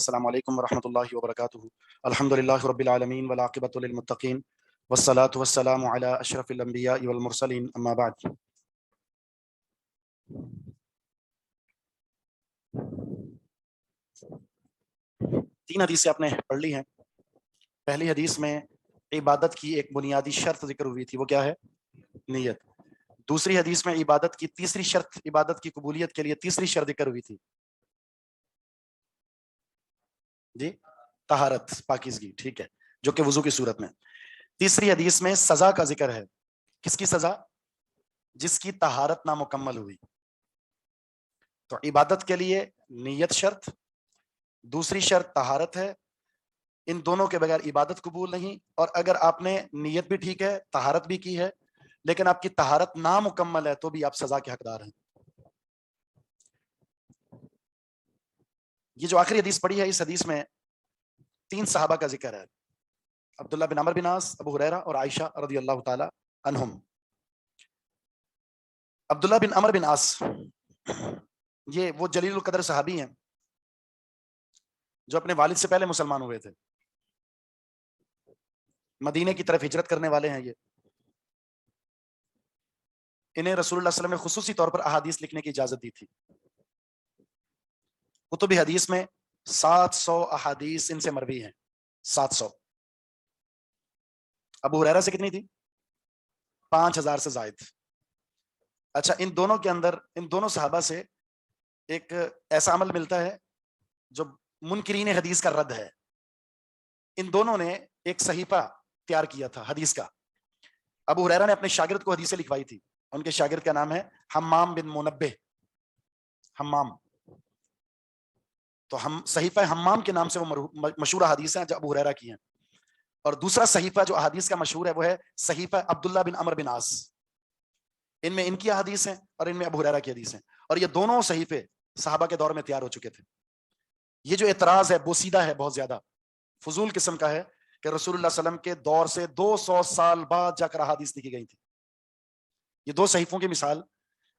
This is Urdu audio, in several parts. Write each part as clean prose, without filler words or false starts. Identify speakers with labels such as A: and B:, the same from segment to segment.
A: السلام علیکم ورحمۃ اللہ وبرکاتہ. الحمد للہ رب العالمین والعاقبۃ للمتقین والصلاة والسلام علی اشرف الانبیاء والمرسلین اما بعد. تین حدیثیں آپ نے پڑھ لی ہیں. پہلی حدیث میں عبادت کی ایک بنیادی شرط ذکر ہوئی تھی، وہ کیا ہے؟ نیت. دوسری حدیث میں عبادت کی تیسری شرط، عبادت کی قبولیت کے لیے تیسری شرط ذکر ہوئی تھی جی، طہارت، پاکیزگی، ٹھیک ہے، جو کہ وضو کی صورت میں. تیسری حدیث میں سزا کا ذکر ہے. کس کی سزا؟ جس کی طہارت نامکمل ہوئی. تو عبادت کے لیے نیت شرط، دوسری شرط طہارت ہے. ان دونوں کے بغیر عبادت قبول نہیں. اور اگر آپ نے نیت بھی ٹھیک ہے، طہارت بھی کی ہے، لیکن آپ کی طہارت نامکمل ہے، تو بھی آپ سزا کے حقدار ہیں. یہ جو آخری حدیث پڑھی ہے، اس حدیث میں تین صحابہ کا ذکر ہے: عبداللہ بن عمر بن عاص، ابو ہریرہ اور عائشہ رضی اللہ تعالی عنہم. عبداللہ بن عمر بن عاص یہ وہ جلیل القدر صحابی ہیں جو اپنے والد سے پہلے مسلمان ہوئے تھے. مدینے کی طرف ہجرت کرنے والے ہیں. یہ انہیں رسول اللہ صلی اللہ علیہ وسلم نے خصوصی طور پر احادیث لکھنے کی اجازت دی تھی. کتب حدیث میں 700 احادیث ان سے مروی ہیں. 700. ابو ہریرہ سے کتنی تھی؟ 5000 سے زائد. اچھا، ان دونوں کے اندر، ان دونوں صحابہ سے ایک ایسا عمل ملتا ہے جو منکرین حدیث کا رد ہے. ان دونوں نے ایک صحیفہ تیار کیا تھا حدیث کا. ابو ہریرہ نے اپنے شاگرد کو حدیثیں لکھوائی تھی. ان کے شاگرد کا نام ہے حمام بن منبہ. حمام. تو ہم صحیفہ حمام کے نام سے وہ مشہور حدیث ہیں جو ابو ہریرہ کی ہیں. اور دوسرا صحیفہ جو احادیث کا مشہور ہے وہ ہے صحیفہ عبداللہ بن عمر بن عاص. ان میں ان کی حدیث ہیں اور ان میں ابو ہریرہ کی حدیث ہیں. اور یہ دونوں صحیفے صحابہ کے دور میں تیار ہو چکے تھے. یہ جو اعتراض ہے بوسیدہ ہے، بہت زیادہ فضول قسم کا ہے کہ رسول اللہ صلی اللہ علیہ وسلم کے دور سے 200 سال بعد جا کر احادیث لکھی گئی تھی. یہ دو صحیفوں کی مثال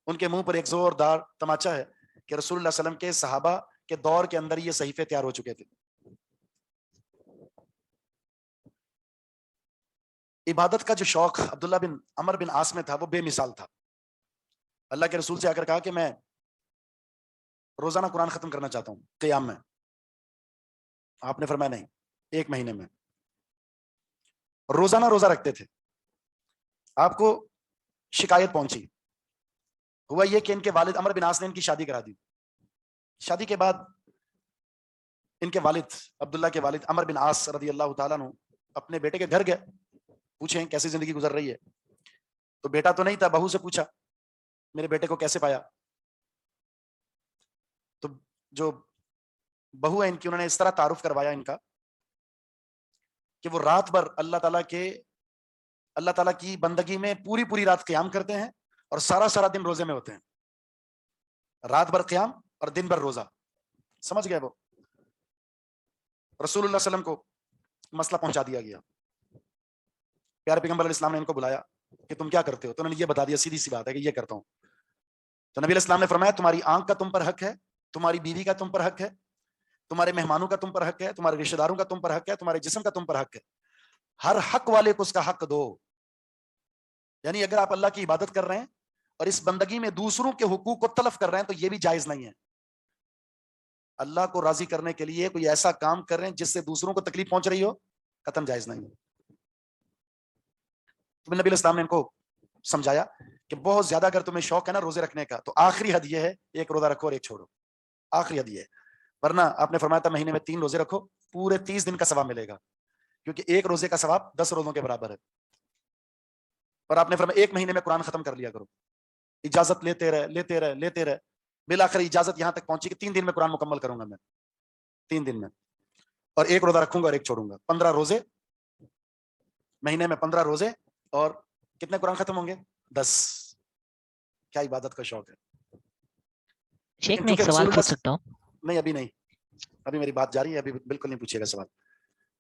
A: ان کے منہ پر ایک زوردار تماچا ہے کہ رسول اللہ صلی اللہ علیہ وسلم کے صحابہ کے دور کے اندر یہ صحیفے تیار ہو چکے تھے. عبادت کا جو شوق عبداللہ بن عمر بن عاص میں تھا وہ بے مثال تھا. اللہ کے رسول سے آ کر کہا کہ میں روزانہ قرآن ختم کرنا چاہتا ہوں قیام میں. آپ نے فرمایا نہیں، 1 مہینے میں. روزانہ روزہ رکھتے تھے. آپ کو شکایت پہنچی. ہوا یہ کہ ان کے والد عمر بن عاص نے ان کی شادی کرا دی. شادی کے بعد ان کے والد، عبداللہ کے والد عمر بن عاص رضی اللہ تعالیٰ عنہ، اپنے بیٹے کے گھر گئے، پوچھیں کیسی زندگی گزر رہی ہے. تو بیٹا تو نہیں تھا، بہو سے پوچھا میرے بیٹے کو کیسے پایا. تو جو بہو ہے ان کی، انہوں نے اس طرح تعارف کروایا ان کا کہ وہ رات بھر اللہ تعالیٰ کی بندگی میں پوری رات قیام کرتے ہیں اور سارا دن روزے میں ہوتے ہیں. رات بھر قیام اور دن بھر روزہ. سمجھ گئے وہ؟ رسول اللہ صلی اللہ علیہ وسلم کو مسئلہ پہنچا دیا گیا. پیارے پیغمبر علیہ السلام نے ان کو بلایا کہ تم کیا کرتے ہو؟ تو انہوں نے یہ بتا دیا، سیدھی سی بات ہے کہ یہ کرتا ہوں. تو نبی علیہ السلام نے فرمایا تمہاری آنکھ کا تم پر حق ہے، تمہاری بیوی کا تم پر حق ہے، تمہارے مہمانوں کا تم پر حق ہے، تمہارے رشتہ داروں کا تم پر حق ہے، تمہارے جسم کا تم پر حق ہے. ہر حق والے کو اس کا حق دو. یعنی اگر آپ اللہ کی عبادت کر رہے ہیں اور اس بندگی میں دوسروں کے حقوق کو تلف کر رہے ہیں تو یہ بھی جائز نہیں ہے. اللہ کو راضی کرنے کے لیے کوئی ایسا کام کر رہے ہیں جس سے دوسروں کو تکلیف پہنچ رہی ہو، قطعاً جائز نہیں ہے. تو نبی علیہ السلام نے ان کو سمجھایا کہ بہت زیادہ اگر تمہیں شوق ہے نا روزے رکھنے کا، تو آخری حد یہ ہے 1 روزہ رکھو اور 1 چھوڑو. آخری حد یہ ہے. ورنہ آپ نے فرمایا تھا مہینے میں 3 روزے رکھو، پورے 30 دن کا ثواب ملے گا، کیونکہ 1 روزے کا ثواب 10 روزوں کے برابر ہے. اور آپ نے فرمایا 1 مہینے میں قرآن ختم کر لیا کرو. اجازت لیتے رہے بالآخر اجازت یہاں تک پہنچی کہ 3 دن میں قرآن مکمل کروں گا میں، 3 دن میں، اور 1 روزہ رکھوں گا اور 1 چھوڑوں گا. 15 روزے مہینے میں، 15 روزے، اور کتنے قرآن ختم ہوں گے؟ 10. کیا عبادت کا شوق ہے.
B: شیخ میں ایک سوال پوچھ سکتا ہوں؟
A: نہیں ابھی نہیں، ابھی میری بات جاری ہے، ابھی بالکل نہیں پوچھیے گا سوال.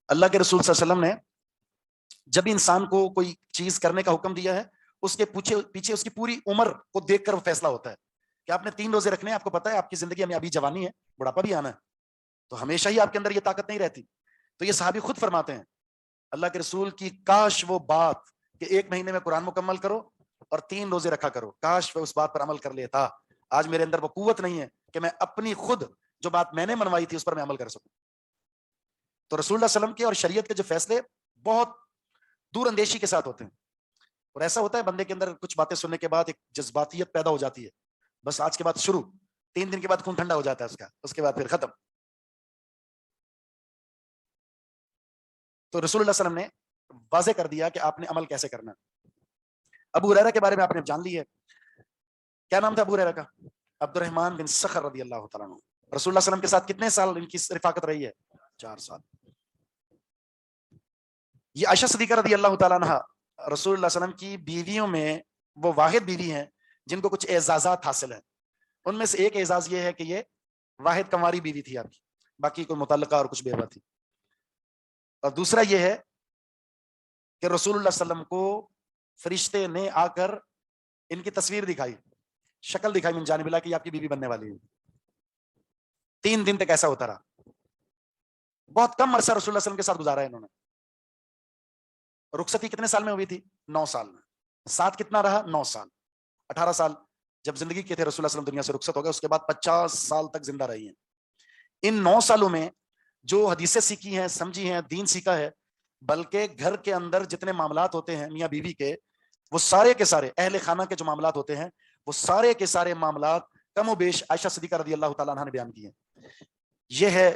A: اللہ کے رسول صلی اللہ علیہ وسلم نے جب انسان کو کوئی چیز کرنے کا حکم دیا ہے، اس کے پیچھے اس کی پوری عمر کو دیکھ کر وہ فیصلہ ہوتا ہے کہ آپ نے 3 روزے رکھنے ہیں. آپ کو پتا ہے آپ کی زندگی میں ابھی جوانی ہے، بڑھاپا بھی آنا ہے. تو ہمیشہ ہی آپ کے اندر یہ طاقت نہیں رہتی. تو یہ صحابی خود فرماتے ہیں اللہ کے رسول کی کاش وہ بات کہ 1 مہینے میں قرآن مکمل کرو اور 3 روزے رکھا کرو, کاش وہ اس بات پر عمل کر لیتا. آج میرے اندر وہ قوت نہیں ہے کہ میں اپنی خود جو بات میں نے منوائی تھی اس پر میں عمل کر سکوں. تو رسول اللہ صلی اللہ علیہ وسلم کے اور شریعت کے جو فیصلے بہت دور اندیشی کے ساتھ ہوتے ہیں. اور ایسا ہوتا ہے بندے کے اندر کچھ باتیں سننے کے بعد ایک جذباتیت پیدا ہو جاتی ہے, بس آج کے بعد شروع, 3 دن کے بعد خون ٹھنڈا ہو جاتا ہے اس کے بعد پھر ختم. تو رسول اللہ صلی اللہ علیہ وسلم نے واضح کر دیا کہ آپ نے عمل کیسے کرنا. ابو ہریرہ کے بارے میں آپ نے جان لی ہے. کیا نام تھا ابو ہریرہ کا؟ عبد الرحمن بن صخر رضی اللہ تعالیٰ عنہ. رسول اللہ صلی اللہ علیہ وسلم کے ساتھ کتنے سال ان کی رفاقت رہی ہے؟ 4 سال. یہ عائشہ صدیقہ رضی اللہ تعالیٰ عنہ رسول اللہ صلی اللہ علیہ وسلم کی بیویوں میں وہ واحد بیوی ہیں جن کو کچھ اعزازات حاصل ہیں. ان میں سے ایک اعزاز یہ ہے کہ یہ واحد کنواری بیوی تھی آپ کی, باقی کوئی متعلقہ اور کچھ بیوہ تھی. اور دوسرا یہ ہے کہ رسول اللہ صلی اللہ علیہ وسلم کو فرشتے نے آ کر ان کی تصویر دکھائی, شکل دکھائی من جانب اللہ کہ یہ آپ کی بیوی بننے والی ہے. 3 دن تک ایسا ہوتا رہا. بہت کم عرصہ رسول اللہ صلی اللہ علیہ وسلم کے ساتھ گزارا ہے انہوں نے. رخصتی کتنے سال میں ہوئی تھی؟ 9 سال میں. ساتھ کتنا رہا؟ 9 سال. 18 سال جب زندگی کے تھے رسول اللہ صلی اللہ علیہ وسلم دنیا سے رخصت ہو گئے, اس کے بعد 50 سال تک زندہ رہی ہیں. ان 9 سالوں میں جو حدیثیں سیکھی ہیں, سمجھی ہیں, دین سیکھا ہے, بلکہ گھر کے اندر جتنے معاملات ہوتے ہیں میاں بیوی کے, وہ سارے کے سارے اہل خانہ کے جو معاملات ہوتے ہیں وہ سارے کے سارے معاملات کم و بیش عائشہ صدیقہ رضی اللہ تعالیٰ عنہ نے بیان کیے. یہ ہے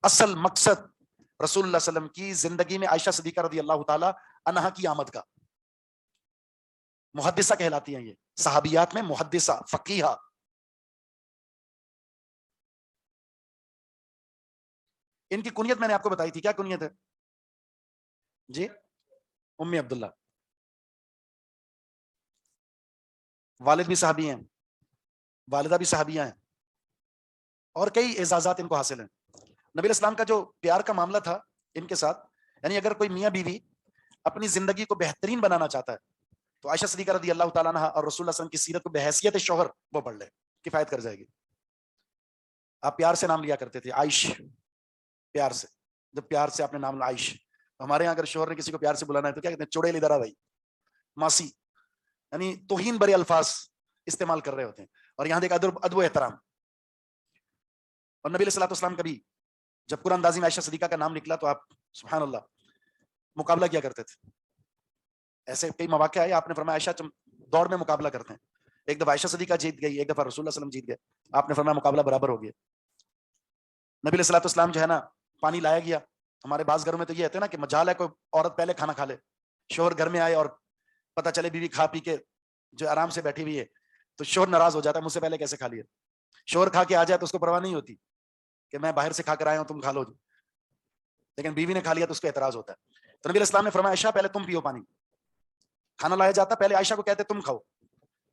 A: اصل مقصد رسول اللہ صلی اللہ علیہ وسلم کی زندگی میں عائشہ صدیقہ رضی اللہ تعالیٰ عنہا کی آمد کا. محدثہ کہلاتی ہیں یہ صحابیات میں, محدثہ, فقیہہ. ان کی کنیت میں نے آپ کو بتائی تھی, کیا کنیت ہے جی؟ ام عبداللہ. والد بھی صحابی ہیں, والدہ بھی صحابیہ ہیں, اور کئی اعزازات ان کو حاصل ہیں. نبی علیہ السلام کا جو پیار کا معاملہ تھا ان کے ساتھ, یعنی اگر کوئی میاں بیوی اپنی زندگی کو بہترین بنانا چاہتا ہے تو عائشہ صدیقہ رضی اللہ تعالیٰ عنہ اور رسول اللہ صلی اللہ علیہ وسلم کی سیرت کو بحیثیت شوہر وہ پڑھ لے, کفایت کر جائے گی. آپ پیار سے نام لیا کرتے تھے عائش, پیار سے, جب پیار سے آپ نے نام عائش. ہمارے یہاں اگر شوہر نے کسی کو پیار سے بلانا ہے تو کیا کہتے ہیں؟ چوڑیل ادھر آ بھائی, ماسی, یعنی توہین بھرے الفاظ استعمال کر رہے ہوتے ہیں. اور یہاں دیکھ ادب و احترام. اور نبی علیہ الصلوۃ والسلام کبھی جب قرآن اندازی میں عائشہ صدیقہ کا نام نکلا تو آپ سبحان اللہ مقابلہ کیا کرتے تھے. ایسے کئی مواقع آئے, آپ نے فرمایا عائشہ دوڑ میں مقابلہ کرتے ہیں. ایک دفعہ عائشہ صدیقہ جیت گئی, ایک دفعہ رسول اللہ صلی اللہ علیہ وسلم جیت گئے. آپ نے فرمایا مقابلہ برابر ہو گیا. نبی علیہ الصلوۃ والسلام جو ہے نا, پانی لایا گیا. ہمارے بعض گھروں میں تو یہ ہوتا ہے نا کہ مجال ہے کوئی عورت پہلے کھانا کھا لے, شوہر گھر میں آئے اور پتہ چلے بیوی کھا پی کے جو آرام سے بیٹھی ہوئی ہے تو شوہر ناراض ہو جاتا ہے, مجھ سے پہلے کیسے کھا لیا. شوہر کھا کے آ جائے تو اس کو پرواہ نہیں ہوتی کہ میں باہر سے کھا کر آیا ہوں, تم کھا لو, لیکن بیوی نے کھا لیا تو اس کو اعتراض ہوتا ہے. تو نبی علیہ السلام نے فرمایا عائشہ پہلے تم پیو پانی. کھانا لایا جاتا, پہلے عائشہ کو کہتے تم کھاؤ,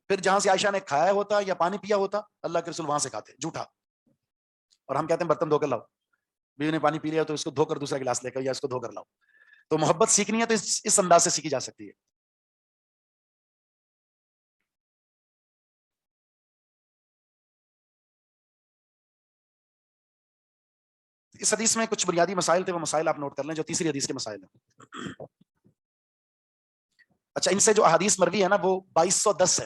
A: پھر جہاں سے عائشہ نے کھایا ہوتا یا پانی پیا ہوتا اللہ کے رسول وہاں سے کھاتے, جھوٹا. اور ہم کہتے ہیں برتن دھو کر لاؤ, بیوی نے پانی پی لیا تو اس کو دھو کر دوسرا گلاس لے کر یا اس کو دھو کر لاؤ. تو محبت سیکھنی ہے تو اس انداز سے سیکھی جا سکتی ہے. اس حدیث میں کچھ بنیادی مسائل تھے, وہ مسائل آپ نوٹ کر لیں جو تیسری حدیث کے مسائل ہیں. اچھا, ان سے جو احادیث مروی ہے نا وہ 2210 ہے,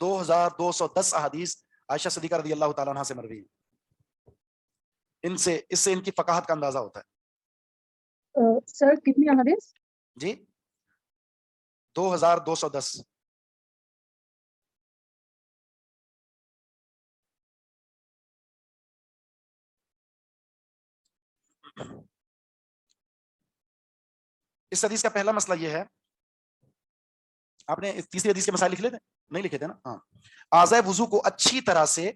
A: 2210 احادیث عائشہ صدیقہ رضی اللہ تعالیٰ عنہ سے مروی ہیں. اس سے ان کی فقاہت کا اندازہ ہوتا ہے.
C: سر کتنی احادیث؟
A: جی 2210. اس حدیث کا پہلا مسئلہ یہ ہے, آپ نے تیسری حدیث کے مسائل لکھ لیتے نہیں لکھے تھے نا؟ ہاں. اعضائے وضو کو اچھی طرح سے,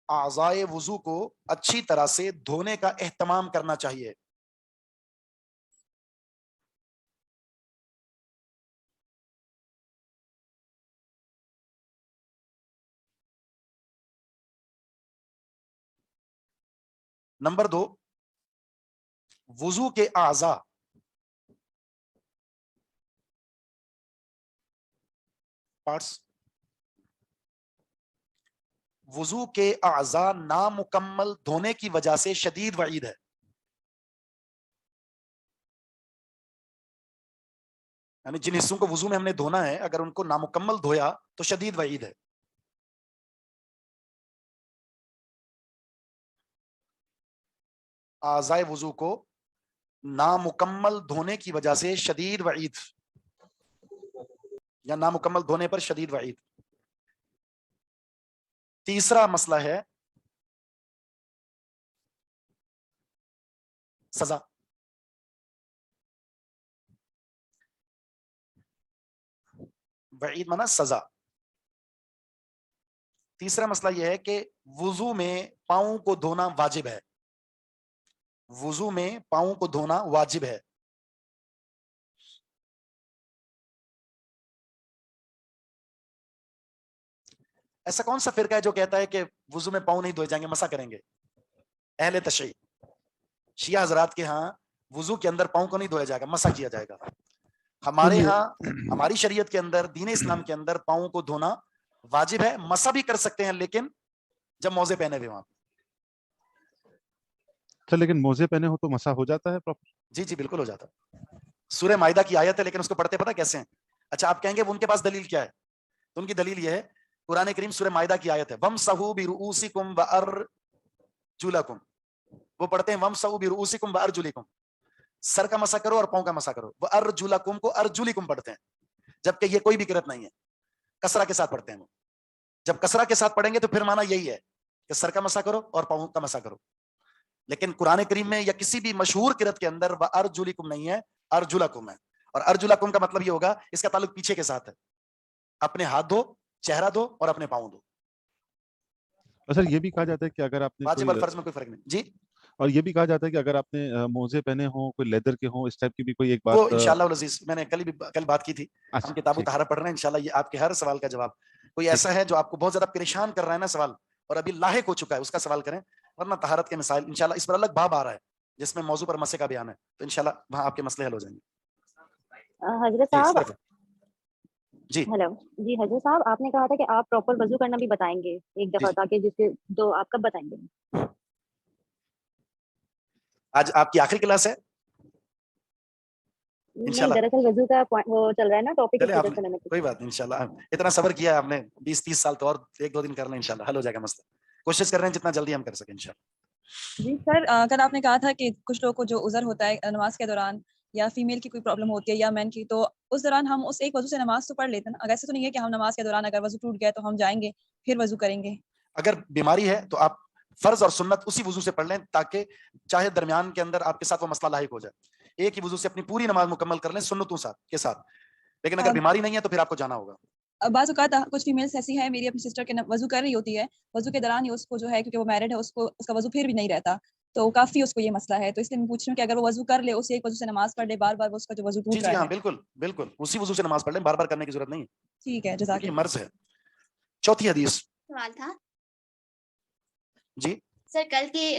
A: اعضائے وضو کو اچھی طرح سے دھونے کا اہتمام کرنا چاہیے. نمبر 2, وضو کے اعضاء پارٹس وضو کے اعضاء نامکمل دھونے کی وجہ سے شدید وعید ہے. یعنی جن حصوں کو وضو میں ہم نے دھونا ہے اگر ان کو نامکمل دھویا تو شدید وعید ہے. اعضائے وضو کو نامکمل دھونے کی وجہ سے شدید وعید یا نامکمل دھونے پر شدید وعید. تیسرا مسئلہ ہے سزا. وعید مانا سزا. تیسرا مسئلہ یہ ہے کہ وضو میں پاؤں کو دھونا واجب ہے. وضو میں پاؤں کو دھونا واجب ہے. ایسا کون سا فرقہ ہے جو کہتا ہے کہ وضو میں پاؤں نہیں دھوئے جائیں گے, مسح کریں گے؟ اہل تشیع شیعہ حضرات کے ہاں وضو کے اندر پاؤں کو نہیں دھویا جائے گا, مسح کیا جائے گا. ہمارے ہاں ہماری شریعت کے اندر, دین اسلام کے اندر پاؤں کو دھونا واجب ہے. مسح بھی کر سکتے ہیں لیکن جب موزے پہنے ہوئے وہاں.
C: لیکن موزے پہنے ہو تو مسح ہو جاتا ہے پراپر؟
A: جی جی بالکل ہو جاتا. سورہ مائدہ کی آیت ہے لیکن اس کو پڑھتے پتہ کیسے ہیں؟ اچھا آپ کہیں گے وہ ان کے پاس دلیل کیا ہے؟ تو ان کی دلیل یہ ہے قرآن کریم سورہ مائدہ کی آیت ہے وَامْسَحُوا بِرُؤُوسِكُمْ وَأَرْجُلَكُمْ. وہ پڑھتے ہیں وَامْسَحُوا بِرُؤُوسِكُمْ وَأَرْجُلِكُمْ, سر کا مسح کرو اور پاؤں کا مسح کرو. وَأَرْجُلَكُمْ کو أَرْجُلِكُمْ پڑھتے ہیں, جبکہ یہ کوئی بھی قرأت نہیں ہے, کسرہ کے ساتھ پڑھتے ہیں. جب کسرہ کے ساتھ پڑھیں گے تو پھر معنی یہی ہے کہ سر کا مسح کرو اور پاؤں کا مسح کرو. لیکن قرآن کریم میں یا کسی بھی مشہور قرأت کے اندر وَأَرْجُلِكُمْ نہیں ہے, أَرْجُلَكُمْ ہے. اور أَرْجُلَكُمْ کا مطلب یہ ہوگا اس کا تعلق پیچھے کے ساتھ ہے. اپنے ہاتھ دھو, چہرہ دھو اور اپنے پاؤں دھو.
C: سر یہ بھی کہا جاتا ہے کہ اگر آپ نے
A: واجب اور فرض میں کوئی فرق نہیں. جی,
C: اور یہ بھی کہا جاتا ہے کہ اگر آپ نے موزے پہنے ہوں, کوئی لیدر کے ہوں, اس ٹائپ کی بھی کوئی ایک بات.
A: وہ انشاءاللہ العزیز میں نے کل بات کی تھی.
C: اچھا,
A: ہم کتاب طہارت پڑھ رہے ہیں, انشاءاللہ یہ آپ کے ہر سوال کا جواب. کوئی ایسا ہے جو آپ کو بہت زیادہ پریشان کر رہا ہے نا سوال, اور ابھی لاحق ہو چکا ہے, اس کا سوال کریں. ورنہ طہارت کے مسائل انشاءاللہ اس پر الگ باب آ رہا ہے جس میں موضوع پر مسئلے کا بیان ہے, تو انشاءاللہ وہاں آپ کے مسئلے حل ہو جائیں گے.
D: حضرت صاحب,
A: جی
D: ہیلو جی حضرت صاحب, آپ نے کہا تھا کہ آپ پراپر وضو کرنا بھی بتائیں گے ایک دفعہ, تاکہ جس کے تو آپ کب بتائیں گے؟
A: آج آپ کی آخری کلاس ہے
D: نہیں, دراصل وضو کا وہ چل رہا ہے نا ٹاپک, اس
A: چلے آپ
D: وجہ سے میں نے
A: کوئی بات نہیں. انشاءاللہ اتنا صبر کیا ہے آپ نے 20-30 سال, تو اور 1-2 دن کر لیں, انشاءاللہ حل ہو جائے گا مسئلہ. کوشش کر رہے ہیں جتنا جلدی ہم کر سکیں انشاءاللہ.
E: جی سر, کل آپ نے کہا تھا کہ کچھ لوگوں کو جو عذر ہوتا ہے نماز کے دوران, یا فیمیل کی کوئی پرابلم ہوتی ہے یا مین کی, تو اس دوران ہم اس ایک وضو سے نماز تو پڑھ لیتے ہیں. اگر ایسا تو نہیں ہے کہ ہم نماز کے دوران اگر وضو ٹوٹ گیا تو ہم جائیں گے پھر وضو کریں گے؟
A: اگر بیماری ہے تو آپ فرض اور سنت اسی وضو سے پڑھ لیں, تاکہ چاہے درمیان کے اندر آپ کے ساتھ وہ مسئلہ لاحق ہو جائے, ایک ہی وضو سے اپنی پوری نماز مکمل کر لیں سنتوں کے ساتھ. لیکن اگر بیماری نہیں ہے تو پھر آپ کو جانا ہوگا.
E: بعض اوقات کچھ فیمیلس ایسی ہیں, میری اپنی سسٹر کے وضو کر رہی ہوتی ہے, وضو کے دوران ہی اس کو جو ہے, کیونکہ وہ میرڈ ہے, اس کو اس کا وضو پھر بھی نہیں رہتا, تو کافی اس کو یہ مسئلہ ہے. تو اس لیے میں پوچھ رہی ہوں کہ اگر وہ وضو کر لے, اسے ایک وضو سے نماز پڑھ لے, بار بار اس کا جو وضو ٹوٹ رہا ہے.
A: جی ہاں بالکل بالکل, اسی وضو سے نماز پڑھ لیں, بار بار کرنے کی ضرورت نہیں ہے.
E: ٹھیک ہے, جزاک اللہ.
A: مرض ہے. چوتھی حدیث.
F: سوال تھا
A: جی
F: سر,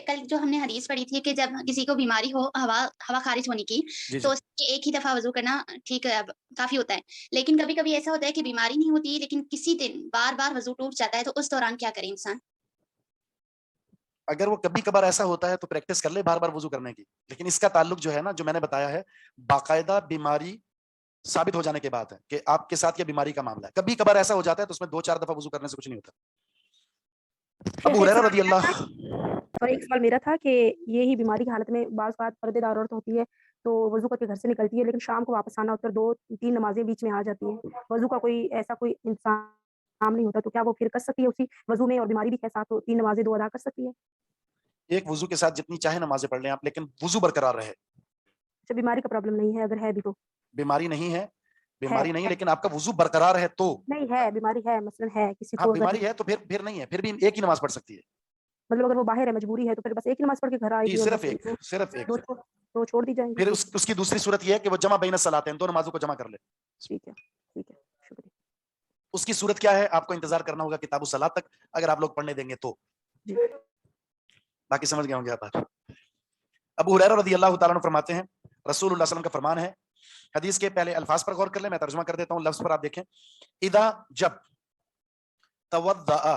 F: کل جو ہم نے حدیث پڑھی تھی کہ جب کسی کو بیماری ہو ہوا خارج ہونے کی, تو اس کے ایک ہی دفعہ وضو کرنا ٹھیک ہے, کافی ہوتا ہے. لیکن کبھی کبھی ایسا ہوتا ہے کہ بیماری نہیں ہوتی لیکن کسی دن بار بار وضو ٹوٹ جاتا ہے, تو اس دوران کیا کرے انسان؟
A: اگر وہ کبھی کبھار ایسا ہوتا ہے تو پریکٹس کر لے بار بار وضو کرنے کی. لیکن اس کا تعلق جو ہے نا, جو میں نے بتایا ہے, باقاعدہ بیماری ثابت ہو جانے کے بعد ہے کہ آپ کے ساتھ یہ بیماری کا معاملہ ہے. کبھی کبھار ایسا ہو جاتا ہے تو اس میں 2-4 دفعہ وضو کرنے سے کچھ نہیں ہوتا. ابو ہریرہ رضی اللہ.
G: اور ایک سوال میرا تھا کہ یہی بیماری کی حالت میں بعض بات پردے دار عورت ہوتی ہے تو وضو کر کے گھر سے نکلتی ہے, لیکن شام کو واپس آنا ہوتا ہے, 2-3 نمازیں بیچ میں آ جاتی ہیں, وضو کا کوئی ایسا کوئی انتظام نہیں ہوتا, تو کیا وہ پھر کر سکتی ہے اسی وضو میں, اور بیماری بھی کے ساتھ 3 نمازیں 2 ادا کر سکتی ہے؟
A: ایک وضو کے ساتھ جتنی چاہے نمازیں پڑھ لیں آپ, لیکن وضو برقرار رہے.
G: اچھا, بیماری کا پرابلم نہیں ہے, اگر ہے بھی تو؟
A: بیماری نہیں ہے, بیماری نہیں, لیکن آپ کا وضو برقرار ہے تو.
G: نہیں ہے, بیماری ہے, مثلا ہے کسی
A: ہاں
G: کو,
A: بیماری ہے تو پھر نہیں ہے, پھر بھی ایک ہی نماز پڑھ سکتی ہے.
G: مطلب اگر وہ باہر ہے, مجبوری ہے, تو پھر بس ایک ہی نماز پڑھ کے گھر آئے
A: جی
G: گی,
A: صرف ایک.
G: تو چھوڑ دی جائیں گی.
A: پھر اس کی دوسری صورت یہ ہے کہ وہ جمع بین الصلاتین, 2 نمازوں کو جمع کر لے.
G: ٹھیک ہے شکریہ.
A: اس کی صورت کیا ہے, آپ کو انتظار کرنا ہوگا کتاب الصلاۃ تک, اگر آپ لوگ پڑھنے دیں گے تو. باقی سمجھ گئے ہوں گے آپ. ابو ہریرہ رضی اللہ تعالیٰ عنہ فرماتے ہیں, رسول اللہ صلی اللہ علیہ وسلم کا فرمان ہے, حدیث کے پہلے الفاظ پر غور کر لیں, میں ترجمہ کر دیتا ہوں, لفظ پر آپ دیکھیں. اذا جب توضأ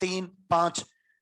A: 3, 5,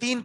A: 3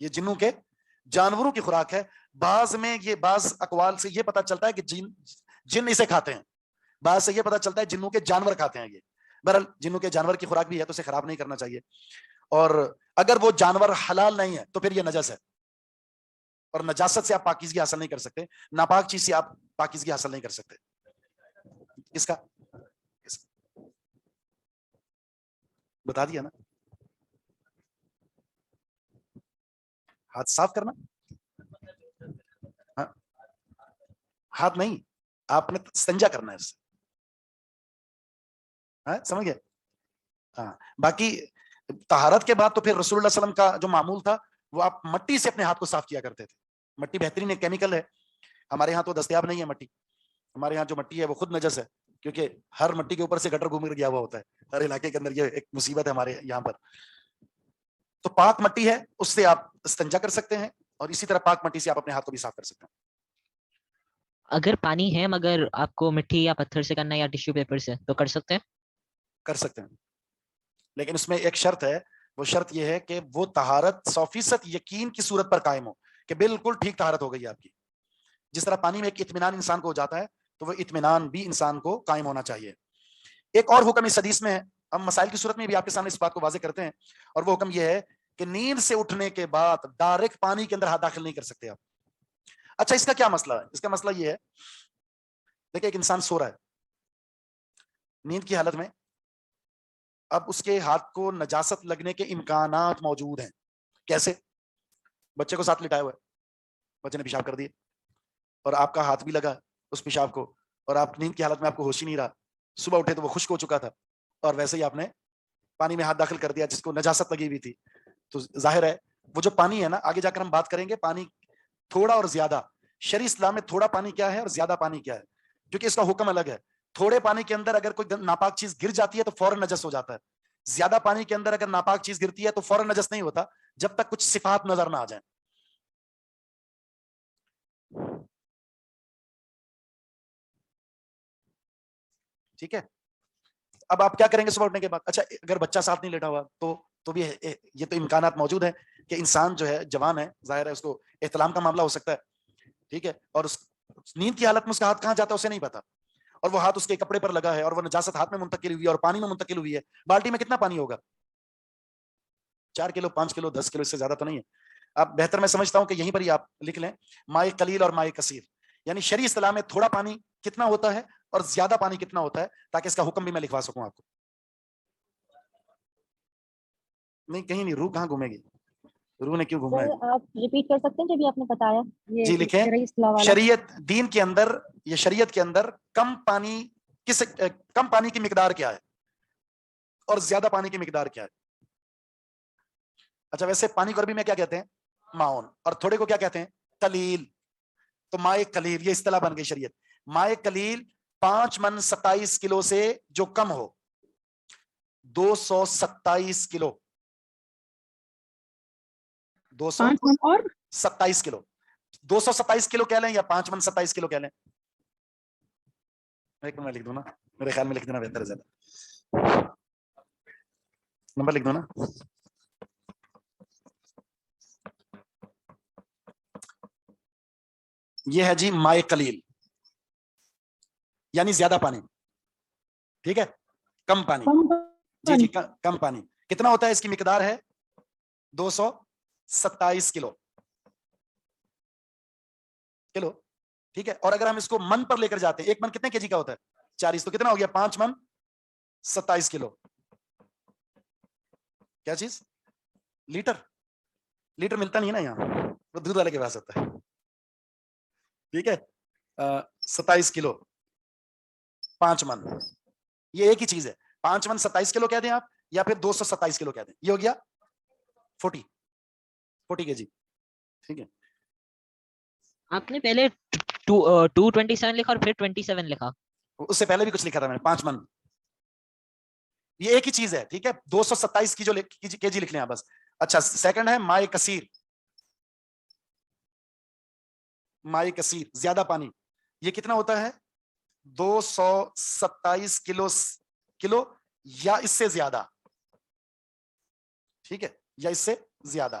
A: یہ جنوں کے جانوروں کی خوراک ہے. بعض میں یہ بعض اقوال سے یہ پتا چلتا ہے کہ جن اسے کھاتے ہیں, بعض سے یہ پتا چلتا ہے جنوں کے جانور کھاتے ہیں. یہ بہرحال جنوں کے جانور کی خوراک بھی ہے تو اسے خراب نہیں کرنا چاہیے, اور اگر وہ جانور حلال نہیں ہے تو پھر یہ نجس ہے, اور نجاست سے آپ پاکیزگی حاصل نہیں کر سکتے, ناپاک چیز سے آپ پاکیزگی حاصل نہیں کر سکتے. اس کا بتا دیا نا, ہاتھ صاف کرنا, ہاں ہاتھ نہیں, آپ نے استنجا کرنا ہے اس سے, ہاں سمجھ گئے. ہاں باقی طہارت کے بعد تو پھر رسول اللہ صلی اللہ علیہ وسلم کا جو معمول تھا وہ آپ مٹی سے اپنے ہاتھ کو صاف کیا کرتے تھے. مٹی بہترین ایک کیمیکل ہے, ہمارے یہاں تو دستیاب نہیں ہے مٹی. ہمارے یہاں جو مٹی ہے وہ خود نجس ہے, کیونکہ ہر مٹی کے اوپر سے گٹر گھوم کر گیا ہوا ہوتا ہے. ہر علاقے کے اندر یہ ایک مصیبت ہے ہمارے یہاں پر. تو پاک مٹی ہے, اس سے آپ استنجا کر سکتے ہیں, اور اسی طرح پاک مٹی سے آپ اپنے ہاتھ کو بھی صاف کر سکتے ہیں.
B: اگر پانی ہے مگر آپ کو مٹی یا پتھر سے کرنا ہے یا ٹیشو پیپر سے تو کر سکتے ہیں؟
A: کر سکتے ہیں, لیکن اس میں ایک شرط ہے. وہ شرط یہ ہے کہ وہ طہارت 100% یقین کی صورت پر قائم ہو کہ بالکل ٹھیک طہارت ہو گئی آپ کی. جس طرح پانی میں ایک اطمینان انسان کو ہو جاتا ہے تو وہ اطمینان بھی انسان کو قائم ہونا چاہیے. ایک اور حکم اس حدیث میں ہے, ہم مسائل کی صورت میں بھی آپ کے سامنے اس بات کو واضح کرتے ہیں, اور وہ حکم یہ ہے کہ نیند سے اٹھنے کے بعد ڈائریکٹ پانی کے اندر ہاتھ داخل نہیں کر سکتے آپ. اچھا اس کا کیا مسئلہ ہے؟ اس کا مسئلہ یہ ہے, دیکھیں ایک انسان سو رہا ہے نیند کی حالت میں, اب اس کے ہاتھ کو نجاست لگنے کے امکانات موجود ہیں. کیسے؟ بچے کو ساتھ لٹایا ہوا ہے, بچے نے پیشاب کر دیا اور آپ کا ہاتھ بھی لگا اس پیشاب کو, اور آپ نیند کی حالت میں آپ کو ہوش ہی نہیں رہا. صبح اٹھے تو وہ خشک ہو چکا تھا, اور ویسے ہی آپ نے پانی میں ہاتھ داخل کر دیا جس کو نجاست لگی ہوئی تھی. تو ظاہر ہے وہ جو پانی ہے نا, آگے جا کر ہم بات کریں گے پانی تھوڑا اور زیادہ. شرع اسلام میں تھوڑا پانی کیا ہے اور زیادہ پانی کیا ہے, کیونکہ اس کا حکم الگ ہے. تھوڑے پانی کے اندر اگر کوئی ناپاک چیز گر جاتی ہے تو فوراً نجس ہو جاتا ہے. زیادہ پانی کے اندر اگر ناپاک چیز گرتی ہے تو فوراً نجس نہیں ہوتا جب تک کچھ صفات نظر نہ آ جائیں. ٹھیک ہے, اب آپ کیا کریں گے صبح اٹھنے کے بعد؟ اچھا اگر بچہ ساتھ نہیں لیٹا ہوا تو بھی یہ تو امکانات موجود ہیں کہ انسان جو ہے جوان ہے, ظاہر ہے اس کو احتلام کا معاملہ ہو سکتا ہے, ٹھیک ہے, اور اس نیند کی حالت میں اس کا ہاتھ کہاں جاتا ہے اسے نہیں پتا, اور وہ ہاتھ اس کے کپڑے پر لگا ہے اور وہ نجاست ہاتھ میں منتقل ہوئی ہے اور پانی میں منتقل ہوئی ہے. بالٹی میں کتنا پانی ہوگا؟ 4 کلو 5 کلو 10 کلو, اس سے زیادہ تو نہیں ہے. اب بہتر میں سمجھتا ہوں کہ یہیں پر ہی آپ لکھ لیں مائے قلیل اور مائے کثیر, یعنی شرعی اصطلاح میں تھوڑا پانی کتنا ہوتا ہے اور زیادہ پانی کتنا ہوتا ہے, تاکہ اس کا حکم بھی میں لکھوا سکوں آپ کو. نہیں کہیں نہیں, روح کہاں گھومے گی, روح نے کیوں گھومنا ہے؟
D: سر آپ ریپیٹ کر سکتے ہیں جو بھی آپ نے بتایا یہ
A: جی لکھیں,
D: شرعی اصطلاح والا.
A: شریعت دین کے اندر, یہ شریعت کے اندر کم پانی کی مقدار کیا ہے اور زیادہ پانی کی مقدار کیا ہے. اچھا ویسے پانی کو عربی میں کیا کہتے ہیں؟ معون, اور تھوڑے کو کیا کہتے ہیں؟ قلیل. تو مائے قلیل یہ اصطلاح بن گئی شریعت. مائے قلیل 5 من 27 کلو سے جو کم ہو, 227 کلو, 227 کلو, 227 کلو کہہ لیں یا 5 من 27 کلو کہہ لیں؟ ایک میں لکھ دوں نا, میرے خیال میں لکھ دینا بہتر ہے, زیادہ نمبر لکھ دو نا. یہ ہے جی مائے قلیل, یعنی زیادہ پانی, ٹھیک ہے, کم پانی. جی جی کم پانی کتنا ہوتا ہے؟ اس کی مقدار ہے 227 کلو, ٹھیک ہے. اور اگر ہم اس کو من پر لے کر جاتے ہیں, ایک من کتنے کے جی کا ہوتا ہے؟ 40, تو کتنا ہو گیا 5 من 27 کلو. کیا چیز؟ لیٹر ملتا نہیں ہے نا یہاں, وہ دودھ والے کے پاس ہوتا ہے, ٹھیک ہے. 27 کلو 5 من, یہ ایک ہی چیز ہے. 5 من 27 کلو کہہ دیں آپ, یا پھر 227 کلو کہہ دیں, یہ ہو گیا 40 کے جی, ٹھیک ہے.
B: آپ نے پہلے 227 لکھا اور پھر 27 لکھا,
A: اس سے پہلے بھی کچھ لکھا تھا میں نے, 5 من, یہ ایک ہی چیز ہے, ٹھیک ہے. 227 کی جو کے جی لکھ لیں آپ بس. اچھا سیکنڈ ہے مائے کثیر, مائے کثیر زیادہ پانی, یہ کتنا ہوتا ہے؟ 227 کلو یا اس سے زیادہ, ٹھیک ہے, یا اس سے زیادہ.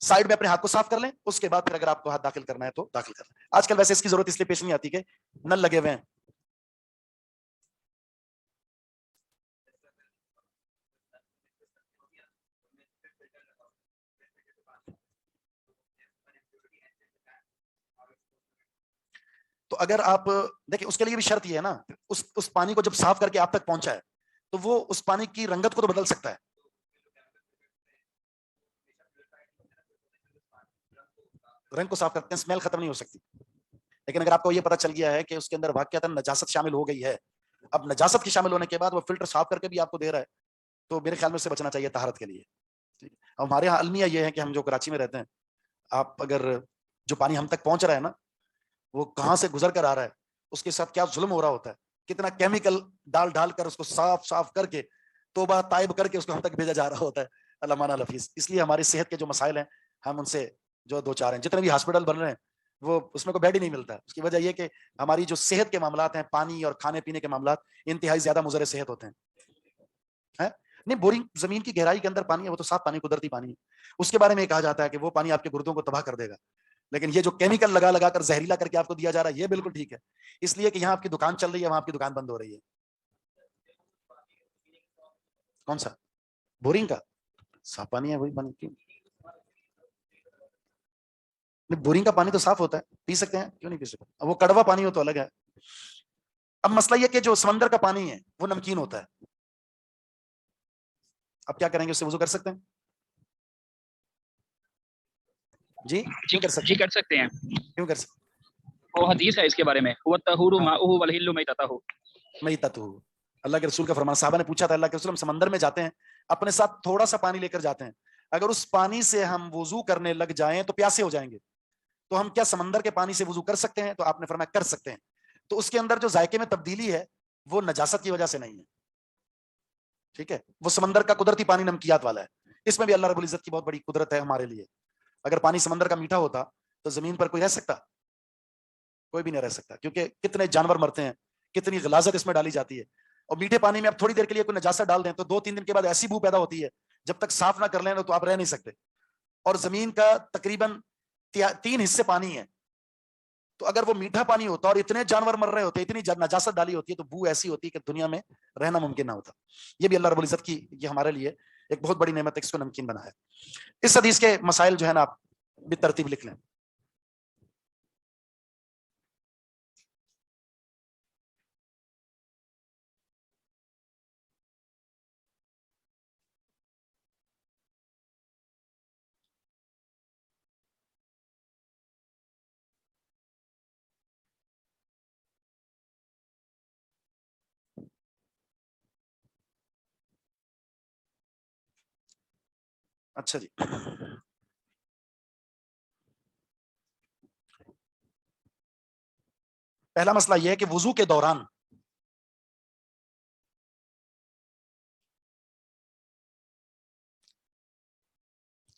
A: سائڈ میں اپنے ہاتھ کو صاف کر لیں, اس کے بعد پھر اگر آپ کو ہاتھ داخل کرنا ہے تو داخل کر لیں. آج کل ویسے اس کی ضرورت اس لیے پیش نہیں آتی کہ نل لگے ہوئے ہیں. تو اگر آپ دیکھیں اس کے لیے بھی شرط یہ ہے نا, اس پانی کو جب صاف کر کے آپ تک پہنچا ہے تو وہ اس پانی کی رنگت کو تو بدل سکتا ہے. رنگ کو صاف کرتے ہیں, اسمیل ختم نہیں ہو سکتی. لیکن اگر آپ کو یہ پتا چل گیا ہے کہ اس کے اندر واقعتاً نجاست شامل ہو گئی ہے, اب نجاست کی شامل ہونے کے بعد وہ فلٹر صاف کر کے بھی آپ کو دے رہا ہے, تو میرے خیال میں اس سے بچنا چاہیے طہارت کے لیے. ہمارے یہاں المیہ یہ ہے کہ ہم جو کراچی میں رہتے ہیں, آپ اگر جو پانی ہم تک پہنچ رہا ہے نا, وہ کہاں سے گزر کر آ رہا ہے, اس کے ساتھ کیا ظلم ہو رہا ہوتا ہے, کتنا کیمیکل ڈال کر اس کو صاف کر کے توبہ طائب کر کے اس کو ہم تک بھیجا جا رہا ہوتا ہے. اللہ مانا الحفیظ. اس لیے ہماری صحت کے جو مسائل ہیں ہم ان سے جو دو چار ہیں, جتنے بھی ہاسپٹل بن رہے ہیں وہ اس میں کوئی بیڈ ہی نہیں ملتا. اس کی وجہ یہ کہ ہماری جو صحت کے معاملات ہیں, پانی اور کھانے پینے کے معاملات, انتہائی زیادہ مضر صحت ہوتے ہیں. نہیں, بورنگ زمین کی گہرائی کے اندر پانی ہے, وہ تو صاف پانی, قدرتی پانی ہے. اس کے بارے میں کہا جاتا ہے کہ وہ پانی آپ کے گردوں کو تباہ کر دے گا. لیکن یہ جو کیمیکل لگا کر زہریلا کر کے آپ کو دیا جا رہا ہے, یہ بالکل ٹھیک ہے, اس لیے کہ یہاں آپ کی دکان چل رہی ہے, وہاں آپ کی دکان بند ہو رہی ہے. کون سا بورنگ کا صاف پانی ہے, وہی پانی کیوں؟ بورنگ کا پانی تو صاف ہوتا ہے, پی سکتے ہیں, کیوں نہیں پی سکتے؟ وہ کڑوا پانی ہو تو الگ ہے. اب مسئلہ یہ کہ جو سمندر کا پانی ہے وہ نمکین ہوتا ہے. اب کیا کریں گے, اس سے وضو کر سکتے ہیں؟ جی کر
H: سکتے ہیں.
A: کیوں کر سکتے؟
H: وہ حدیث ہے اس کے بارے میں, هو الطهور ماؤه والحل میتته.
A: اللہ کے رسول کا فرمان. صحابہ نے پوچھا تھا, اللہ کے رسول ہم سمندر میں جاتے ہیں, اپنے ساتھ تھوڑا سا پانی لے کر جاتے ہیں, اگر اس پانی سے ہم وضو کرنے لگ جائیں تو پیاسے ہو جائیں گے, تو ہم کیا سمندر کے پانی سے وضو کر سکتے ہیں؟ تو آپ نے فرمایا کر سکتے ہیں. تو اس کے اندر جو ذائقے میں تبدیلی ہے وہ نجاست کی وجہ سے نہیں ہے, ٹھیک ہے, وہ سمندر کا قدرتی پانی نمکیات والا ہے. اس میں بھی اللہ رب العزت کی بہت بڑی قدرت ہے ہمارے لیے. اگر پانی سمندر کا میٹھا ہوتا تو زمین پر کوئی رہ سکتا؟ کوئی بھی نہیں رہ سکتا, کیونکہ کتنے جانور مرتے ہیں, کتنی غلاظت اس میں ڈالی جاتی ہے. اور میٹھے پانی میں آپ تھوڑی دیر کے لیے کوئی نجاست ڈال دیں تو 2-3 دن کے بعد ایسی بو پیدا ہوتی ہے, جب تک صاف نہ کر لیں تو آپ رہ نہیں سکتے. اور زمین کا تقریباً 3 حصے پانی ہے, تو اگر وہ میٹھا پانی ہوتا اور اتنے جانور مر رہے ہوتے, اتنی نجاست ڈالی ہوتی ہے, تو بو ایسی ہوتی ہے کہ دنیا میں رہنا ممکن نہ ہوتا. یہ بھی اللہ رب العزت کی یہ ہمارے لیے ایک بہت بڑی نعمت ہے, اس کو نمکین بنا ہے. اس حدیث کے مسائل جو ہے نا آپ بھی ترتیب لکھ لیں. اچھا جی, پہلا مسئلہ یہ ہے کہ وضو کے دوران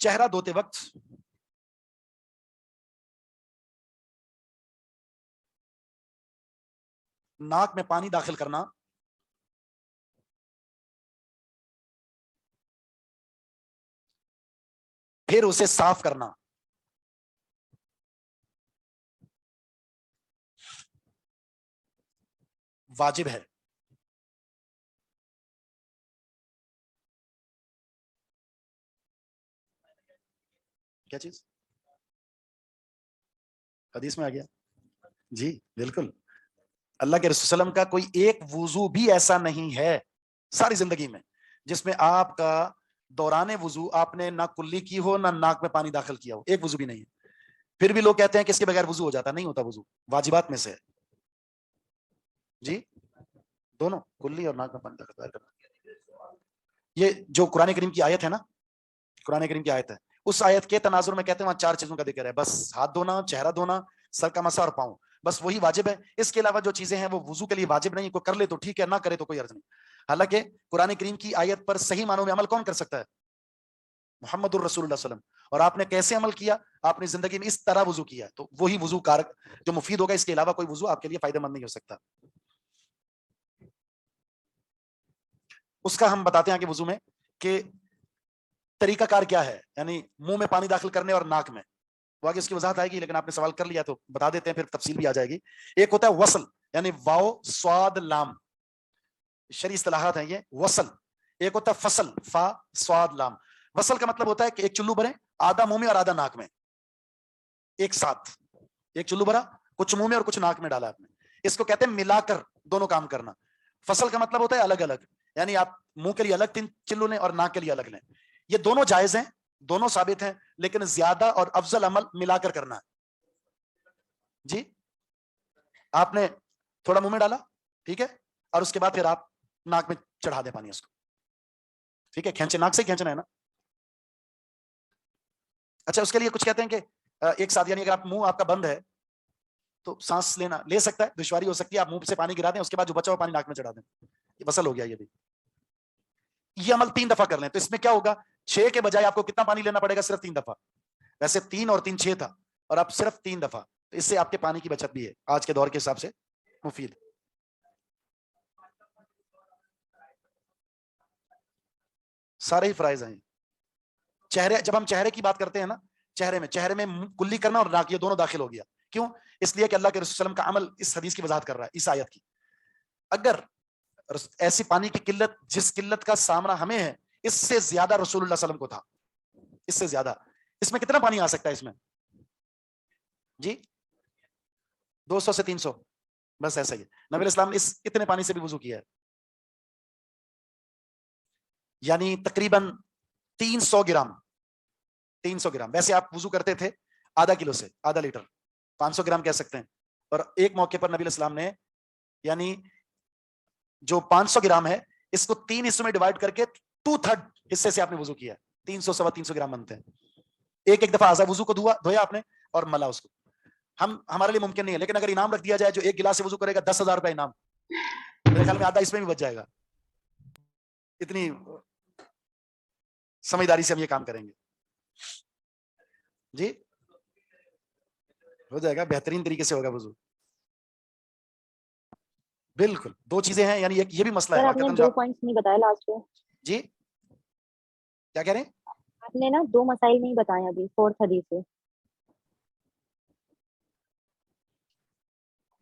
A: چہرہ دھوتے وقت ناک میں پانی داخل کرنا پھر اسے صاف کرنا واجب ہے. کیا چیز حدیث میں آ گیا؟ جی بالکل. اللہ کے رسول صلی اللہ علیہ وسلم کا کوئی ایک وضو بھی ایسا نہیں ہے ساری زندگی میں جس میں آپ کا دوران وضو آپ نے نہ کلی کی ہو نہ ناک میں پانی داخل کیا ہو. ایک وضو بھی نہیں ہے. پھر بھی لوگ کہتے ہیں کہ اس کے بغیر وضو ہو جاتا. نہیں ہوتا, وضو واجبات میں سے ہے. جی دونوں, کلی اور ناک میں پانی داخل کرنا. یہ جو قرآن کریم کی آیت ہے نا, قرآن کریم کی آیت ہے, اس آیت کے تناظر میں کہتے ہیں وہاں 4 چیزوں کا ذکر ہے. بس ہاتھ دھونا, چہرہ دھونا, سر کا مسح اور پاؤں, بس وہی واجب ہے. اس کے علاوہ جو چیزیں ہیں وہ وضو کے لیے واجب نہیں. کوئی کر لے تو ٹھیک ہے, نہ کرے تو کوئی عرض نہیں. حالانکہ قرآن کریم کی آیت پر صحیح معنوں میں عمل کون کر سکتا ہے؟ محمد الرسول اللہ صلی اللہ علیہ وسلم. اور آپ نے کیسے عمل کیا؟ آپ نے زندگی میں اس طرح وضو کیا, تو وہی وضو کارک جو مفید ہوگا. اس کے علاوہ کوئی وضو آپ کے لیے فائدہ مند نہیں ہو سکتا. اس کا ہم بتاتے ہیں کہ وضو میں کہ طریقہ کار کیا ہے, یعنی منہ میں پانی داخل کرنے اور ناک میں, وہ آگے اس کی وضاحت آئے گی, لیکن آپ نے سوال کر لیا تو بتا دیتے ہیں, پھر تفصیل بھی آ جائے گی. ایک ہوتا ہے وصل, یعنی واو سواد لام, شرعی اصطلاحات ہیں یہ, وصل. ایک ہوتا ہے فصل, فا سواد لام. وصل کا مطلب ہوتا ہے کہ ایک چلو بھرے, آدھا منہ میں اور آدھا ناک میں ایک ساتھ, ایک چلو بھرا, کچھ منہ میں اور کچھ ناک میں ڈالا آپ نے, اس کو کہتے ہیں ملا کر دونوں کام کرنا. فصل کا مطلب ہوتا ہے الگ الگ, یعنی آپ منہ کے لیے الگ 3 چلو لیں اور ناک کے لیے الگ لیں. یہ دونوں جائز ہیں, دونوں ثابت ہیں, لیکن زیادہ اور افضل عمل ملا کر کرنا ہے. جی, آپ نے تھوڑا منہ میں ڈالا, ٹھیک ہے, اور اس کے بعد پھر آپ ناک میں چڑھا دیں پانی اس کو, ٹھیک ہے, کھینچے, ناک سے کھینچنا ہے نا. اچھا, اس کے لیے کچھ کہتے ہیں کہ ایک ساتھ, یعنی اگر آپ منہ آپ کا بند ہے تو سانس لینا لے سکتا ہے, دشواری ہو سکتی ہے, آپ منہ سے پانی گرا دیں, اس کے بعد جو بچا ہوا پانی ناک میں چڑھا دیں, یہ وصل ہو گیا. یہ بھی یہ عمل 3 دفعہ کر لیں تو اس میں کیا ہوگا, 6 کے بجائے آپ کو کتنا پانی لینا پڑے گا, صرف 3 دفعہ. ویسے 3 اور 3 6 تھا, اور آپ صرف 3 دفعہ, تو اس سے آپ کے پانی کی بچت بھی ہے, آج کے دور کے حساب سے مفید. سارے ہی فرائض ہیں. چہرے, جب ہم چہرے کی بات کرتے ہیں نا, چہرے میں کلی کرنا اور ناک, یہ دونوں داخل ہو گیا. کیوں؟ اس لیے کہ اللہ کے رسول صلی اللہ علیہ وسلم کا عمل اس حدیث کی وضاحت کر رہا ہے, اس آیت کی. اگر ایسی پانی کی قلت, جس قلت کا سامنا ہمیں ہے, اس سے زیادہ رسول اللہ صلی اللہ علیہ وسلم کو تھا, اس سے زیادہ. اس میں کتنا پانی آ سکتا ہے اس میں, جی 200 سے 300, بس ایسا ہی. نبی علیہ السلام اس اتنے پانی سے بھی وضو کیا ہے, یعنی تقریباً 300 گرام. 300 گرام, ویسے آپ وضو کرتے تھے آدھا کلو سے, آدھا لیٹر, 500 گرام کہہ سکتے ہیں. اور ایک موقع پر نبی علیہ السلام نے, یعنی جو 500 گرام ہے, اس کو 3 حصوں میں ڈیوائڈ کر کے 2/3 حصے سے آپ نے وضو کیا. 300 سوا 300 گرام بنتے ہیں. ایک دفعہ آزا وضو کو دھویا آپ نے اور ملا اس کو. ہمارے لیے ممکن نہیں ہے, لیکن اگر انعام رکھ دیا جائے, جو 1 گلاس سے وضو کرے گا 10,000 روپے انعام, میرے خیال میں آدھا اس میں بھی بچ جائے گا. اتنی سمجھداری سے ہم یہ کام کریں گے. جی ہو جائے گا, بہترین طریقے سے ہوگا وضو. بالکل 2 چیزیں ہیں, یعنی یہ بھی مسئلہ ہے.
D: آپ نے 2 پوائنٹس نہیں بتایا لاسٹ میں.
A: جی کیا کہہ رہے ہیں
D: آپ نے نا 2 مسائل نہیں بتائے ابھی 4th حدیث سے.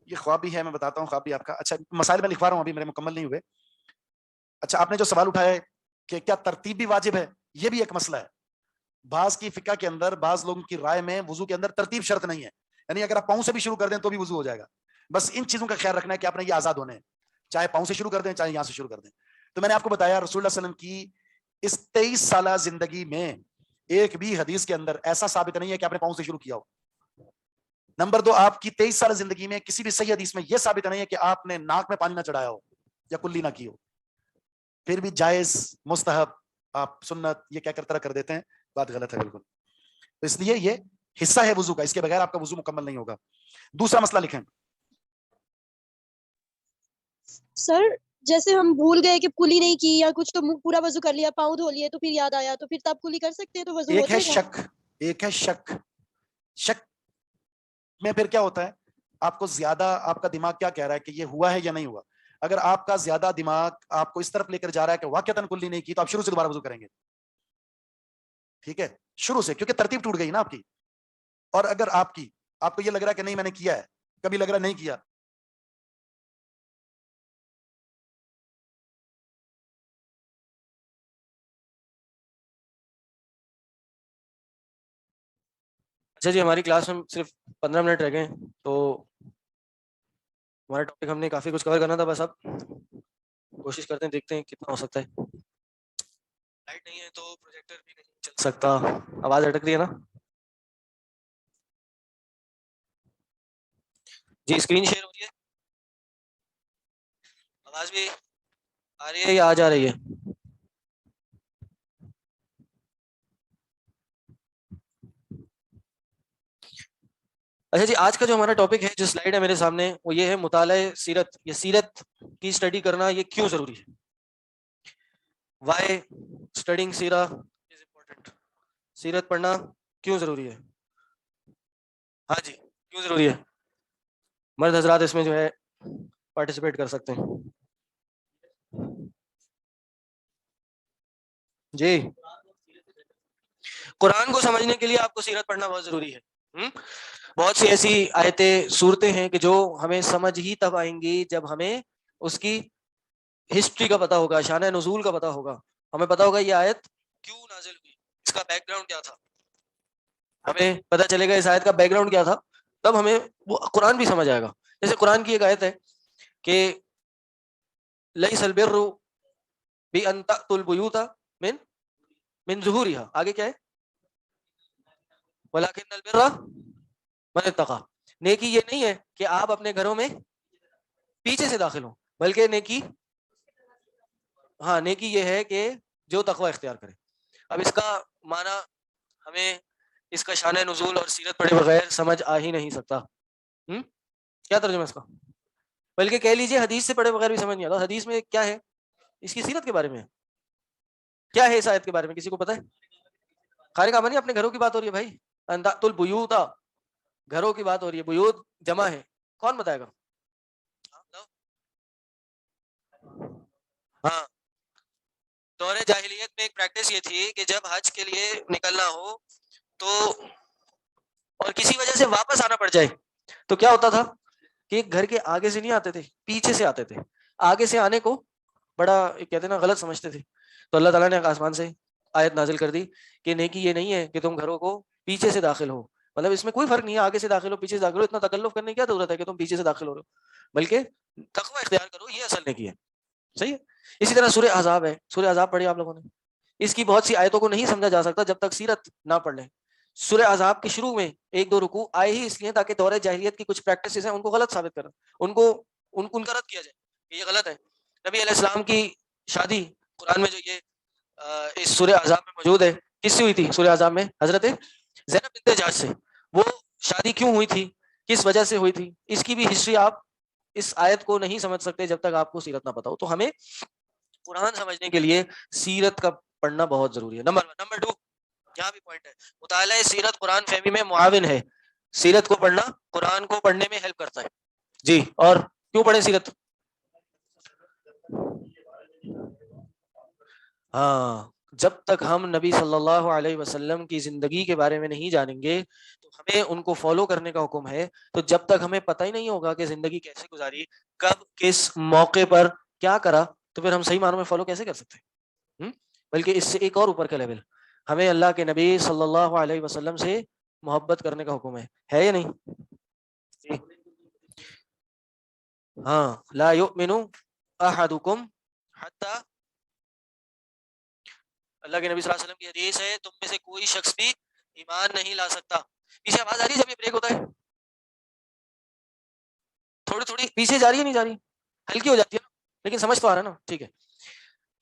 A: یہ خواب بھی ہے, میں بتاتا ہوں خواب بھی آپ کا. اچھا, مسائل میں لکھوا رہا ہوں, ابھی میرے مکمل نہیں ہوئے. اچھا, آپ نے جو سوال اٹھایا ہے کہ کیا ترتیب بھی واجب ہے, یہ بھی ایک مسئلہ ہے. بعض کی فقہ کے اندر, بعض لوگوں کی رائے میں وضو کے اندر ترتیب شرط نہیں ہے, یعنی اگر آپ پاؤں سے بھی شروع کر دیں تو بھی وضو ہو جائے گا. بس ان چیزوں کا خیال رکھنا ہے کہ آپ نے یہ آزاد ہونے ہیں, چاہے پاؤں سے شروع کر دیں چاہے یہاں سے شروع کر دیں. تو میں نے آپ کو بتایا رسول اللہ صلی اللہ علیہ وسلم کی اس 23 سالہ زندگی میں ایک بھی حدیث کے اندر ایسا ثابت نہیں ہے کہ آپ نے پاؤں سے شروع کیا ہو. نمبر 2, آپ کی 23 سالہ زندگی میں کسی بھی صحیح حدیث میں یہ ثابت نہیں ہے کہ آپ نے ناک میں پانی نہ چڑھایا ہو یا کلی نہ کی ہو. پھر بھی جائز, مستحب, آپ سنت یہ کیا طرح کر دیتے ہیں, بات غلط ہے بالکل. تو اس لیے یہ حصہ ہے وضو کا, اس کے بغیر آپ کا وضو مکمل نہیں ہوگا. دوسرا مسئلہ لکھیں.
I: سر جیسے ہم بھول گئے کہ کلی نہیں کی یا کچھ, تو منہ پورا وضو کر لیا, پاؤں دھو لیے, تو پھر یاد آیا, تو پھر تب کلی کر سکتے ہیں, تو وضو
A: ایک ہے
I: ہوتا
A: شک, ایک ہے شک. شک میں پھر کیا ہوتا ہے, آپ کو زیادہ آپ کا دماغ کیا کہہ رہا ہے کہ یہ ہوا ہے یا نہیں ہوا. اگر آپ کا زیادہ دماغ آپ کو اس طرف لے کر جا رہا ہے کہ واقعتاً کلی نہیں کی, تو آپ شروع سے دوبارہ وضو کریں گے. ٹھیک ہے, شروع سے, کیونکہ ترتیب ٹوٹ گئی نا آپ کی. اور اگر آپ کو یہ لگ رہا ہے کہ نہیں میں نے کیا ہے, کبھی لگ رہا نہیں کیا,
J: اچھا جی, ہماری کلاس میں صرف 15 منٹ رہ گئے, تو ہمارا ٹاپک ہم نے کافی کچھ کور کرنا تھا. بس اب کوشش کرتے ہیں, دیکھتے ہیں کتنا ہو سکتا ہے. لائٹ نہیں ہے تو پروجیکٹر بھی نہیں چل سکتا. آواز اٹک رہی ہے نا جی؟ اسکرین شیئر ہو رہی ہے, آواز بھی آ رہی ہے یا آ جا رہی ہے؟ اچھا جی, آج کا جو ہمارا ٹاپک ہے, جو سلائیڈ ہے میرے سامنے, وہ یہ ہے مطالعہ سیرت. یہ سیرت کی اسٹڈی کرنا یہ کیوں ضروری ہے؟ Why studying seerah is important. سیرت پڑھنا کیوں ضروری ہے؟ ہاں جی, کیوں ضروری ہے؟ مرد حضرات اس میں جو ہے پارٹیسپیٹ کر سکتے ہیں. جی قرآن کو سمجھنے کے لیے آپ کو سیرت پڑھنا بہت ضروری ہے. بہت سی ایسی آیتیں صورتیں ہیں کہ جو ہمیں سمجھ ہی تب آئیں گی جب ہمیں اس کی ہسٹری کا پتا ہوگا, شان نزول کا پتا ہوگا, ہمیں پتا ہوگا یہ آیت کیوں نازل ہوئی, اس کا بیک گراؤنڈ کیا تھا, ہمیں پتا چلے گا اس آیت کا بیک گراؤنڈ کیا تھا, تب ہمیں وہ قرآن بھی سمجھ آئے گا. جیسے قرآن کی ایک آیت ہے کہ لیس البر بان تأتوا البیوت من ظہورها, آگے کیا ہے, ولکن البر من اتقى, نیکی یہ نہیں ہے کہ آپ اپنے گھروں میں پیچھے سے داخل ہوں, بلکہ نیکی, ہاں نیکی یہ ہے کہ جو تقوی اختیار کرے. اب اس کا معنی ہمیں اس کا شان نزول اور سیرت پڑھے بغیر سمجھ آ ہی نہیں سکتا. کیا ترجمہ اس کا, بلکہ کہہ لیجئے حدیث سے پڑھے بغیر بھی سمجھ نہیں آتا. حدیث میں کیا ہے, اس کی سیرت کے بارے میں کیا ہے, اس آیت کے بارے میں کسی کو پتہ ہے؟ خارق آمنی, اپنے گھروں کی بات ہو رہی ہے بھائی, انتات البیوت, گھروں کی بات ہو رہی ہے, بیوت جمع ہے, کون بتائے گا؟ ہاں, دور جاہلیت میں ایک پریکٹس یہ تھی کہ جب حج کے لیے نکلنا ہو تو اور کسی وجہ سے واپس آنا پڑ جائے تو کیا ہوتا تھا کہ گھر کے آگے سے نہیں آتے تھے, پیچھے سے آتے تھے. آگے سے آنے کو بڑا کہتے ہیں نا غلط سمجھتے تھے, تو اللہ تعالیٰ نے آسمان سے آیت نازل کر دی کہ نیکی یہ نہیں ہے کہ تم گھروں کو پیچھے سے داخل ہو, مطلب اس میں کوئی فرق نہیں ہے آگے سے داخل ہو پیچھے سے داخل ہو, اتنا تکلف کرنے کی کیا ضرورت ہے کہ تم پیچھے سے داخل ہو رہے ہو, بلکہ تقوی اختیار کرو, یہ اصل نیکی ہے. صحیح ہے. اسی طرح سورہ احزاب ہے, سورہ احزاب پڑھی آپ لوگوں نے, اس کی بہت سی آیتوں کو نہیں سمجھا جا سکتا جب تک سیرت نہ پڑھ لیں. سورہ احزاب کے شروع میں ایک دو رکوع آئے ہی اس لیے تاکہ دور جاہلیت کی کچھ پریکٹسز ہیں ان کو غلط ثابت کریں, ان کا رد کیا جائے کہ یہ غلط ہے. نبی علیہ السلام کی شادی قرآن میں جو یہ اس سورہ احزاب میں موجود ہے, کس سے ہوئی تھی؟ سورہ احزاب میں حضرت زینب بنت جحش سے. وہ شادی کیوں ہوئی تھی, کس وجہ سے ہوئی تھی, اس کی بھی ہسٹری آپ اس آیت کو نہیں سمجھ سکتے جب تک آپ کو سیرت نہ پتا ہو. تو ہمیں قرآن سمجھنے کے لیے سیرت کا پڑھنا بہت ضروری ہے. نمبر 2, یہاں بھی پوائنٹ ہے, مطالعہ سیرت قرآن فہمی میں معاون ہے. سیرت کو پڑھنا قرآن کو پڑھنے میں ہیلپ کرتا ہے. جی, اور کیوں پڑھیں سیرت؟ ہاں, جب تک ہم نبی صلی اللہ علیہ وسلم کی زندگی کے بارے میں نہیں جانیں گے تو ہمیں ان کو فالو کرنے کا حکم ہے. تو جب تک ہمیں پتہ ہی نہیں ہوگا کہ زندگی کیسے گزاری, کب کس موقع پر کیا کرا, تو پھر ہم صحیح معنوں میں فالو کیسے کر سکتے ہیں؟ بلکہ اس سے ایک اور اوپر کا لیول, ہمیں اللہ کے نبی صلی اللہ علیہ وسلم سے محبت کرنے کا حکم ہے یا نہیں؟ ہاں, لا یؤمن احدکم حتی, اللہ کے نبی صلی اللہ علیہ وسلم کی حدیث ہے, تم میں سے کوئی شخص بھی ایمان نہیں لا سکتا. پیچھے آواز آ رہی ہے جب یہ بریک ہوتا ہے؟ تھوڑی پیچھے جا رہی ہے, نہیں جا رہی, ہلکی ہو جاتی ہے نا, لیکن سمجھ تو آ رہا ہے نا. ٹھیک ہے,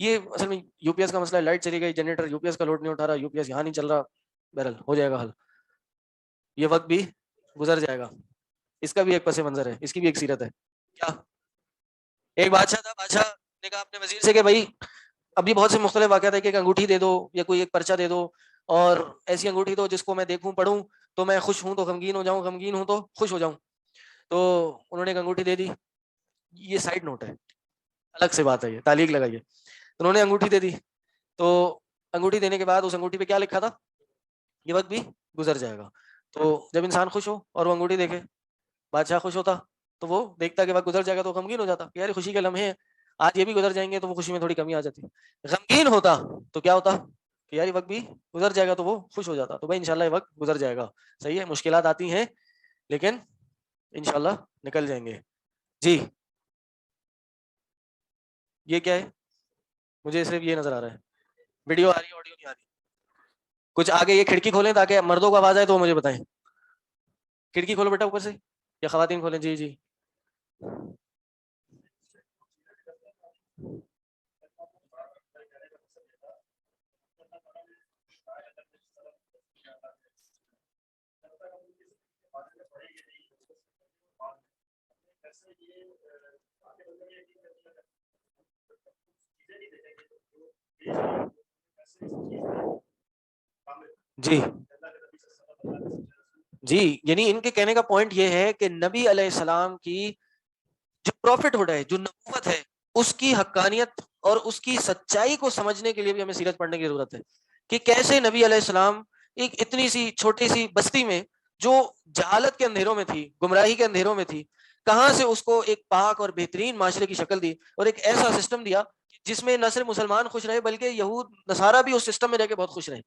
J: یہ اصل میں یو پی ایس کا مسئلہ ہے, لائٹ چلی گئی, جنریٹر یو پی ایس کا لوڈ نہیں اٹھا رہا, یو پی ایس یہاں نہیں چل رہا, بہرحال ہو جائے گا حل, یہ وقت بھی گزر جائے گا. اس کا بھی ایک پس منظر ہے, اس کی بھی ایک سیرت ہے. کیا ایک بادشاہ تھا, بادشاہ نے کہا اپنے وزیر سے کہ بھائی اب یہ بہت سے مختلف واقعات ہیں کہ ایک انگوٹھی دے دو یا کوئی ایک پرچہ دے دو, اور ایسی انگوٹھی دو جس کو میں دیکھوں پڑھوں تو میں خوش ہوں تو غمگین ہو جاؤں, غمگین ہوں تو خوش ہو جاؤں. تو انہوں نے ایک انگوٹھی دے دی, یہ سائڈ نوٹ ہے, الگ سے بات ہے, یہ تعلیق لگائیے. انہوں نے انگوٹھی دے دی, تو انگوٹھی دینے کے بعد اس انگوٹھی پہ کیا لکھا تھا؟ یہ وقت بھی گزر جائے گا. تو جب انسان خوش ہو اور وہ انگوٹھی دیکھے, بادشاہ خوش ہوتا تو وہ دیکھتا کہ وقت گزر جائے گا تو غمگین ہو جاتا, یار خوشی کے لمحے ہیں, آج یہ بھی گزر جائیں گے, تو وہ خوشی میں تھوڑی کمی آ جاتی. غمگین ہوتا تو کیا ہوتا کہ یار یہ وقت بھی گزر جائے گا, تو وہ خوش ہو جاتا. تو بھائی انشاءاللہ یہ وقت گزر جائے گا. صحیح ہے, مشکلات آتی ہیں لیکن انشاءاللہ نکل جائیں گے. جی, یہ کیا ہے؟ مجھے صرف یہ نظر آ رہا ہے, ویڈیو آ رہی ہے, آڈیو نہیں آ رہی. کچھ آگے یہ کھڑکی کھولیں تاکہ مردوں کو آواز آئے تو مجھے بتائیں. کھڑکی کھولو بیٹا اوپر سے, یا خواتین کھولیں. جی جی, جی جی, یعنی ان کے کہنے کا پوائنٹ یہ ہے کہ نبی علیہ السلام کی جو پروفٹ ہوڈ ہے, جو نبوت ہے, اس کی حقانیت اور اس کی سچائی کو سمجھنے کے لیے بھی ہمیں سیرت پڑھنے کی ضرورت ہے کہ کیسے نبی علیہ السلام ایک اتنی سی چھوٹی سی بستی میں جو جہالت کے اندھیروں میں تھی, گمراہی کے اندھیروں میں تھی, کہاں سے اس کو ایک پاک اور بہترین معاشرے کی شکل دی اور ایک ایسا سسٹم دیا جس میں نہ صرف مسلمان خوش رہے بلکہ یہود نصارہ بھی اس سسٹم میں رہ کے بہت خوش رہے.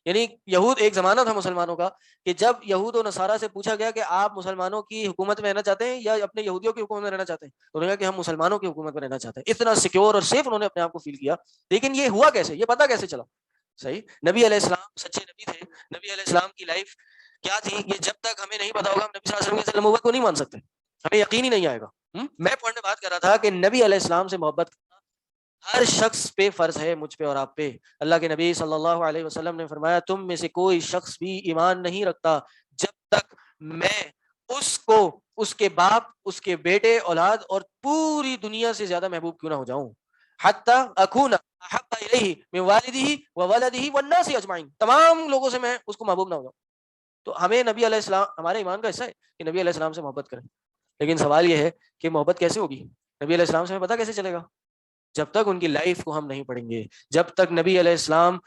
J: یعنی یہود ایک زمانہ تھا مسلمانوں کا کہ جب یہود و نصارہ سے پوچھا گیا کہ آپ مسلمانوں کی حکومت میں رہنا چاہتے ہیں یا اپنے یہودیوں کی حکومت میں رہنا چاہتے ہیں, تو انہوں نے کہا کہ ہم مسلمانوں کی حکومت میں رہنا چاہتے ہیں. اتنا سیکیور اور سیف انہوں نے اپنے آپ کو فیل کیا. لیکن یہ ہوا کیسے, یہ پتا کیسے چلا؟ صحیح, نبی علیہ السلام سچے نبی تھے, نبی علیہ السلام کی لائف کیا تھی, یہ جب تک ہمیں نہیں پتا ہوگا ہم نبی صلی اللہ علیہ وسلم کی نبوت کو نہیں مان سکتے, ہمیں یقین ہی نہیں آئے گا. میں پوائنٹ میں بات کر رہا تھا کہ نبی علیہ السلام سے محبت ہر شخص پہ فرض ہے, مجھ پہ اور آپ پہ. اللہ کے نبی صلی اللہ علیہ وسلم نے فرمایا تم میں سے کوئی شخص بھی ایمان نہیں رکھتا جب تک میں اس کو اس کے باپ, اس کے بیٹے, اولاد اور پوری دنیا سے زیادہ محبوب کیوں نہ ہو جاؤں, حتی اکون احب الیہ من والدہ وولدہ والناس اجمعین, تمام لوگوں سے میں اس کو محبوب نہ ہو جاؤں. تو ہمیں نبی علیہ السلام, ہمارے ایمان کا حصہ ہے کہ نبی علیہ السلام سے محبت کریں. لیکن سوال یہ ہے کہ محبت کیسے ہوگی, نبی علیہ السلام سے ہمیں پتہ کیسے چلے گا؟ جب تک ان کی لائف کو ہم نہیں پڑھیں گے, جب تک نبی علیہ السلام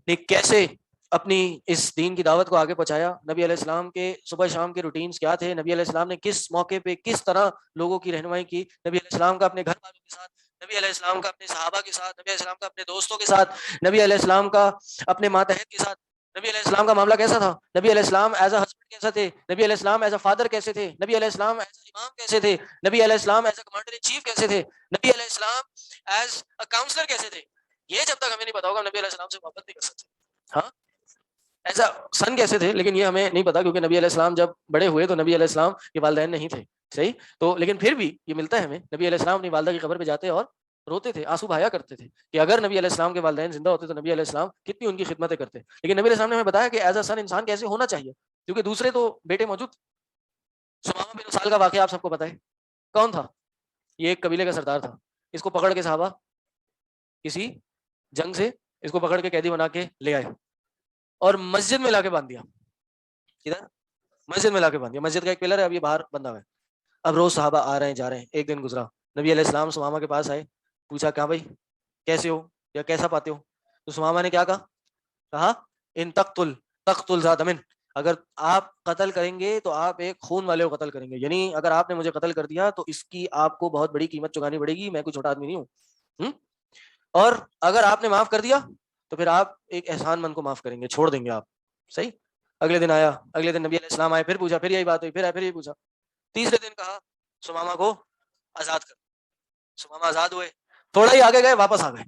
J: نے کیسے اپنی اس دین کی دعوت کو آگے پہنچایا, نبی علیہ السلام کے صبح شام کے روٹینز کیا تھے, نبی علیہ السلام نے کس موقع پہ کس طرح لوگوں کی رہنمائی کی, نبی علیہ السلام کا اپنے گھر والوں کے ساتھ, نبی علیہ السلام کا اپنے صحابہ کے ساتھ, نبی علیہ السلام کا اپنے دوستوں کے ساتھ, نبی علیہ السلام کا اپنے ماتحت کے ساتھ, نبی علیہ السلام کا معاملہ کیسا تھا, نبی علیہ السلام ایز اے ہسبینڈ کیسا تھے, نبی علیہ السلام ایز اے فادر کیسے تھے, نبی علیہ السلام ایز اے امام کیسے تھے, نبی علیہ السلام as a commander in chief کیسے تھے, نبی علیہ السلام ایز اے کاؤنسلر کیسے تھے. یہ جب تک ہمیں نہیں پتا ہوگا نبی علیہ السلام سے محبت نہیں کر سکتے. ہاں, ایز اے سن کیسے تھے, لیکن یہ ہمیں نہیں پتا کیونکہ نبی علیہ السلام جب بڑے ہوئے تو نبی علیہ السلام کے والدین نہیں تھے. صحیح, تو لیکن پھر بھی یہ ملتا ہے ہمیں, نبی علیہ السلام اپنی والدہ کی قبر پہ جاتے اور روتے تھے, آنسو بہایا کرتے تھے کہ اگر نبی علیہ السلام کے والدین زندہ ہوتے تو نبی علیہ السلام کتنی ان کی خدمتیں کرتے. لیکن نبی علیہ السلام نے ہمیں بتایا کہ ایز اے سن انسان کیسے ہونا چاہیے, کیونکہ دوسرے تو بیٹے موجود. سمامہ بن اسال کا واقعہ آپ سب کو پتہ ہے, کون تھا؟ یہ ایک قبیلے کا سردار تھا, اس کو پکڑ کے صحابہ کسی جنگ سے اس کو پکڑ کے قیدی بنا کے لے آئے اور مسجد میں لا کے باندھ دیا. کدھر؟ مسجد میں لا کے باندھ دیا. مسجد کا ایک پلر ہے, اب یہ باہر بندہ ہوا ہے. اب روز صحابہ آ رہے ہیں جا رہے ہیں. ایک دن گزرا, نبی علیہ السلام سمامہ کے پاس آئے, پوچھا کیا بھائی کیسے ہو یا کیسا پاتے ہو؟ تو سمامہ نے کیا کہا ان تقتل ذا دم, اگر آپ قتل کریں گے تو آپ ایک خون والے کو قتل کریں گے, یعنی اگر آپ نے مجھے قتل کر دیا تو اس کی آپ کو بہت بڑی قیمت چکانی پڑے گی, میں کوئی چھوٹا آدمی نہیں ہوں. اور اگر آپ نے معاف کر دیا تو پھر آپ ایک احسان مند کو معاف کریں گے, چھوڑ دیں گے آپ. صحیح. اگلے دن آیا, اگلے دن نبی علیہ السلام آئے, پھر پوچھا, پھر یہی بات ہوئی, پھر آئے, پھر یہی پوچھا. تیسرے دن کہا سمامہ کو آزاد کر. سمامہ آزاد ہوئے, تھوڑا ہی آگے گئے, واپس آ گئے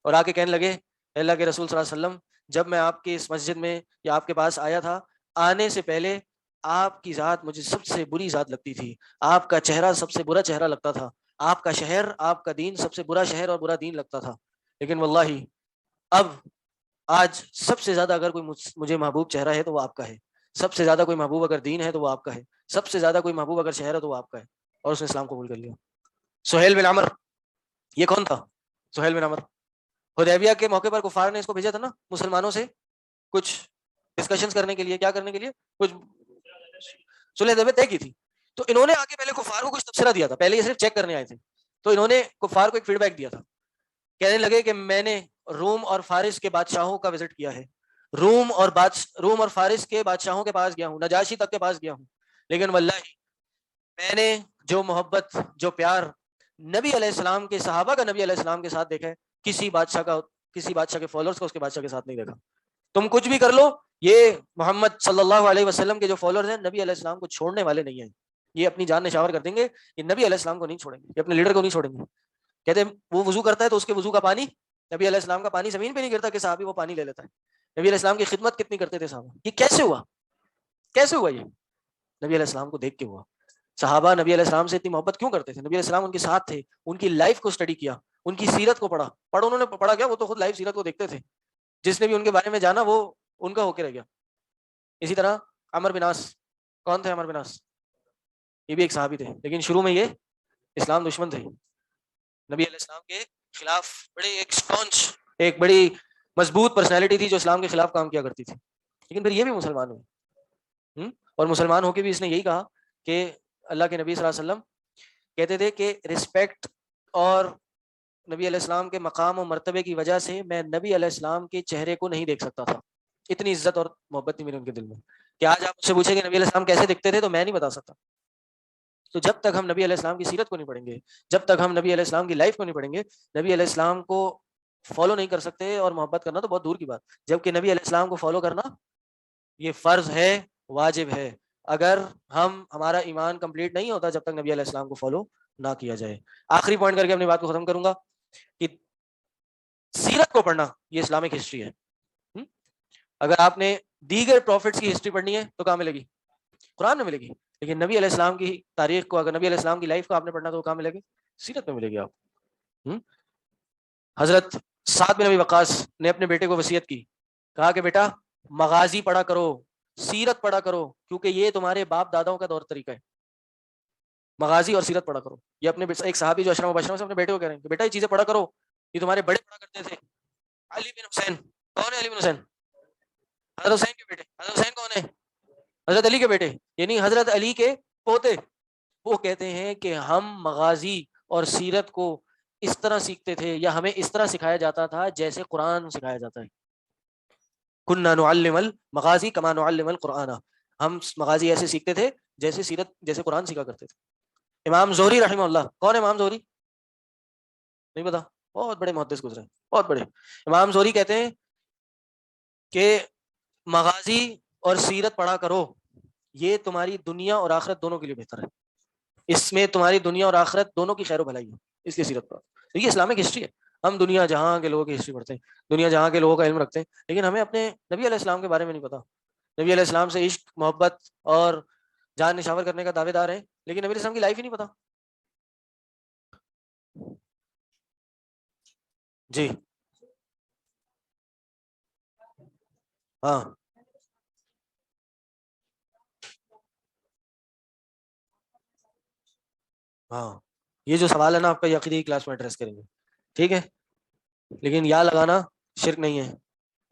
J: اور آ کے کہنے لگے اللہ کے رسول صلی اللہ علیہ وسلم, جب میں آپ کی اس مسجد میں یا آپ کے پاس آیا تھا, آنے سے پہلے آپ کی ذات مجھے سب سے بری ذات لگتی تھی, آپ کا چہرہ سب سے برا چہرہ لگتا تھا, آپ کا شہر, آپ کا دین سب سے برا شہر اور برا دین لگتا تھا. لیکن واللہ اب آج سب سے زیادہ اگر کوئی مجھے محبوب چہرہ ہے تو وہ آپ کا ہے, سب سے زیادہ کوئی محبوب اگر دین ہے تو وہ آپ کا ہے, سب سے زیادہ کوئی محبوب اگر شہر ہے تو وہ آپ کا ہے. اور اس نے اسلام قبول کر لیا. سہیل بن عمر, یہ کون تھا؟ سہیل بن عمر. حدیبیہ کے موقع پر کفار نے اس کو بھیجا تھا نا مسلمانوں سے کچھ ڈسکشنز کرنے کے لیے, کیا کرنے کے لیے, کچھ صلح حدیبیہ طے کی تھی. تو انہوں نے آگے پہلے کفار کو کچھ تبصرہ دیا تھا, پہلے یہ صرف چیک کرنے آئے تھے, تو انہوں نے کفار کو ایک فیڈ بیک دیا تھا. کہنے لگے کہ میں نے روم اور فارس کے بادشاہوں کا وزٹ کیا ہے, روم اور فارس کے بادشاہوں کے پاس گیا ہوں, نجاشی تک کے پاس گیا ہوں, لیکن واللہ میں نے جو محبت, جو پیار نبی علیہ السلام کے صحابہ کا نبی علیہ السلام کے ساتھ دیکھا ہے, کسی بادشاہ کے فالوورز کا اس کے بادشاہ کے ساتھ نہیں دیکھا. تم کچھ بھی کر لو, یہ محمد صلی اللہ علیہ وسلم کے جو فالوورز ہیں نبی علیہ السلام کو چھوڑنے والے نہیں ہیں. یہ اپنی جان نشاور کر دیں گے, یہ نبی علیہ السلام کو نہیں چھوڑیں گے, یہ اپنے لیڈر کو نہیں چھوڑیں گے. کہتے ہیں وہ وضو کرتا ہے تو اس کے وضو کا پانی, نبی علیہ السلام کا پانی زمین پہ نہیں گرتا کہ صحابی وہ پانی لے لیتا ہے. نبی علیہ السلام کی خدمت کتنی کرتے تھے صحابہ. یہ کیسے ہوا, کیسے ہوا؟ یہ نبی علیہ السلام کو دیکھ کے ہوا. صحابہ نبی علیہ السلام سے اتنی محبت کیوں کرتے تھے؟ نبی علیہ السلام ان کے ساتھ تھے, ان کی لائف کو اسٹڈی کیا, ان کی سیرت کو پڑھا. انہوں نے پڑھا کیا, وہ تو خود لائف سیرت کو دیکھتے تھے. جس نے بھی ان کے بارے میں جانا وہ ان کا ہو کے رہ گیا. اسی طرح عمر بن عاص, کون تھے عمر بن عاص؟ یہ بھی ایک صحابی تھے, لیکن شروع میں یہ اسلام دشمن تھے, نبی علیہ السلام کے خلاف بڑے ایک اسپانچ, ایک بڑی مضبوط پرسنالٹی تھی جو اسلام کے خلاف کام کیا کرتی تھی. لیکن پھر یہ بھی مسلمان ہوئے, اور مسلمان ہو کے بھی اس نے یہی کہا کہ اللہ کے نبی صلی اللہ علیہ وسلم کہتے تھے کہ رسپیکٹ اور نبی علیہ السلام کے مقام و مرتبے کی وجہ سے میں نبی علیہ السلام کے چہرے کو نہیں دیکھ سکتا تھا. اتنی عزت اور محبت تھی میرے ان کے دل میں کہ آج آپ مجھ سے پوچھیں کہ نبی علیہ السلام کیسے دکھتے تھے تو میں نہیں بتا سکتا. تو جب تک ہم نبی علیہ السلام کی سیرت کو نہیں پڑھیں گے, جب تک ہم نبی علیہ السلام کی لائف کو نہیں پڑھیں گے, نبی علیہ السلام کو فالو نہیں کر سکتے. اور محبت کرنا تو بہت دور کی بات, جبکہ نبی علیہ السلام کو فالو کرنا یہ فرض ہے, واجب ہے. اگر ہمارا ایمان کمپلیٹ نہیں ہوتا جب تک نبی علیہ السلام کو فالو نہ کیا جائے. آخری پوائنٹ کر کے اپنی بات کو ختم کروں گا کہ سیرت کو پڑھنا یہ اسلامک ہسٹری ہے. اگر آپ نے دیگر پروفٹس کی ہسٹری پڑھنی ہے تو کہاں ملے گی؟ قرآن میں ملے گی. لیکن نبی علیہ السلام کی تاریخ کو, اگر نبی علیہ السلام کی لائف کو آپ نے پڑھنا تو وہ کہاں ملے گی؟ سیرت میں ملے گی. آپ حضرت سعد بن ابی وقاص نے اپنے بیٹے کو وصیت کی, کہا کہ بیٹا مغازی پڑھا کرو, سیرت پڑھا کرو, کیونکہ یہ تمہارے باپ داداؤں کا دور طریقہ ہے. مغازی اور سیرت پڑھا کرو. یہ اپنے ایک صحابی جو اشرم مبشرہ سے اپنے بیٹے کو کہہ رہے ہیں کہ بیٹا یہ چیزیں پڑھا کرو, یہ تمہارے بڑے پڑھا کرتے تھے. علی بن حسین, کون ہے علی بن حسین؟ حضرت حسین کے بیٹے. حضرت حسین کون ہے؟ حضرت علی کے بیٹے, یعنی حضرت علی کے پوتے. وہ کہتے ہیں کہ ہم مغازی اور سیرت کو اس طرح سیکھتے تھے, یا ہمیں اس طرح سکھایا جاتا تھا جیسے قرآن سکھایا جاتا ہے. کننا نعلم المغازی کما نعلم القرآن. ہم مغازی ایسے سیکھتے تھے جیسے سیرت, جیسے قرآن سیکھا کرتے تھے. امام زہری رحمہ اللہ, کون ہے امام زہری؟ نہیں پتا, بہت بڑے محدث گزرے, بہت بڑے. امام زہری کہتے ہیں کہ مغازی اور سیرت پڑھا کرو, یہ تمہاری دنیا اور آخرت دونوں کے لیے بہتر ہے. اس میں تمہاری دنیا اور آخرت دونوں کی خیر و بھلائی ہے, اس لیے سیرت پڑھو. یہ اسلامک ہسٹری ہے. ہم دنیا جہاں کے لوگوں کی ہسٹری پڑھتے ہیں, دنیا جہاں کے لوگوں کا علم رکھتے ہیں, لیکن ہمیں اپنے نبی علیہ السلام کے بارے میں نہیں پتا. نبی علیہ السلام سے عشق, محبت اور جان نشاور کرنے کا دعوے دار ہیں, لیکن نبی علیہ السلام کی لائف ہی نہیں پتا. جی ہاں, ہاں یہ جو سوال ہے نا آپ کا, یہ عقیدی کلاس میں ایڈریس کریں گے, ٹھیک ہے. لیکن یا لگانا شرک نہیں ہے,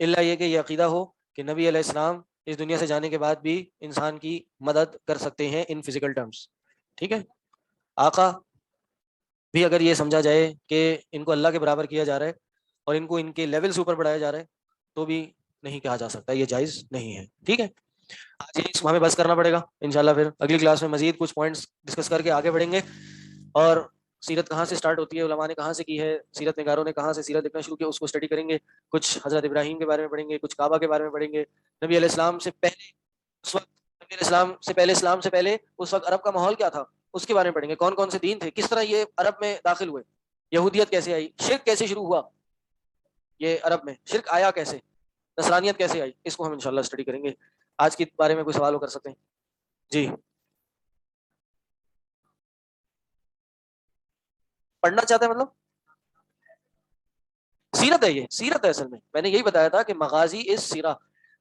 J: الا یہ کہ یہ عقیدہ ہو کہ نبی علیہ السلام اس دنیا سے جانے کے بعد بھی انسان کی مدد کر سکتے ہیں ان فزیکل ٹرمز, ٹھیک ہے. آقا بھی اگر یہ سمجھا جائے کہ ان کو اللہ کے برابر کیا جا رہا ہے اور ان کو ان کے لیول سے اوپر بڑھایا جا رہا ہے تو بھی نہیں کہا جا سکتا, یہ جائز نہیں ہے, ٹھیک ہے. آج اس کو ہمیں بس کرنا پڑے گا انشاءاللہ. پھر اگلی کلاس میں مزید کچھ پوائنٹس ڈسکس کر کے آگے بڑھیں گے. اور سیرت کہاں سے سٹارٹ ہوتی ہے, علماء نے کہاں سے کی ہے, سیرت نگاروں نے کہاں سے سیرت لکھنا شروع کیا, اس کو اسٹڈی کریں گے. کچھ حضرت ابراہیم کے بارے میں پڑھیں گے, کچھ کعبہ کے بارے میں پڑھیں گے, نبی علیہ السلام سے پہلے اس وقت, نبی علیہ السلام سے پہلے, اسلام سے پہلے اس وقت عرب کا ماحول کیا تھا اس کے بارے میں پڑھیں گے. کون کون سے دین تھے, کس طرح یہ عرب میں داخل ہوئے, یہودیت کیسے آئی, شرک کیسے شروع ہوا, یہ عرب میں شرک آیا کیسے, نصرانیت کیسے آئی, اس کو ہم انشاءاللہ اسٹڈی کریں گے. آج کے بارے میں کوئی سوال ہو کر سکتے ہیں؟ جی پڑھنا چاہتے ہیں, مطلب سیرت ہے, یہ سیرت ہے. اصل میں نے یہی بتایا تھا کہ مغازی اس سیرہ,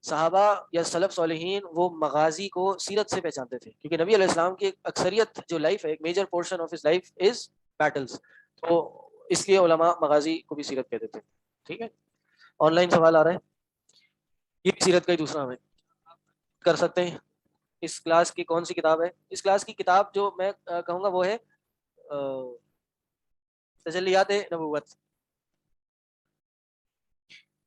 J: صحابہ یا سلف صالحین وہ مغازی کو سیرت سے پہچانتے تھے, کیونکہ نبی علیہ السلام کی اکثریت جو لائف ہے, ایک major portion of his life is battles, تو اس لیے علماء مغازی کو بھی سیرت کہتے تھے, ٹھیک ہے. آن لائن سوال آ رہا ہے, یہ بھی سیرت کا ہی دوسرا ہمیں کر سکتے ہیں. اس کلاس کی کون سی کتاب ہے؟ اس کلاس کی کتاب جو میں کہوں گا وہ ہے تجلیات نبوت.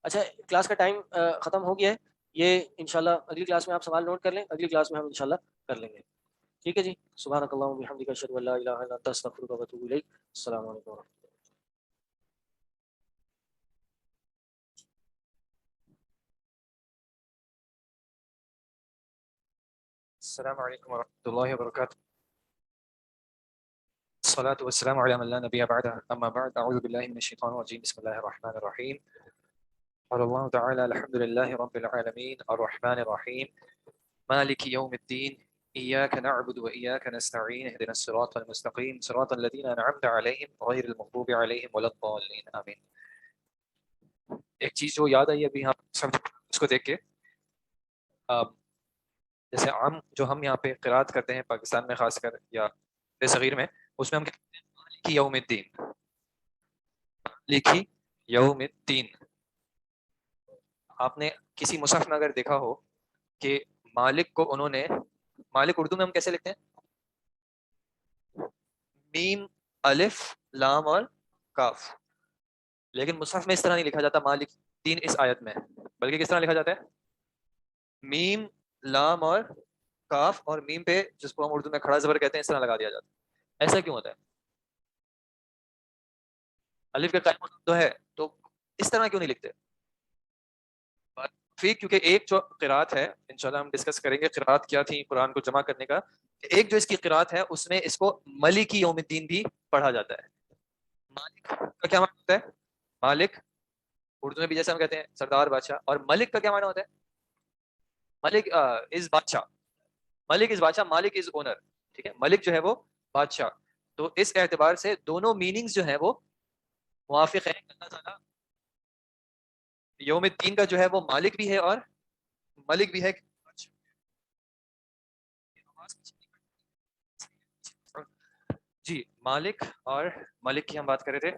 J: اچھا کلاس کا ٹائم ختم ہو گیا ہے, یہ انشاءاللہ اگلی کلاس میں آپ سوال نوٹ کر لیں, اگلی کلاس میں ہم انشاءاللہ کر لیں گے, ٹھیک ہے جی. سبحانک اللہم و بحمدک اشہد ان لا الہ الا انت استغفرک و اتوب الیک. السلام علیکم ورحمۃ اللہ.
K: السلام علیکم ورحمۃ اللہ وبرکاتہ. الصلاة والسلام على من لا نبي بعده. اما بعد, اعوذ باللہ من الشیطان الرجیم. بسم اللہ الرحمن الرحیم. قال اللہ تعالی الحمد للہ رب العالمین الرحمن الرحیم مالک یوم الدین ایاک نعبد و ایاک نستعین اهدنا الصراط المستقیم صراط الذین انعمت علیہم غیر المغضوب علیہم ولا الضالین آمین. ایک چیز جو یاد آئی ابھی ہم سب اس کو دیکھ کے, جیسے عام جو ہم یہاں پہ قرات کرتے ہیں پاکستان میں خاص کر یا صغیر میں, اس میں ہم کہتے ہیں مالک یوم الدین, مالک یوم الدین. آپ نے کسی مصحف میں اگر دیکھا ہو کہ مالک کو انہوں نے, مالک اردو میں ہم کیسے لکھتے ہیں, میم الف لام اور کاف, لیکن مصحف میں اس طرح نہیں لکھا جاتا مالک دین اس آیت میں, بلکہ کس طرح لکھا جاتا ہے, میم لام اور کاف اور میم پہ جس کو ہم اردو میں کھڑا زبر کہتے ہیں اس طرح لگا دیا جاتا ہے. ایسا کیوں ہوتا ہے؟ الف کا قائم تو ہے تو اس طرح کیوں نہیں لکھتے؟ کیونکہ ایک جو قرات ہے انشاءاللہ ہم ڈسکس کریں گے قرات کیا تھی قرآن کو جمع کرنے کا. ایک جو اس کی قرات ہے اس میں اس کو ملکی یوم الدین بھی پڑھا جاتا ہے. مالک کا کیا معنی ہوتا ہے؟ مالک اردو میں بھی جیسے ہم کہتے ہیں سردار بادشاہ. اور ملک کا کیا معنی ہوتا ہے؟ ملک از بادشاہ. ملک از بادشاہ، مالک از اونر. ٹھیک ہے، ملک جو ہے وہ بادشاہ. تو اس اعتبار سے دونوں میننگز جو ہیں وہ موافق ہیں. اللہ تعالیٰ یوم الدین کا جو ہے وہ مالک بھی ہے اور ملک بھی ہے. جی مالک اور ملک کی ہم بات کر رہے تھے.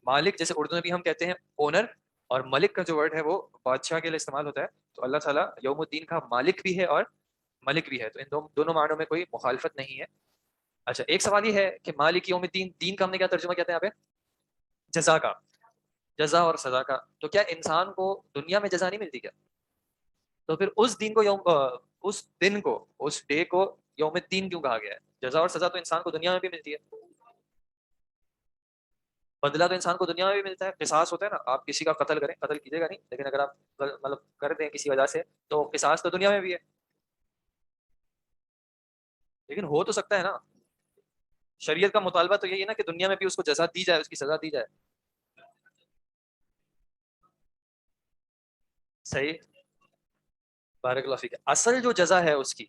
K: مالک جیسے اردو میں بھی ہم کہتے ہیں اونر، اور ملک کا جو ورڈ ہے وہ بادشاہ کے لیے استعمال ہوتا ہے. تو اللہ تعالیٰ یوم الدین کا مالک بھی ہے اور ملک بھی ہے. تو ان دونوں معنوں میں کوئی مخالفت نہیں ہے. اچھا ایک سوال یہ ہے کہ مالک یوم الدین، دین کا ہم نے کیا ترجمہ کہتے ہیں یہاں پہ؟ جزا کا، جزا اور سزا کا. تو کیا انسان کو دنیا میں جزا نہیں ملتی کیا؟ تو پھر اس دن کو اس دن کو اس ڈے کو یوم الدین کیوں کہا گیا ہے؟ جزا اور سزا تو انسان کو دنیا میں بھی ملتی ہے، بدلہ تو انسان کو دنیا میں بھی ملتا ہے. قصاص ہوتا ہے نا، آپ کسی کا قتل کریں، قتل کیجیے گا نہیں، لیکن اگر آپ مطلب کر دیں کسی وجہ سے تو قصاص تو دنیا میں بھی ہے. لیکن ہو تو سکتا ہے نا. شریعت کا مطالبہ تو یہی ہے نا کہ دنیا میں بھی اس کو جزا دی جائے، اس کی سزا دی جائے. صحیح، بارک اللہ فیک. اصل جو جزا ہے اس کی،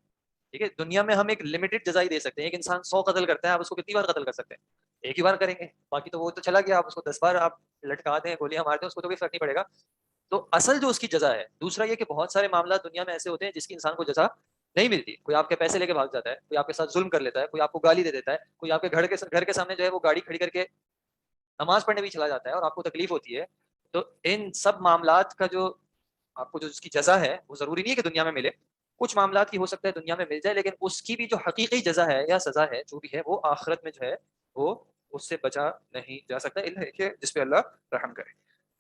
K: ٹھیک ہے، دنیا میں ہم ایک لمیٹڈ جزا ہی دے سکتے ہیں. ایک انسان 100 قتل کرتا ہے، آپ اس کو کتنی بار قتل کر سکتے ہیں؟ ایک ہی بار کریں گے. باقی تو وہ تو چلا گیا، آپ اس کو 10 بار آپ لٹکا دیں، گولیاں مار دیں، اس کو تو کوئی فرق نہیں پڑے گا. تو اصل جو اس کی جزا ہے. دوسرا یہ کہ بہت سارے معاملات دنیا میں ایسے ہوتے ہیں جس کی انسان کو جزا نہیں ملتی. کوئی آپ کے پیسے لے کے بھاگ جاتا ہے، کوئی آپ کے ساتھ ظلم کر لیتا ہے، کوئی آپ کو گالی دے دیتا ہے، کوئی آپ کے گھر کے سامنے جو ہے وہ گاڑی کھڑی کر کے نماز پڑھنے بھی چلا جاتا ہے اور آپ کو تکلیف ہوتی ہے. تو ان سب معاملات کا جو آپ کو جو اس کی جزا ہے وہ ضروری نہیں ہے کہ دنیا میں ملے. کچھ معاملات کی ہو سکتا ہے دنیا میں مل جائے، لیکن اس کی بھی جو حقیقی جزا ہے یا سزا ہے جو بھی ہے وہ آخرت میں جو ہے وہ اس سے بچا نہیں جا سکتا الا کہ جس پہ اللہ رحم کرے.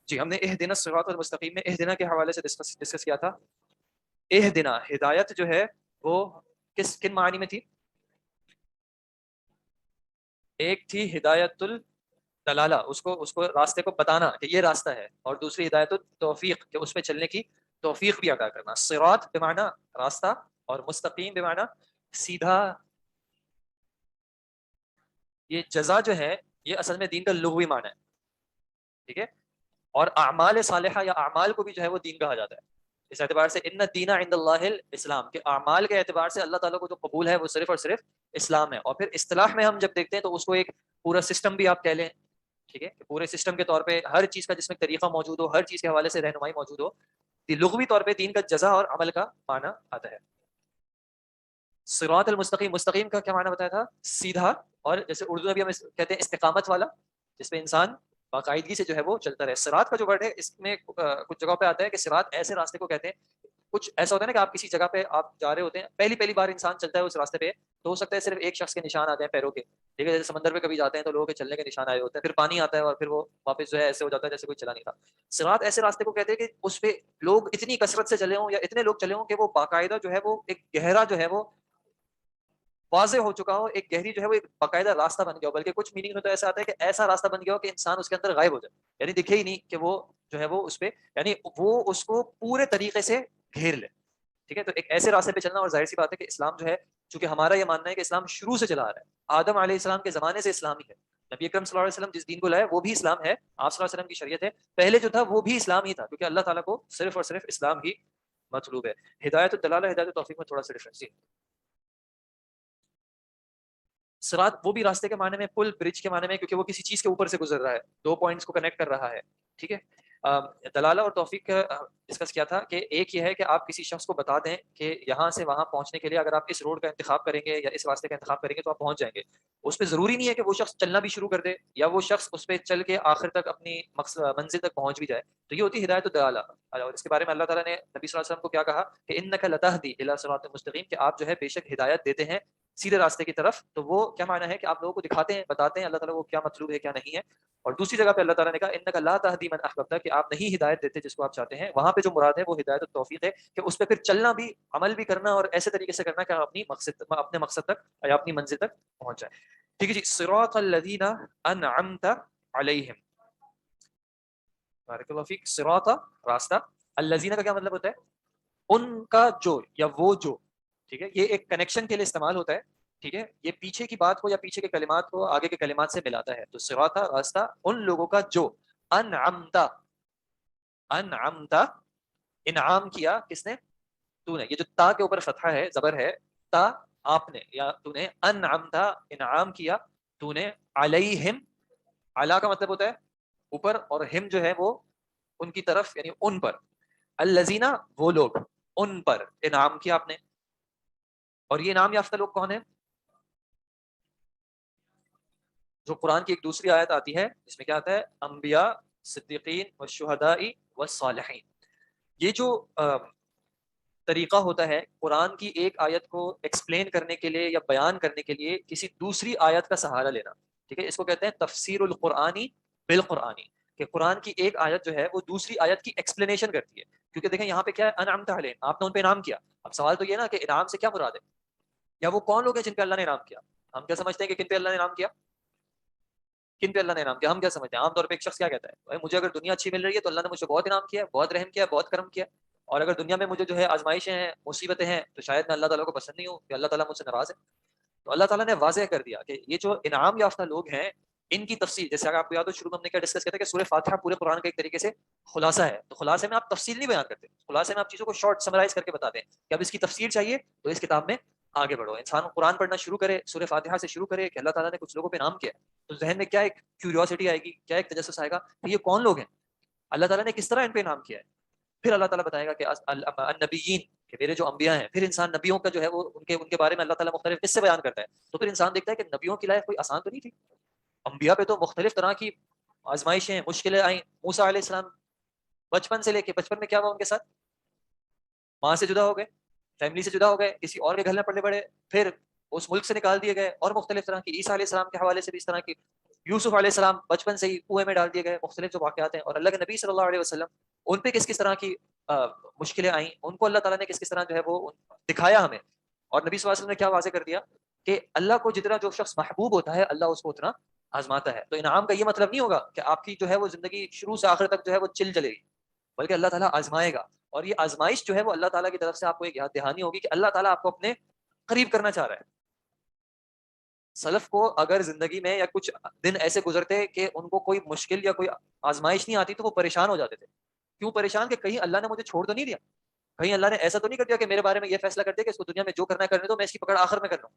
K: جی ہم نے اہدنا الصراط المستقیم میں اہدنا کے حوالے سے ڈسکس کیا تھا. اہدنا ہدایت جو ہے وہ کن معنی میں تھی؟ ایک تھی ہدایت الدلالہ، اس کو راستے کو بتانا کہ یہ راستہ ہے، اور دوسری ہدایت التوفیق کہ اس پہ چلنے کی توفیق بھی عطا کرنا. صراط بمعنی راستہ اور مستقیم بمعنی سیدھا. یہ جزا جو ہے یہ اصل میں دین کا لغوی معنی ہے، ٹھیک ہے. اور اعمال صالحہ یا اعمال کو بھی جو ہے وہ دین کہا جاتا ہے. اس اعتبار سے ان الدین عند اللہ الاسلام، کہ اعمال کے اعتبار سے اللہ تعالیٰ کو جو قبول ہے وہ صرف اور صرف اسلام ہے. اور پھر اصطلاح میں ہم جب دیکھتے ہیں تو اس کو ایک پورا سسٹم بھی آپ کہہ لیں، ٹھیک ہے، پورے سسٹم کے طور پہ ہر چیز کا جس میں طریقہ موجود ہو، ہر چیز کے حوالے سے رہنمائی موجود ہو. لغوی طور پہ دین کا جزا اور عمل کا معنی آتا ہے. صراط المستقیم، مستقیم کا کیا معنی بتایا تھا؟ سیدھا. اور جیسے اردو میں بھی ہم کہتے ہیں استقامت والا، جس پہ انسان باقاعدگی سے جو ہے وہ چلتا رہے. صراط کا جو ورڈ ہے اس میں کچھ جگہ پہ آتا ہے کہ صراط ایسے راستے کو کہتے ہیں. کچھ ایسا ہوتا ہے نا کہ آپ کسی جگہ پہ آپ جا رہے ہوتے ہیں، پہلی بار انسان چلتا ہے اس راستے پہ، تو ہو سکتا ہے صرف ایک شخص کے نشان آتے ہیں پیروں کے، ٹھیک ہے. جیسے سمندر پہ کبھی جاتے ہیں تو لوگوں کے چلنے کے نشان آئے ہوتے ہیں، پھر پانی آتا ہے اور پھر وہ واپس جو ہے ایسے ہو جاتا ہے جیسے کوئی چلا نہیں تھا. صراط ایسے راستے کو کہتے ہیں کہ اس پہ لوگ اتنی کثرت سے چلے ہوں یا اتنے لوگ چلے ہوں کہ وہ باقاعدہ جو ہے وہ ایک گہرا جو ہے وہ واضح ہو چکا ہو، ایک گہری جو ہے وہ ایک باقاعدہ راستہ بن گیا ہو. بلکہ کچھ میننگ میں تو ایسا آتا ہے کہ ایسا راستہ بن گیا ہو کہ انسان اس کے اندر غائب ہو جائے، یعنی دکھے ہی نہیں کہ وہ جو ہے وہ اس پہ، یعنی وہ اس کو پورے طریقے سے گھیر لے، ٹھیک ہے. تو ایک ایسے راستے پہ چلنا، اور ظاہر سی بات ہے کہ اسلام جو ہے، چونکہ ہمارا یہ ماننا ہے کہ اسلام شروع سے چلا آ رہا ہے، آدم علیہ السلام کے زمانے سے اسلام ہی ہے. نبی اکرم صلی اللہ علیہ وسلم جس دین کو لائے وہ بھی اسلام ہے، آپ صلی اللہ علیہ وسلم کی شریعت ہے. پہلے جو تھا وہ بھی اسلام ہی تھا، کیونکہ اللہ تعالیٰ کو صرف اور صرف اسلام ہی مطلوب ہے. ہدایت الدلالہ، ہدایت التوفیق میں تھوڑا سا ڈفرینس. صراط وہ بھی راستے کے معنی میں، پل برج کے معنی میں، کیونکہ وہ کسی چیز کے اوپر سے گزر رہا ہے، دو پوائنٹس کو کنیکٹ کر رہا ہے، ٹھیک ہے. دلالہ اور توفیق ڈسکس کیا تھا کہ ایک یہ ہے کہ آپ کسی شخص کو بتا دیں کہ یہاں سے وہاں پہنچنے کے لیے اگر آپ اس روڈ کا انتخاب کریں گے یا اس راستے کا انتخاب کریں گے تو آپ پہنچ جائیں گے. اس پہ ضروری نہیں ہے کہ وہ شخص چلنا بھی شروع کر دے یا وہ شخص اس پہ چل کے آخر تک اپنی منزل تک پہنچ بھی جائے. تو یہ ہوتی ہے ہدایت الدلالہ. اور اس کے بارے میں اللہ تعالیٰ نے نبی صلی اللہ علیہ وسلم کو کیا کہا کہ انک لتہدی الی صراط مستقیم، کہ آپ جو ہے بے شک ہدایت دیتے ہیں سیدھے راستے کی طرف. تو وہ کیا معنی ہے کہ آپ لوگوں کو دکھاتے ہیں, بتاتے ہیں اللہ تعالیٰ کو کیا مطلوب ہے کیا نہیں ہے. اور دوسری جگہ پہ اللہ تعالیٰ نے کہا انک لا تہدی من احببت, کہ آپ نہیں ہدایت دیتے جس کو آپ چاہتے ہیں. وہاں پہ جو مراد ہے وہ ہدایت التوفیق ہے, کہ اس پہ پھر چلنا بھی, عمل بھی کرنا, اور ایسے طریقے سے کرنا کہ آپ اپنے مقصد تک یا اپنی منزل تک پہنچ جائیں. ٹھیک ہے جی. صراط الذین انعمت علیہم, بارک اللہ فیک. صراط راستہ, الذین کا کیا مطلب ہوتا ہے؟ ان کا جو یا وہ جو. ٹھیک ہے, یہ ایک کنیکشن کے لیے استعمال ہوتا ہے. ٹھیک ہے, یہ پیچھے کی بات کو یا پیچھے کے کلمات کو آگے کے کلمات سے ملاتا ہے. تو صراط راستہ ان لوگوں کا جو انعمتا, انعمتا انعام کیا کس نے؟ تو نے. یہ جو تا کے اوپر فتحہ ہے, زبر ہے, تا آپ نے یا تو نے, انعمتا انعام کیا تو نے, علیہم, علا کا مطلب ہوتا ہے اوپر, اور ہم جو ہے وہ ان کی طرف یعنی ان پر. الذین وہ لوگ, ان پر انعام کیا آپ نے. اور یہ انعام یافتہ لوگ کون ہیں؟ جو قرآن کی ایک دوسری آیت آتی ہے جس میں کیا آتا ہے؟ انبیاء, صدیقین والشہداء والصالحین. یہ جو طریقہ ہوتا ہے قرآن کی ایک آیت کو ایکسپلین کرنے کے لیے یا بیان کرنے کے لیے کسی دوسری آیت کا سہارا لینا. ٹھیک ہے, اس کو کہتے ہیں تفسیر القرآنی بالقرآنی, کہ قرآن کی ایک آیت جو ہے وہ دوسری آیت کی ایکسپلینیشن کرتی ہے. کیونکہ دیکھیں یہاں پہ کیا ہے؟ انعمت علیہم, آپ نے ان پہ انعام کیا. اب سوال تو یہ نا کہ انعام سے کیا مراد ہے, یا وہ کون لوگ ہیں جن پہ اللہ نے انعام کیا. ہم کیا سمجھتے ہیں کہ کن پہ اللہ نے انعام کیا, کن پہ اللہ نے انعام کیا؟ ہم کیا سمجھتے ہیں عام طور پہ؟ ایک شخص کیا کہتا ہے, مجھے اگر دنیا اچھی مل رہی ہے تو اللہ نے مجھ سے بہت انعام کیا, بہت رحم کیا, بہت کرم کیا, اور اگر دنیا میں مجھے جو ہے آزمائشیں ہیں, مصیبتیں ہیں, تو شاید میں اللہ تعالیٰ کو پسند نہیں ہوں, کہ اللہ تعالیٰ مجھ سے ناراض ہے. تو اللہ تعالیٰ نے واضح کر دیا کہ یہ جو انعام یافتہ لوگ ہیں ان کی تفصیل, جیسے اگر آپ کو یاد ہو شروع میں ہم نے کیا ڈسکس کیا تھا کہ سورہ فاتحہ پورے قرآن کا ایک طریقے سے خلاصہ ہے. تو خلاصے میں آپ تفصیل نہیں بیان کرتے, خلاصے میں آپ چیزوں کو شارٹ سمرائز کر کے بتاتے ہیں کہ اب اس کی تفصیل چاہیے تو اس کتاب میں آگے بڑھو. انسان قرآن پڑھنا شروع کرے, سورہ فاتحہ سے شروع کرے کہ اللہ تعالیٰ نے کچھ لوگوں پہ انعام کیا, تو ذہن میں کیا ایک کیوریوسٹی آئے گی, کیا ایک تجسس آئے گا کہ یہ کون لوگ ہیں, اللہ تعالیٰ نے کس طرح ان پہ انعام کیا ہے. پھر اللہ تعالیٰ بتائے گا کہ النبیین, کہ میرے جو انبیاء ہیں. پھر انسان نبیوں کا جو ہے وہ ان کے بارے میں اللہ تعالیٰ مختلف قصے بیان کرتا ہے. تو پھر انسان دیکھتا ہے کہ نبیوں کی لائف کوئی آسان تو نہیں تھی. انبیاء پہ تو مختلف طرح کی آزمائشیں, مشکلیں آئیں. موسیٰ علیہ السلام بچپن سے لے کے, بچپن میں کیا ہوا ان کے ساتھ؟ ماں سے جدا ہو گئے, فیملی سے جدا ہو گئے, کسی اور کے گھر میں پڑے بڑے, پھر اس ملک سے نکال دیے گئے, اور مختلف طرح کی. عیسیٰ علیہ السلام کے حوالے سے بھی اس طرح کی. یوسف علیہ السلام بچپن سے ہی کنویں میں ڈال دیے گئے, مختلف جو واقعات ہیں. اور اللہ کے نبی صلی اللہ علیہ وسلم, ان پہ کس کس طرح کی مشکلیں آئیں, ان کو اللہ تعالیٰ نے کس کس طرح جو ہے وہ دکھایا ہمیں. اور نبی صلی اللہ علیہ وسلم نے کیا واضح کر دیا کہ اللہ کو جتنا جو شخص محبوب ہوتا ہے اللہ اس کو اتنا آزماتا ہے. تو انعام کا یہ مطلب نہیں ہوگا کہ آپ کی جو ہے وہ زندگی شروع سے آخر تک جو ہے وہ چل جلے گی, بلکہ اللہ تعالیٰ آزمائے گا. اور یہ آزمائش جو ہے وہ اللہ تعالیٰ کی طرف سے آپ کو ایک یاد دہانی ہوگی کہ اللہ تعالیٰ آپ کو اپنے قریب کرنا چاہ رہا ہے. سلف کو اگر زندگی میں یا کچھ دن ایسے گزرتے کہ ان کو کوئی مشکل یا کوئی آزمائش نہیں آتی تو وہ پریشان ہو جاتے تھے. کیوں پریشان؟ کہ کہیں اللہ نے مجھے چھوڑ تو نہیں دیا, کہیں اللہ نے ایسا تو نہیں کر دیا کہ میرے بارے میں یہ فیصلہ کر دیا کہ اس کو دنیا میں جو کرنا ہے کرنے دو, میں اس کی پکڑ آخر میں کر لوں.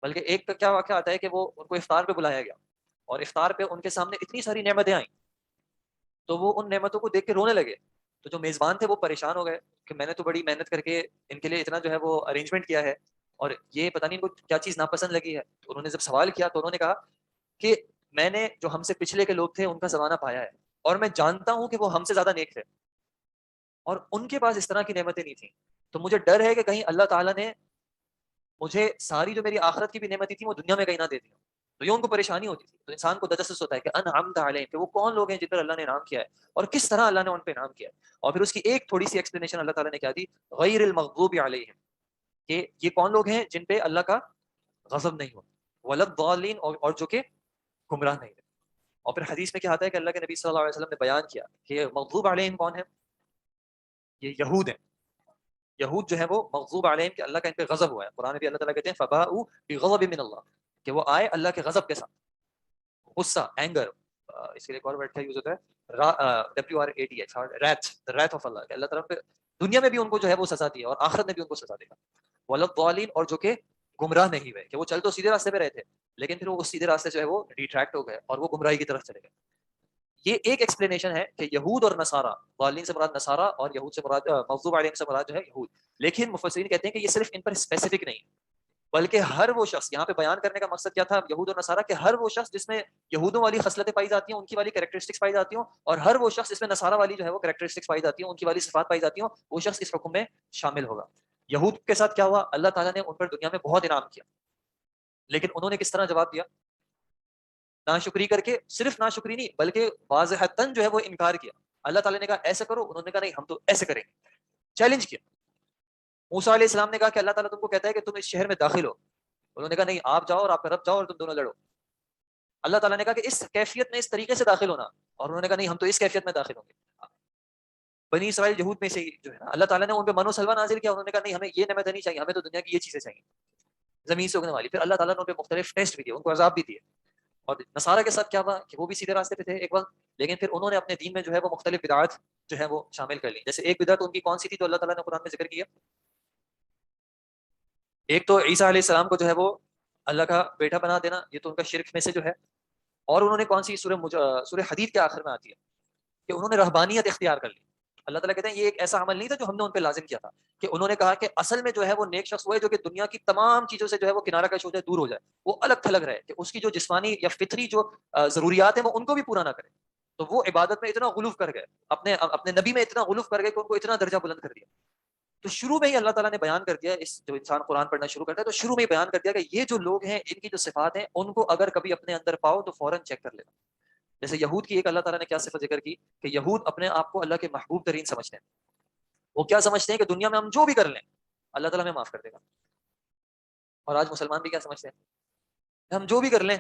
K: بلکہ ایک کیا واقعہ آتا ہے کہ وہ ان کو افطار پہ بلایا گیا, اور افطار پہ ان کے سامنے اتنی ساری نعمتیں آئیں تو وہ ان نعمتوں کو دیکھ کے رونے لگے. تو جو میزبان تھے وہ پریشان ہو گئے کہ میں نے تو بڑی محنت کر کے ان کے لیے اتنا جو ہے وہ ارینجمنٹ کیا ہے, اور یہ پتہ نہیں ان کو کیا چیز ناپسند لگی ہے. تو انہوں نے جب سوال کیا تو انہوں نے کہا کہ میں نے جو ہم سے پچھلے کے لوگ تھے ان کا زمانہ پایا ہے, اور میں جانتا ہوں کہ وہ ہم سے زیادہ نیک تھے, اور ان کے پاس اس طرح کی نعمتیں نہیں تھیں. تو مجھے ڈر ہے کہ کہیں اللہ تعالیٰ نے مجھے ساری جو میری آخرت کی بھی نعمتیں تھیں وہ دنیا میں کہیں نہ دے دی. تو یہ ان کو پریشانی ہوتی تھی. تو انسان کو تجسس ہوتا ہے کہ انعمت علیہم, کہ وہ کون لوگ ہیں جن پر اللہ نے انعام کیا ہے, اور کس طرح اللہ نے ان پہ انعام کیا ہے. اور پھر اس کی ایک تھوڑی سی ایکسپلینیشن اللہ تعالیٰ نے کیا دی, غیر المغضوب علیہم, کہ یہ کون لوگ ہیں جن پہ اللہ کا غضب نہیں ہو, ولا الضالین, اور جو کہ گمراہ نہیں ہے. اور پھر حدیث میں کیا آتا ہے کہ اللہ کے نبی صلی اللہ علیہ وسلم نے بیان کیا کہ مغضوب علیہم کون ہے؟ یہ یہود ہیں. یہود جو ہے وہ مغضوب علیہم کہ اللہ کا ان پہ غضب ہوا ہے. قرآن میں بھی اللہ تعالیٰ کہتے ہیں فباؤوا بغضب من اللہ, کہ وہ آئے اللہ کے غضب کے ساتھ. غصہ, اینگر, اس کے لیے ایک اور ورڈ کا یوز ہوتا ہے WRATH, wrath, the wrath of اللہ, کہ اللہ تعالیٰ پہ دنیا میں بھی ان کو جو ہے وہ سزا دی ہے اور آخرت میں بھی ان کو سزا دے گا. والضالین, اور جو کہ گمراہ نہیں ہوئے, کہ وہ چل تو سیدھے راستے پہ رہے تھے لیکن پھر وہ اس سیدھے راستے جو ہے وہ ریٹریکٹ ہو گئے اور وہ گمراہی کی طرف چلے گئے. یہ ایک ایکسپلینیشن ہے کہ یہود اور نصارہ, ضالین سے مراد نصارہ اور یہود سے مراد مغضوب علیہم سے مراد جو ہے یہود. لیکن مفسرین کہتے ہیں کہ یہ صرف ان پر اسپیسیفک نہیں, بلکہ ہر وہ شخص, یہاں پہ بیان کرنے کا مقصد کیا تھا یہود اور نصارہ, کہ ہر وہ شخص جس میں یہودوں والی خصلتیں پائی جاتی ہیں, ان کی والی کریکٹرسٹکس پائی جاتی ہوں, اور ہر وہ شخص جس میں نصارہ والی جو ہے وہ کریکٹرسٹکس پائی جاتی ہیں, ان کی والی صفات پائی جاتی ہوں, وہ شخص اس حکم میں شامل ہوگا. یہود کے ساتھ کیا ہوا؟ اللہ تعالیٰ نے ان پر دنیا میں بہت انعام کیا، لیکن انہوں نے کس طرح جواب دیا؟ ناشکری کر کے، صرف ناشکری نہیں بلکہ واضحتاً جو ہے وہ انکار کیا. اللہ تعالیٰ نے کہا ایسے کرو، انہوں نے کہا نہیں ہم تو ایسے کریں گے، چیلنج کیا. موسیٰ علیہ السلام نے کہا کہ اللہ تعالیٰ تم کو کہتا ہے کہ تم اس شہر میں داخل ہو، انہوں نے کہا نہیں آپ جاؤ اور آپ کا رب جاؤ اور تم دونوں لڑو. اللہ تعالیٰ نے کہا کہ اس کیفیت میں اس طریقے سے داخل ہونا، اور انہوں نے کہا نہیں ہم تو اس کیفیت میں داخل ہوں گے. بنی اسرائیل یہود میں سے جو ہے نا، اللہ تعالیٰ نے ان پہ من و سلوہ نازل کیا، انہوں نے کہا نہیں ہمیں یہ نعمت نہیں چاہیے، ہمیں تو دنیا کی یہ چیزیں چاہیے زمین سے اگنے والی. پھر اللہ تعالیٰ نے ان پہ مختلف ٹیسٹ بھی دیے، ان کو عذاب بھی دیے. اور نصارہ کے ساتھ کیا ہوا کہ وہ بھی سیدھے راستے پہ تھے ایک وقت، لیکن پھر انہوں نے اپنے دین میں جو ہے وہ مختلف بدعات جو ہے وہ شامل کر لی. جیسے ایک بدعت ان کی کون سی تھی تو اللہ تعالیٰ نے قرآن میں ذکر کیا؟ ایک تو عیسیٰ علیہ السلام کو جو ہے وہ اللہ کا بیٹا بنا دینا، یہ تو ان کا شرک میں سے جو ہے. اور انہوں نے کون سی سورہ حدید کے آخر میں آتی ہے کہ انہوں نے رہبانیت اختیار کر لی. اللہ تعالیٰ کہتے ہیں یہ ایک ایسا عمل نہیں تھا جو ہم نے ان پہ لازم کیا تھا، کہ انہوں نے کہا کہ اصل میں جو ہے وہ نیک شخص وہ ہے جو کہ دنیا کی تمام چیزوں سے جو ہے وہ کنارہ کش ہو جائے، دور ہو جائے، وہ الگ تھلگ رہے، کہ اس کی جو جسمانی یا فطری جو ضروریات ہیں وہ ان کو بھی پورا نہ کرے. تو وہ عبادت میں اتنا غلوف کر گئے، اپنے نبی میں اتنا غلوف کر گئے کہ ان کو اتنا درجہ بلند کر دیا. تو شروع میں ہی اللہ تعالیٰ نے بیان کر دیا، اس جو انسان قرآن پڑھنا شروع کرتا ہے تو شروع میں ہی بیان کر دیا کہ یہ جو لوگ ہیں ان کی جو صفات ہیں ان کو اگر کبھی اپنے اندر پاؤ تو فوراً چیک کر لینا. جیسے یہود کی ایک اللہ تعالیٰ نے کیا صفت ذکر کی کہ یہود اپنے آپ کو اللہ کے محبوب ترین سمجھتے ہیں. وہ کیا سمجھتے ہیں کہ دنیا میں ہم جو بھی کر لیں اللہ تعالیٰ ہمیں معاف کر دے گا. اور آج مسلمان بھی کیا سمجھتے ہیں؟ ہم جو بھی کر لیں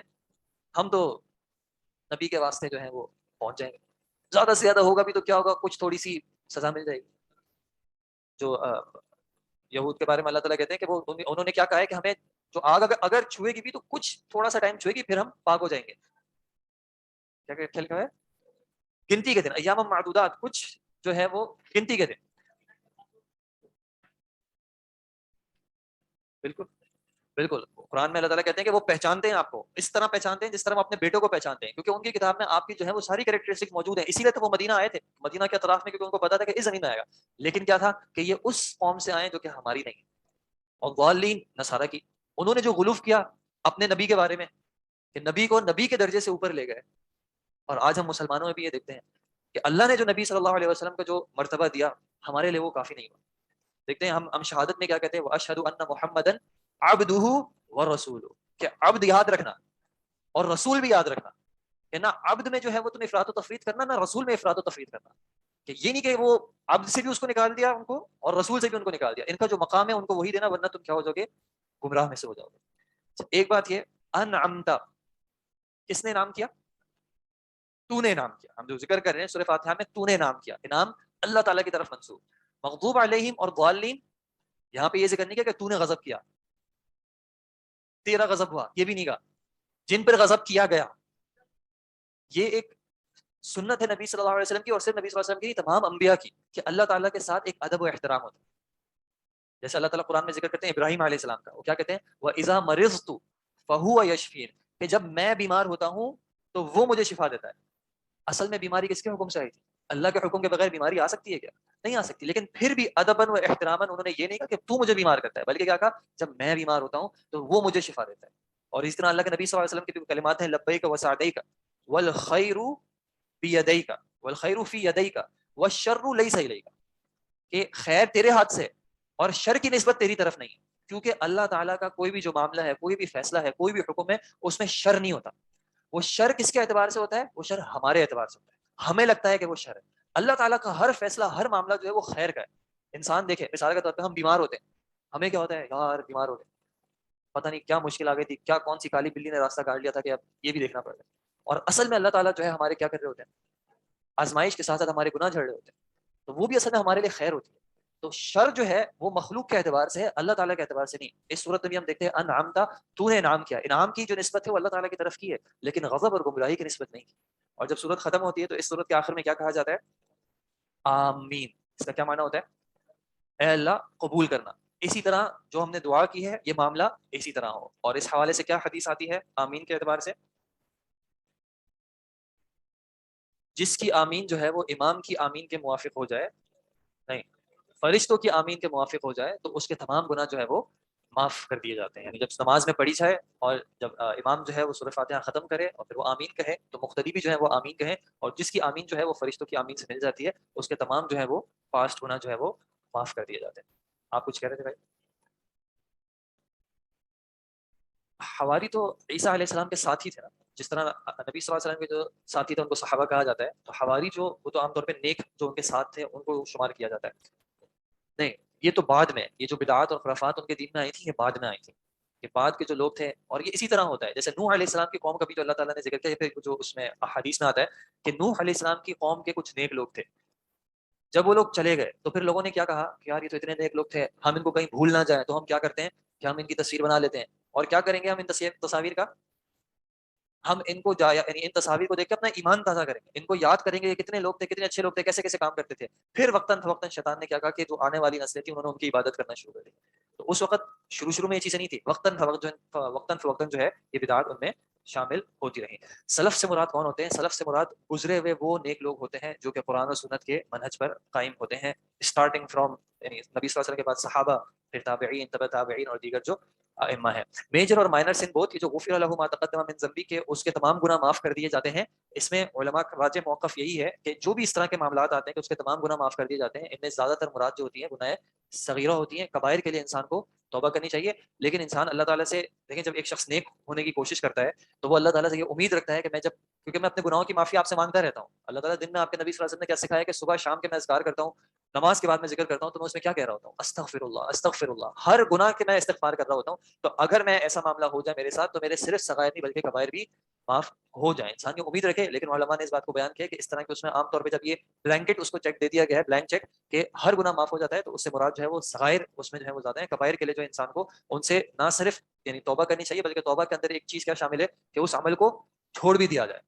K: ہم تو نبی کے واسطے جو ہے وہ پہنچ جائیں گے، زیادہ سے زیادہ ہوگا بھی تو کیا ہوگا، کچھ تھوڑی سی سزا مل جائے گی. جو یہود کے بارے میں اللہ تعالیٰ کہتے ہیں کہ وہ انہوں نے کیا کہا ہے کہ ہمیں جو آگ اگر چھوئے گی بھی تو کچھ تھوڑا سا ٹائم چھوئے گی پھر ہم پاک ہو جائیں گے. کیا کہا ہے؟ گنتی کے دن، ایام معدودات، کچھ جو ہے وہ گنتی کے دن. بالکل بالکل قرآن میں اللہ تعالیٰ کہتے ہیں کہ وہ پہچانتے ہیں آپ کو، اس طرح پہچانتے ہیں جس طرح وہ اپنے بیٹوں کو پہچانتے ہیں، کیونکہ ان کی کتاب میں آپ کی جو ہے وہ ساری کریکٹرسٹک موجود ہیں. اسی لیے تو وہ مدینہ آئے تھے، مدینہ کے اطراف میں، کیونکہ ان کو پتا تھا کہ اس زمین میں آئے گا. لیکن کیا تھا کہ یہ اس قوم سے آئے جو کہ ہماری نہیں. اور ضالین نصارہ کی، انہوں نے جو غلوف کیا اپنے نبی کے بارے میں کہ نبی کو نبی کے درجے سے اوپر لے گئے. اور آج ہم مسلمانوں میں بھی یہ دیکھتے ہیں کہ اللہ نے جو نبی صلی اللہ علیہ وسلم کا جو مرتبہ دیا ہمارے لیے وہ کافی نہیں ہوا. دیکھتے ہیں ہم شہادت میں کیا کہتے ہیں، واشہد ان محمدن عبدہ ورسولہ، کہ عبد یاد رکھنا اور رسول بھی یاد رکھنا، کہ نہ عبد میں جو ہے وہ تم افراط و تفریط کرنا، نہ رسول میں افراط و تفریط کرنا. کہ یہ نہیں کہ وہ عبد سے بھی اس کو نکال دیا ان کو اور رسول سے بھی ان کو نکال دیا. ان کا جو مقام ہے ان کو وہی دینا، ورنہ تم کیا ہو جاؤ گے، گمراہ میں سے ہو جاؤ گے. ایک بات یہ انعمت، کس نے انعام کیا؟ تو نے انعام کیا. ہم جو ذکر کر رہے ہیں سورہ فاتحہ میں تو نے انعام کیا، انعام اللہ تعالیٰ کی طرف منسوب. مغضوب علیہم اور ضالین، یہاں پہ یہ ذکر نہیں کیا کہ تو نے غضب کیا، تیرا غضب ہوا، یہ بھی نہیں کہا. جن پر غضب کیا گیا، یہ ایک سنت ہے نبی صلی اللہ علیہ وسلم کی، اور صرف نبی صلی اللہ علیہ وسلم کی، تمام انبیاء کی، کہ اللہ تعالیٰ کے ساتھ ایک ادب و احترام ہوتا ہے. جیسے اللہ تعالیٰ قرآن میں ذکر کرتے ہیں ابراہیم علیہ السلام کا، وہ کیا کہتے ہیں، وَإِذَا مَرِضْتُ فَهُوَ يَشْفِينِ، کہ جب میں بیمار ہوتا ہوں تو وہ مجھے شفا دیتا ہے. اصل میں بیماری کس کے حکم سے آئی تھی؟ اللہ کے حکم کے بغیر بیماری آ سکتی ہے کیا؟ نہیں آ سکتی. لیکن پھر بھی ادباً و احتراماً انہوں نے یہ نہیں کہا کہ تو مجھے بیمار کرتا ہے، بلکہ کیا کہا، جب میں بیمار ہوتا ہوں تو وہ مجھے شفا دیتا ہے. اور اس طرح اللہ کے نبی صلی اللہ علیہ وسلم کے بھی کلمات ہیں، لبیک وسعدیک والخیر بیدیک والخیر فی یدیک والشر لیس الیک، کہ خیر تیرے ہاتھ سے اور شر کی نسبت تیری طرف نہیں ہے. کیونکہ اللہ تعالیٰ کا کوئی بھی جو معاملہ ہے، کوئی بھی فیصلہ ہے، کوئی بھی حکم ہے، اس میں شر نہیں ہوتا. وہ شر کس کے اعتبار سے ہوتا ہے؟ وہ شر ہمارے اعتبار سے ہوتا ہے، ہمیں لگتا ہے کہ وہ شر ہے. اللہ تعالیٰ کا ہر فیصلہ، ہر معاملہ جو ہے وہ خیر کا ہے. انسان دیکھیں، مثال کے طور پہ ہم بیمار ہوتے ہیں، ہمیں کیا ہوتا ہے، یار بیمار ہو گئے، پتہ نہیں کیا مشکل آ گئی تھی، کیا کون سی کالی بلی نے راستہ کاٹ لیا تھا کہ اب یہ بھی دیکھنا پڑ رہا ہے. اور اصل میں اللہ تعالیٰ جو ہے ہمارے کیا کر رہے ہوتے ہیں، آزمائش کے ساتھ ساتھ ہمارے گناہ جھڑ رہے ہوتے ہیں. تو وہ بھی اصل میں ہمارے لیے خیر ہوتی ہے. تو شر جو ہے وہ مخلوق کے اعتبار سے ہے، اللہ تعالیٰ کے اعتبار سے نہیں. اس صورت میں بھی ہم دیکھتے ہیں انعمتا، تو نے انعام کیا. انعام کی جو نسبت ہے وہ اللہ تعالیٰ کی طرف کی ہے، لیکن غضب اور گمراہی کی نسبت نہیں کی. اور جب صورت ختم ہوتی ہے تو اس صورت کے آخر میں کیا کہا جاتا ہے، آمین. اس کا کیا معنی ہوتا ہے، اے اللہ قبول کرنا. اسی طرح جو ہم نے دعا کی ہے یہ معاملہ اسی طرح ہو. اور اس حوالے سے کیا حدیث آتی ہے آمین کے اعتبار سے، جس کی آمین جو ہے وہ امام کی آمین کے موافق ہو جائے، نہیں فرشتوں کی آمین کے موافق ہو جائے، تو اس کے تمام گناہ جو ہے وہ معاف کر دیے جاتے ہیں. یعنی جب نماز میں پڑھی جائے اور جب امام جو ہے وہ سورہ فاتحہ ختم کرے اور پھر وہ آمین کہے تو مقتدی بھی جو ہے وہ آمین کہیں، اور جس کی آمین جو ہے وہ فرشتوں کی آمین سے مل جاتی ہے، اس کے تمام جو ہے وہ پاسٹ گناہ جو ہے وہ معاف کر دیے جاتے ہیں. آپ کچھ کہہ رہے تھے بھائی؟ حواری تو عیسیٰ علیہ السلام کے ساتھی تھے نا، جس طرح نبی صلی اللہ علیہ وسلم کے جو ساتھی تھے ان کو صحابہ کہا جاتا ہے، تو حواری جو وہ تو عام طور پہ نیک جو ان کے ساتھ تھے ان کو شمار کیا جاتا ہے. نہیں، یہ تو بعد میں، یہ جو بدعات اور خرافات ان کے دین میں آئی تھی یہ بعد میں آئی تھی، یہ بعد کے جو لوگ تھے. اور یہ اسی طرح ہوتا ہے جیسے نوح علیہ السلام کی قوم کا بھی تو اللہ تعالیٰ نے ذکر کیا، پھر جو اس میں احادیث میں آتا ہے کہ نوح علیہ السلام کی قوم کے کچھ نیک لوگ تھے، جب وہ لوگ چلے گئے تو پھر لوگوں نے کیا کہا کہ یار یہ تو اتنے نیک لوگ تھے، ہم ان کو کہیں بھول نہ جائیں، تو ہم کیا کرتے ہیں کہ ہم ان کی تصویر بنا لیتے ہیں. اور کیا کریں گے ہم ان تصاویر کا، ہم ان کو یعنی ان تصاویر کو دیکھ کے اپنا ایمان تازہ کریں گے، ان کو یاد کریں گے یہ کتنے لوگ تھے، کتنے اچھے لوگ تھے، کیسے کیسے کام کرتے تھے. پھر وقتاً فوقتاً شیطان نے کیا کہا کہ جو آنے والی نسلیں تھیں انہوں نے ان کی عبادت کرنا شروع کر دی. تو اس وقت شروع میں یہ چیزیں نہیں تھی، وقتاً فوقتاً جو ہے یہ بدعات ان میں شامل ہوتی رہی. سلف سے مراد کون ہوتے ہیں؟ سلف سے مراد گزرے ہوئے وہ نیک لوگ ہوتے ہیں جو کہ قرآن و سنت کے منہج پر قائم ہوتے ہیں، اسٹارٹنگ فرام یعنی نبی صلی اللہ علیہ وسلم کے بعد صحابہ، پھر تابعین، تبع تابعین اور دیگر جو ائمہ ہیں. میجر اور مائنر سن بہت، یہ جو غفر لہ ما تقدم من ذنبی کے اس کے تمام گناہ معاف کر دیے جاتے ہیں. اس میں علماء کا راجح موقف یہی ہے کہ جو بھی اس طرح کے معاملات آتے ہیں کہ اس کے تمام گناہ معاف کر دیے جاتے ہیں، ان میں زیادہ تر مراد جو ہوتی ہیں گناہ صغیرہ ہوتی ہیں. کبائر کے لیے انسان کو توبہ کرنی چاہیے، لیکن انسان اللہ تعالیٰ سے دیکھیں جب ایک شخص نیک ہونے کی کوشش کرتا ہے تو وہ اللہ تعالیٰ سے یہ امید رکھتا ہے کہ میں جب، کیونکہ میں اپنے گناہوں کی معافی آپ سے مانگتا رہتا ہوں. اللہ تعالیٰ دن میں آپ کے نبی صلی اللہ علیہ وسلم نے کیا سکھایا کہ صبح شام کے میں اذکار کرتا ہوں، نماز کے بعد میں ذکر کرتا ہوں، تو میں اس میں کیا کہہ رہا ہوتا ہوں؟ استغفر اللہ استغفر اللہ. ہر گناہ کے میں استغفار کر رہا ہوتا ہوں. تو اگر میں ایسا معاملہ ہو جائے میرے ساتھ تو میرے صرف صغائر نہیں بلکہ کبائر بھی معاف ہو جائیں. انسان کی امید رکھے، لیکن علماء نے اس بات کو بیان کیا کہ اس طرح کے اس میں عام طور پہ جب یہ بلینکٹ اس کو چیک دے دیا گیا ہے، بلینک چیک کہ ہر گناہ معاف ہو جاتا ہے، تو اس سے مراد جو ہے وہ صغائر اس میں جو ہے وہ زیادہ ہیں. کبائر کے لیے جو انسان کو ان سے نہ صرف یعنی توبہ کرنی چاہیے بلکہ توبہ کے اندر ایک چیز کیا شامل ہے کہ اس عمل کو چھوڑ بھی دیا جائے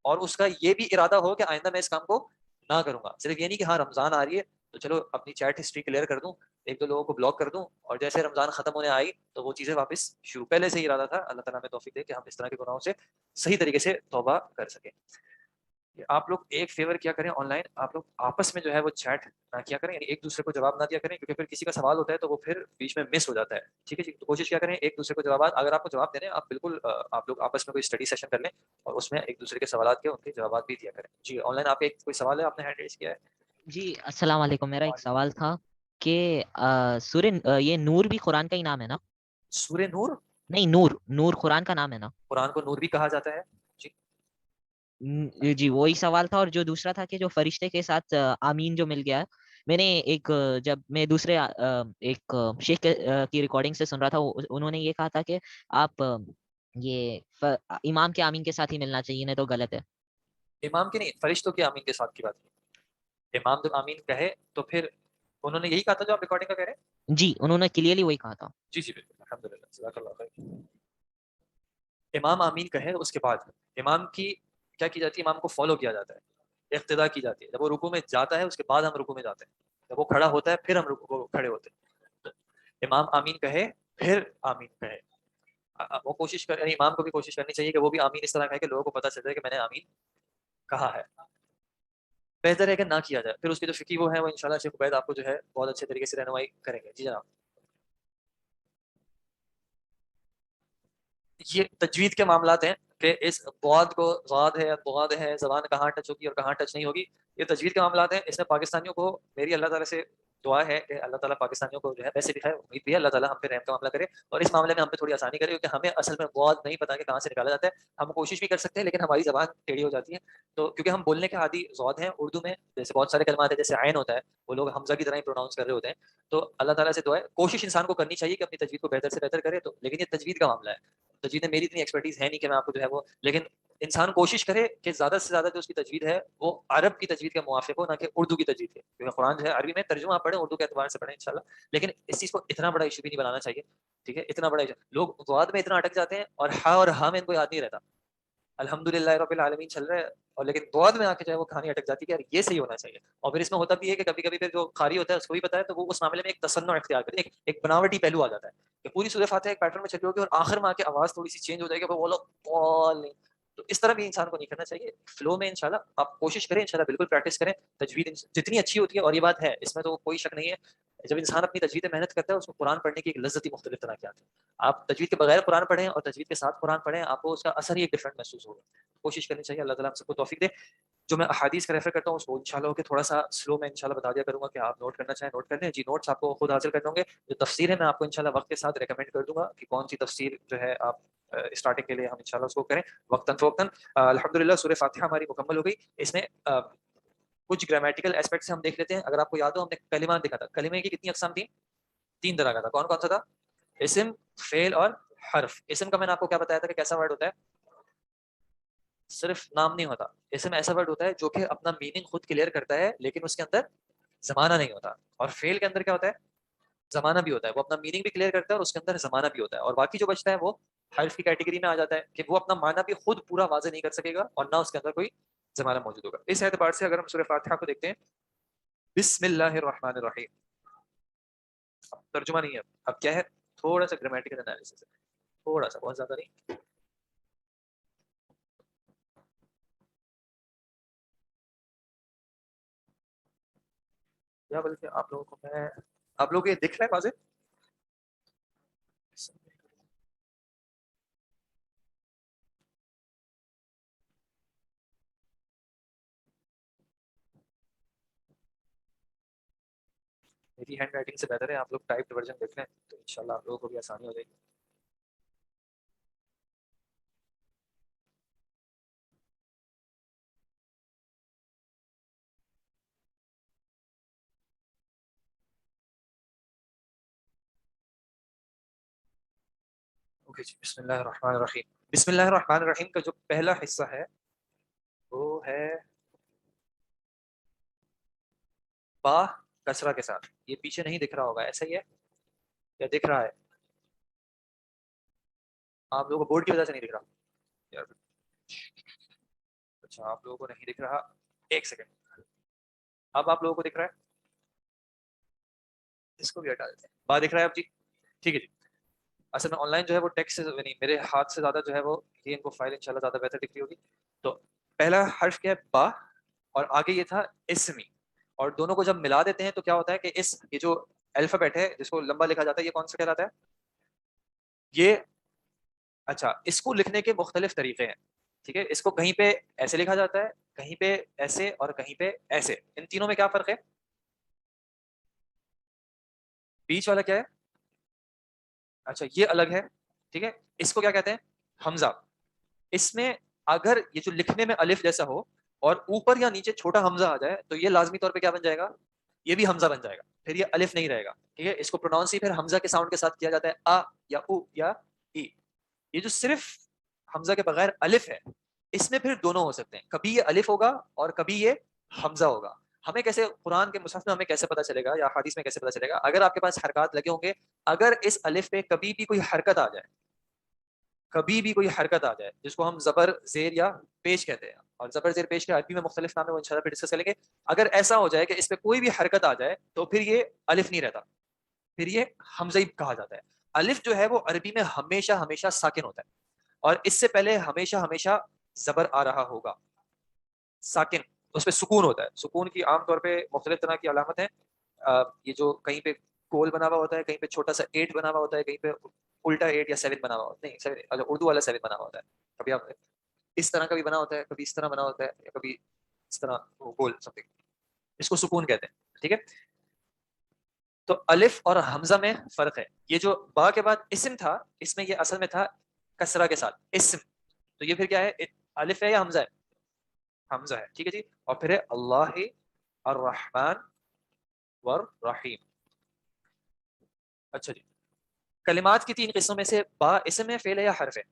K: اور اس کا یہ بھی ارادہ ہو کہ آئندہ میں اس کام کو نہ کروں گا. صرف یہ نہیں کہ ہاں رمضان آ رہی ہے تو چلو اپنی چیٹ ہسٹری کلیئر کر دوں، ایک دو لوگوں کو بلاک کر دوں، اور جیسے رمضان ختم ہونے آئی تو وہ چیزیں واپس شروع. پہلے سے ہی ارادہ تھا. اللہ تعالیٰ ہمیں توفیق دے کہ ہم اس طرح کے گناہوں سے صحیح طریقے سے توبہ کر سکیں. آپ لوگ ایک فیور کیا کریں، آن لائن آپ لوگ آپس میں جو ہے وہ چیٹ نہ کیا کریں، یعنی ایک دوسرے کو جواب نہ دیا کریں، کیونکہ پھر کسی کا سوال ہوتا ہے تو وہ پھر بیچ میں مس ہو جاتا ہے. ٹھیک ہے جی، تو کوشش کیا کریں ایک دوسرے کو جوابات، اگر آپ کو جواب دینے آپ بالکل آپ لوگ آپس میں کوئی اسٹڈی سیشن کر لیں اور اس میں ایک دوسرے کے سوالات کے ان کے جوابات بھی دیا کریں. جی آن لائن آپ ایک کوئی سوال ہے، آپ نے ہینڈ ریز کیا ہے؟
B: جی السلام علیکم. میرا ایک سوال تھا کہ سورہ یہ نور بھی قرآن کا ہی نام ہے نا؟
K: سورہ نور
B: نہیں، نور قرآن کا نام ہے نا؟
K: قرآن کو نور بھی کہا جاتا ہے.
B: جی وہی سوال تھا. اور جو دوسرا تھا کہ جو فرشتے کے ساتھ آمین جو مل گیا، میں نے ایک جب میں دوسرے ایک شیخ کی ریکارڈنگ سے سن رہا تھا، انہوں نے یہ کہا تھا کہ آپ یہ امام کے آمین کے ساتھ ہی ملنا چاہیے، نہیں تو غلط ہے.
K: امام کے نہیں، فرشتوں کے آمین کے ساتھ کی بات ہے. امام جب آمین کہے تو پھر انہوں نے یہی کہا تھا جو آپ ریکارڈنگ کا کہہ رہے ہیں؟
B: جی انہوں نے کلیئرلی وہی کہا تھا.
K: جی جی بالکل، الحمدللہ، جزاک اللہ خیر. امام آمین کہے اس کے بعد امام کی کیا کی جاتی ہے؟ امام کو فالو کیا جاتا ہے، اقتدا کی جاتی ہے. جب وہ رکوع میں جاتا ہے اس کے بعد ہم رکوع میں جاتے ہیں، جب وہ کھڑا ہوتا ہے پھر ہم رکوع کھڑے ہوتے ہیں. امام آمین کہے پھر آمین کہے. وہ کوشش کر، یعنی امام کو بھی کوشش کرنی چاہیے کہ وہ بھی آمین اس طرح کہے کہ لوگوں کو پتہ چل جائے کہ میں نے آمین کہا ہے. بہتر ہے کہ نہ کیا جائے. پھر اس کی جو فقہ وہ ہے وہ انشاءاللہ شیخ عبید آپ کو جو ہے بہت اچھے طریقے سے رہنمائی کریں گے. جی جناب. یہ تجوید کے معاملات ہیں کہ اس ضاد کو ضاد ہے ضاد ہے، زبان کہاں ٹچ ہوگی اور کہاں ٹچ نہیں ہوگی، یہ تجوید کے معاملات ہیں. اس میں پاکستانیوں کو میری اللہ تعالیٰ سے دعا ہے کہ اللہ تعالیٰ پاکستانیوں کو جو ہے، ویسے بھی ہے امید بھی ہے اللہ تعالیٰ ہم پہ رحم کا معاملہ کرے اور اس معاملے میں ہم پہ تھوڑی آسانی کرے، کیونکہ ہمیں اصل میں ضاد نہیں پتا کہ کہاں سے نکالا جاتا ہے. ہم کوشش بھی کر سکتے ہیں لیکن ہماری زبان ٹیڑھی ہو جاتی ہے. تو کیونکہ ہم بولنے کے عادی ضاد ہیں اردو میں، جیسے بہت سارے کلمات ہیں جیسے عین ہوتا ہے وہ لوگ حمزہ کی طرح ہی پروناؤنس کر رہے ہوتے ہیں. تو اللہ تعالیٰ سے دعا ہے، کوشش انسان کو کرنی چاہیے کہ اپنی تجوید کو بہتر سے بہتر کرے. تو لیکن یہ تجوید کا معاملہ ہے، تجوید میں میری اتنی ایکسپرٹیز ہے نہیں کہ میں آپ کو جو ہے وہ، لیکن انسان کوشش کرے کہ زیادہ سے زیادہ جو اس کی تجوید ہے وہ عرب کی تجوید کے موافق ہو، نہ کہ اردو کی تجوید کے. کیونکہ قرآن جو ہے عربی میں ترجمہ آپ پڑھیں، اردو کے اعتبار سے پڑھیں انشاءاللہ. لیکن اس چیز کو اتنا بڑا ایشو بھی نہیں بنانا چاہیے. ٹھیک ہے، اتنا بڑا ایشو لوگ ضاد میں اتنا اٹک جاتے ہیں اور ہا اور ہا میں ان کو یاد نہیں رہتا. الحمدللہ رب العالمین چل رہا ہے اور لیکن ضاد میں آ کے جو ہے وہ کہانی اٹک جاتی ہے کہ یار یہ صحیح ہونا چاہیے. اور پھر اس میں ہوتا بھی ہے کہ کبھی کبھی پھر جو قاری ہوتا ہے اس کو بھی پتا ہے تو وہ اس معاملے میں ایک تصنع اختیار کرتے ہیں، ایک بناوٹی پہلو آ جاتا ہے کہ پوری سورہ فاتحہ ایک پیٹرن میں چلی ہوگی اور آخر میں آ کے آواز تھوڑی سی چینج ہو جائے گی، وہ لوگ تو اس طرح بھی انسان کو نہیں کرنا چاہیے. فلو میں انشاءاللہ آپ کوشش کریں، انشاءاللہ بالکل پریکٹس کریں. تجوید جتنی اچھی ہوتی ہے، اور یہ بات ہے اس میں تو کوئی شک نہیں ہے، جب انسان اپنی تجوید میں محنت کرتا ہے اس کو قرآن پڑھنے کی ایک لذت ہی مختلف طرح کی آتی ہے. آپ تجوید کے بغیر قرآن پڑھیں اور تجوید کے ساتھ قرآن پڑھیں، آپ کو اس کا اثر ہی ایک ڈفرنٹ محسوس ہوگا. کوشش کرنی چاہیے. اللہ تعالیٰ ہم سب کو توفیق دے. جو میں احادیث کا ریفر کرتا ہوں اس کو انشاءاللہ کہ تھوڑا سا سلو میں انشاءاللہ بتا دیا کروں گا کہ آپ نوٹ کرنا چاہیں نوٹ کر لیں. جی نوٹس آپ کو خود حاصل کرنے ہوں گے. جو تفسیر ہے میں آپ کو انشاءاللہ وقت کے ساتھ ریکمینڈ کر دوں گا کہ کون سی تفسیر جو ہے آپ اسٹارٹنگ کے لیے ہم انشاءاللہ اس کو کریں وقتاً فوقتاً. الحمدللہ سورہ فاتحہ ہماری مکمل ہو گئی. اس میں کچھ گرامیٹیکل اسپیکٹس ہم دیکھ لیتے ہیں. اگر آپ کو یاد ہو ہم نے کلمہ دیکھا تھا. کلمے کی کتنی اقسام تھیں؟ 3 طرح کا تھا. کون کون سا تھا؟ اسم، فعل اور حرف. اسم کا میں نے آپ کو کیا بتایا تھا کہ کیسا ورڈ ہوتا ہے؟ صرف نام نہیں ہوتا. اسم ایسا ورڈ ہوتا ہے جو کہ اپنا میننگ خود کلیئر کرتا ہے لیکن اس کے اندر زمانہ نہیں ہوتا. اور فعل کے اندر کیا ہوتا ہے؟ زمانہ بھی ہوتا ہے. وہ اپنا میننگ بھی کلیئر کرتا ہے اور اس کے اندر زمانہ بھی ہوتا ہے. اور باقی جو بچتا ہے وہ حرف کی کیٹیگری میں آ جاتا ہے کہ وہ اپنا معنی بھی خود پورا واضح نہیں کر سکے گا اور نہ اس کے اندر کوئی زمانہ موجود ہوگا. اس اعتبار سے اگر ہم سورہ فاتحہ کو دیکھتے ہیں بسم اللہ الرحمن الرحیم. اب ترجمہ نہیں ہے, اب کیا ہے تھوڑا سا گرامیٹیکل انالیسس ہے, تھوڑا سا, بہت زیادہ نہیں. یا بلکہ آپ لوگوں کو میں, آپ لوگ یہ دکھ رہا ہے واضح؟ میری ہینڈ رائٹنگ سے بہتر ہے آپ لوگ ٹائپڈ ورژن دیکھ لیں تو انشاءاللہ آپ لوگوں کو بھی آسانی ہو جائے گی. اوکے جی, بسم اللہ الرحمن الرحیم. بسم اللہ الرحمن الرحیم کا جو پہلا حصہ ہے وہ ہے با کسرہ کے ساتھ. یہ پیچھے نہیں دکھ رہا ہوگا, ایسا ہی ہے یا دکھ رہا ہے؟ آپ لوگوں کو بورڈ کی وجہ سے نہیں دکھ رہا یار؟ اچھا آپ لوگوں کو نہیں دکھ رہا, ایک سیکنڈ. اب آپ لوگوں کو دکھ رہا ہے؟ اس کو بھی ہٹا دیتے ہیں. با دکھ رہا ہے اب جی؟ ٹھیک ہے جی. اصل میں آن لائن جو ہے وہ ٹیکسٹ سے نہیں, میرے ہاتھ سے زیادہ جو ہے وہ یہ ان کو فائل انشاءاللہ زیادہ بہتر دکھ رہی ہوگی. تو پہلا حرف کیا ہے؟ با, اور آگے یہ تھا اسمی, اور دونوں کو جب ملا دیتے ہیں تو کیا ہوتا ہے کہ اس یہ جو الفابیٹ ہے جس کو لمبا لکھا جاتا ہے یہ کون سا کہلاتا ہے؟ یہ اچھا اس کو لکھنے کے مختلف طریقے ہیں. ٹھیک ہے, اس کو کہیں پہ ایسے لکھا جاتا ہے, کہیں پہ ایسے, اور کہیں پہ ایسے. ان تینوں میں کیا فرق ہے؟ بیچ والا کیا ہے؟ اچھا یہ الگ ہے. ٹھیک ہے, اس کو کیا کہتے ہیں؟ حمزہ. اس میں اگر یہ جو لکھنے میں الف جیسا ہو اور اوپر یا نیچے چھوٹا حمزہ آ جائے تو یہ لازمی طور پہ کیا بن جائے گا؟ یہ بھی حمزہ بن جائے گا, پھر یہ الف نہیں رہے گا. ٹھیک ہے, اس کو پروناؤنس ہی پھر حمزہ کے ساؤنڈ کے ساتھ کیا جاتا ہے, آ یا او یا ای. یہ جو صرف حمزہ کے بغیر الف ہے اس میں پھر دونوں ہو سکتے ہیں, کبھی یہ الف ہوگا اور کبھی یہ حمزہ ہوگا. ہمیں کیسے قرآن کے مصحف میں ہمیں کیسے پتہ چلے گا یا حدیث میں کیسے پتہ چلے گا؟ اگر آپ کے پاس حرکات لگے ہوں گے, اگر اس الف پہ کبھی بھی کوئی حرکت آ جائے, کبھی بھی کوئی حرکت آ جائے جس کو ہم زبر زیر یا پیش کہتے ہیں, اور زبر زیر پیش کے عربی میں مختلف نام ہے وہ انشاءاللہ پھر ڈسکس کریں گے. اگر ایسا ہو جائے کہ اس پہ کوئی بھی حرکت آ جائے تو پھر یہ الف نہیں رہتا, پھر یہ حمزہ ہی کہا جاتا ہے. الف جو ہے وہ عربی میں ہمیشہ ہمیشہ ساکن ہوتا ہے, اور اس سے پہلے ہمیشہ ہمیشہ زبر آ رہا ہوگا ساکن, اس پہ سکون ہوتا ہے. سکون کی عام طور پہ مختلف طرح کی علامت ہیں. یہ جو کہیں پہ گول بنا ہوا ہوتا ہے, کہیں پہ چھوٹا سا 8 بنا ہوا ہوتا ہے, کہیں پہ الٹا 8 یا 7 بنا ہوا ہوتا ہے. نہیں 7, اچھا اردو والا 7 بنا ہوا ہوتا ہے. کبھی آپ اس طرح کا بھی بنا ہوتا ہے, کبھی اس طرح بنا ہوتا ہے, یا کبھی اس طرح گول سم تھنگ, اس کو سکون کہتے ہیں. ٹھیک ہے, تو الف اور حمزہ میں فرق ہے. یہ جو با کے بعد اسم تھا اس میں یہ اصل میں تھا کسرہ کے ساتھ اسم, تو یہ پھر کیا ہے؟ الف ہے یا حمزہ ہے؟ حمزہ ہے. ٹھیک ہے جی, اور پھر ہے اللہ الرحمن والرحیم. اچھا جی, کلمات کی 3 قسموں میں سے با اسم ہے, فعل ہے یا حرف ہے؟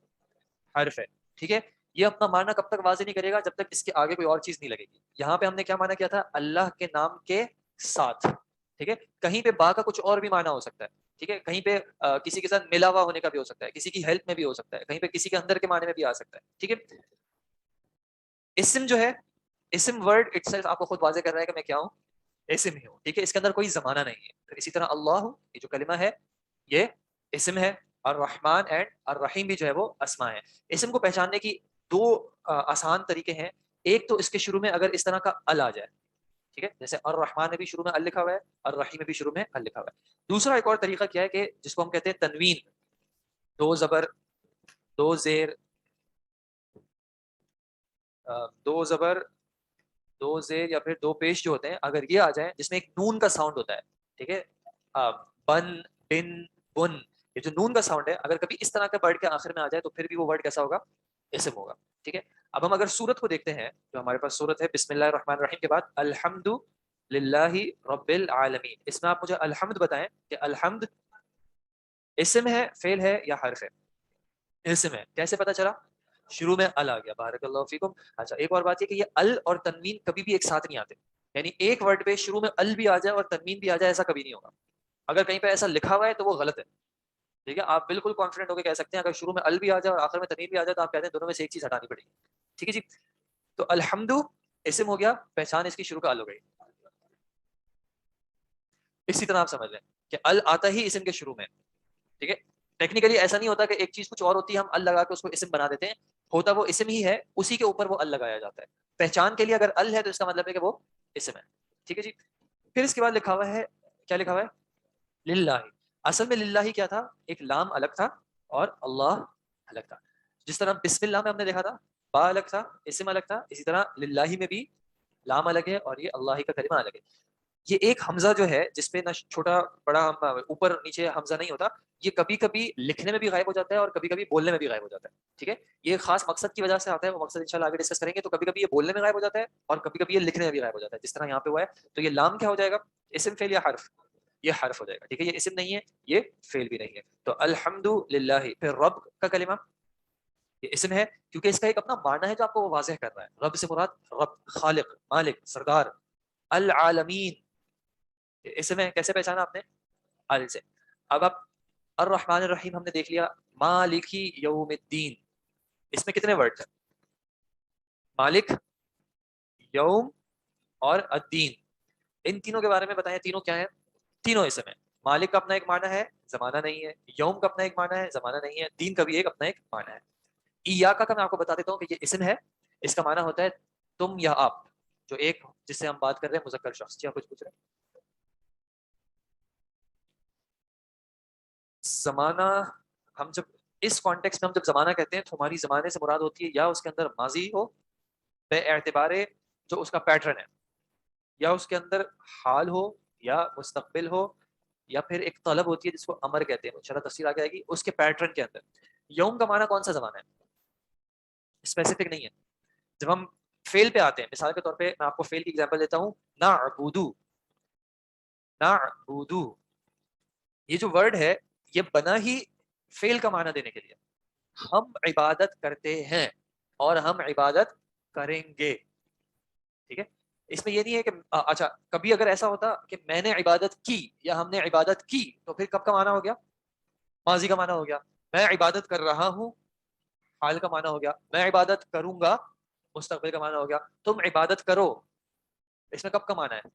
K: حرف ہے. ٹھیک ہے, یہ اپنا معنی کب تک واضح نہیں کرے گا؟ جب تک اس کے آگے کوئی اور چیز نہیں لگے گی. یہاں پہ ہم نے کیا معنی کیا تھا؟ اللہ کے نام کے ساتھ. ٹھیک ہے, کہیں پہ با کا کچھ اور بھی معنی ہو سکتا ہے. ٹھیک ہے, کہیں پہ کسی کے ساتھ ملا ہوا ہونے کا بھی ہو سکتا ہے, کسی کی ہیلپ میں بھی ہو سکتا ہے, کہیں پہ کسی کے اندر کے معنی میں بھی آ سکتا ہے. ٹھیک ہے, اسم جو ہے, اسم ورڈ اٹ سیلف آپ کو خود واضح کر رہا ہے کہ میں کیا ہوں؟ اسم ہی ہوں. ٹھیک ہے, اس کے اندر کوئی زمانہ نہیں ہے. پھر اسی طرح اللہ یہ جو کلمہ ہے یہ اسم ہے, الرحمن اینڈ الرحیم بھی جو ہے وہ اسماء ہیں. اسم کو پہچاننے کی 2 آسان طریقے ہیں. ایک تو اس کے شروع میں اگر اس طرح کا ال آ جائے, ٹھیک ہے, جیسے الرحمن میں بھی شروع میں ال لکھا ہوا ہے, الرحیم میں بھی شروع میں ال لکھا ہوا ہے. دوسرا ایک اور طریقہ کیا ہے کہ جس کو ہم کہتے ہیں تنوین, 2 زبر 2 زیر 2 زبر دو زیر یا پھر دو پیش جو ہوتے ہیں اگر یہ آ جائیں جس میں ایک نون کا ساؤنڈ ہوتا ہے, ٹھیک ہے, بن بن بن, یہ جو نون کا ساؤنڈ ہے اگر کبھی اس طرح کا ورڈ کے آخر میں آ جائے تو پھر بھی وہ ورڈ کیسا ہوگا؟ اسم ہوگا. ٹھیک ہے, اب ہم اگر سورت کو دیکھتے ہیں جو ہمارے پاس سورت ہے بسم اللہ الرحمن الرحیم کے بعد الحمد للہ رب العالمین, اس میں آپ مجھے الحمد بتائیں کہ الحمد اسم ہے, فعل ہے یا حرف ہے؟ اسم ہے. کیسے پتا چلا؟ شروع میں ال آ گیا. بارک اللہ فیکم. اچھا ایک اور بات یہ کہ یہ ال اور تنوین کبھی بھی ایک ساتھ نہیں آتے, یعنی ایک ورڈ پہ شروع میں ال بھی آ جائے اور تنوین بھی آ جائے ایسا کبھی نہیں ہوگا. اگر کہیں پہ ایسا لکھا ہوا ہے تو وہ غلط ہے. ٹھیک ہے, آپ بالکل کانفیڈنٹ ہو کے کہہ سکتے ہیں اگر شروع میں ال بھی آ جائے اور آخر میں تنوین بھی آ جائے تو آپ کہتے ہیں دونوں میں سے ایک چیز ہٹانی پڑے گی. ٹھیک ہے جی. تو الحمد اسم ہو گیا, پہچان اس کی شروع کا ال ہو گئی. اسی طرح آپ سمجھ لیں کہ ال آتا ہی اسم کے شروع میں. ٹھیک ہے, ٹیکنیکلی ایسا نہیں ہوتا کہ ایک چیز کچھ اور ہوتی ہے ہم ال لگا کے اس کو اسم بنا دیتے ہیں, ہوتا وہ اسم ہی ہے, اسی کے اوپر وہ ال لگایا جاتا ہے. پہچان کے لیے اگر ال ہے تو اس کا مطلب ہے کہ وہ اسم ہے. ٹھیک ہے جی. پھر اس کے بعد لکھا ہوا ہے, کیا لکھا ہوا ہے؟ للہ. اصل میں للہ کیا تھا؟ ایک لام الگ تھا اور اللہ الگ تھا. جس طرح بسم اللہ میں ہم نے دیکھا تھا با الگ تھا, اسم الگ تھا, اسی طرح للہ میں بھی لام الگ ہے اور یہ اللہ کا کلمہ الگ ہے. یہ ایک حمزہ جو ہے جس پہ نہ چھوٹا بڑا اوپر نیچے حمزہ نہیں ہوتا, یہ کبھی کبھی لکھنے میں بھی غائب ہو جاتا ہے اور کبھی کبھی بولنے میں بھی غائب ہو جاتا ہے. ٹھیک ہے, یہ خاص مقصد کی وجہ سے آتا ہے, وہ مقصد انشاءاللہ آگے ڈسکس کریں گے. تو کبھی کبھی یہ بولنے میں غائب ہو جاتا ہے اور کبھی کبھی یہ لکھنے میں بھی غائب ہو جاتا ہے, جس طرح یہاں پہ ہوا ہے. تو یہ لام کیا ہو جائے گا؟ اسم فعل یا حرف؟ یہ حرف ہو جائے گا. ٹھیک ہے, یہ اسم نہیں ہے, یہ فعل بھی نہیں ہے. تو الحمد للہ. پھر رب کا کلمہ یہ اسم ہے کیونکہ اس کا ایک اپنا معنی ہے جو آپ کو وہ واضح کر رہا ہے. رب سے مراد رب, خالق, مالک, سردار. العالمین اسم ہے, کیسے پہچانا آپ نے؟ ال سے. اب آپ الرحمن الرحیم ہم نے دیکھ لیا, مالکی یوم الدین, اس میں کتنے ورڈ ہیں؟ مالک, یوم اور الدین. ان تینوں کے بارے میں بتائیں, تینوں کیا ہیں؟ تینوں اسم ہیں. مالک کا اپنا ایک معنی ہے, زمانہ نہیں ہے. یوم کا اپنا ایک معنی ہے, زمانہ نہیں ہے. دین کا بھی ایک اپنا ایک معنی ہے. ایاکا کا میں آپ کو بتا دیتا ہوں کہ یہ اسم ہے, اس کا معنی ہوتا ہے تم یا آپ, جو ایک جس سے ہم بات کر رہے ہیں مذکر شخص. کیا کچھ پوچھ رہے ہیں؟ زمانہ, ہم جب اس کانٹیکس میں ہم جب زمانہ کہتے ہیں تو ہماری زمانے سے مراد ہوتی ہے یا اس کے اندر ماضی ہو بے اعتبار جو اس کا پیٹرن ہے, یا اس کے اندر حال ہو یا مستقبل ہو, یا پھر ایک طلب ہوتی ہے جس کو امر کہتے ہیں, انشاءاللہ تفصیل آگے آئے گی, اس کے پیٹرن کے اندر. یوم کا معنی کون سا زمانہ ہے؟ اسپیسیفک نہیں ہے. جب ہم فعل پہ آتے ہیں, مثال کے طور پہ میں آپ کو فعل کی ایگزامپل دیتا ہوں, نعبدو. نعبدو یہ جو ورڈ ہے یہ بنا ہی فعل کا معنی دینے کے لیے. ہم عبادت کرتے ہیں اور ہم عبادت کریں گے. ٹھیک ہے, اس میں یہ نہیں ہے کہ اچھا کبھی اگر ایسا ہوتا کہ میں نے عبادت کی یا ہم نے عبادت کی تو پھر کب کا معنی ہو گیا؟ ماضی کا معنی ہو گیا. میں عبادت کر رہا ہوں, حال کا معنی ہو گیا. میں عبادت کروں گا, مستقبل کا معنی ہو گیا. تم عبادت کرو, اس میں کب کا معنی ہے؟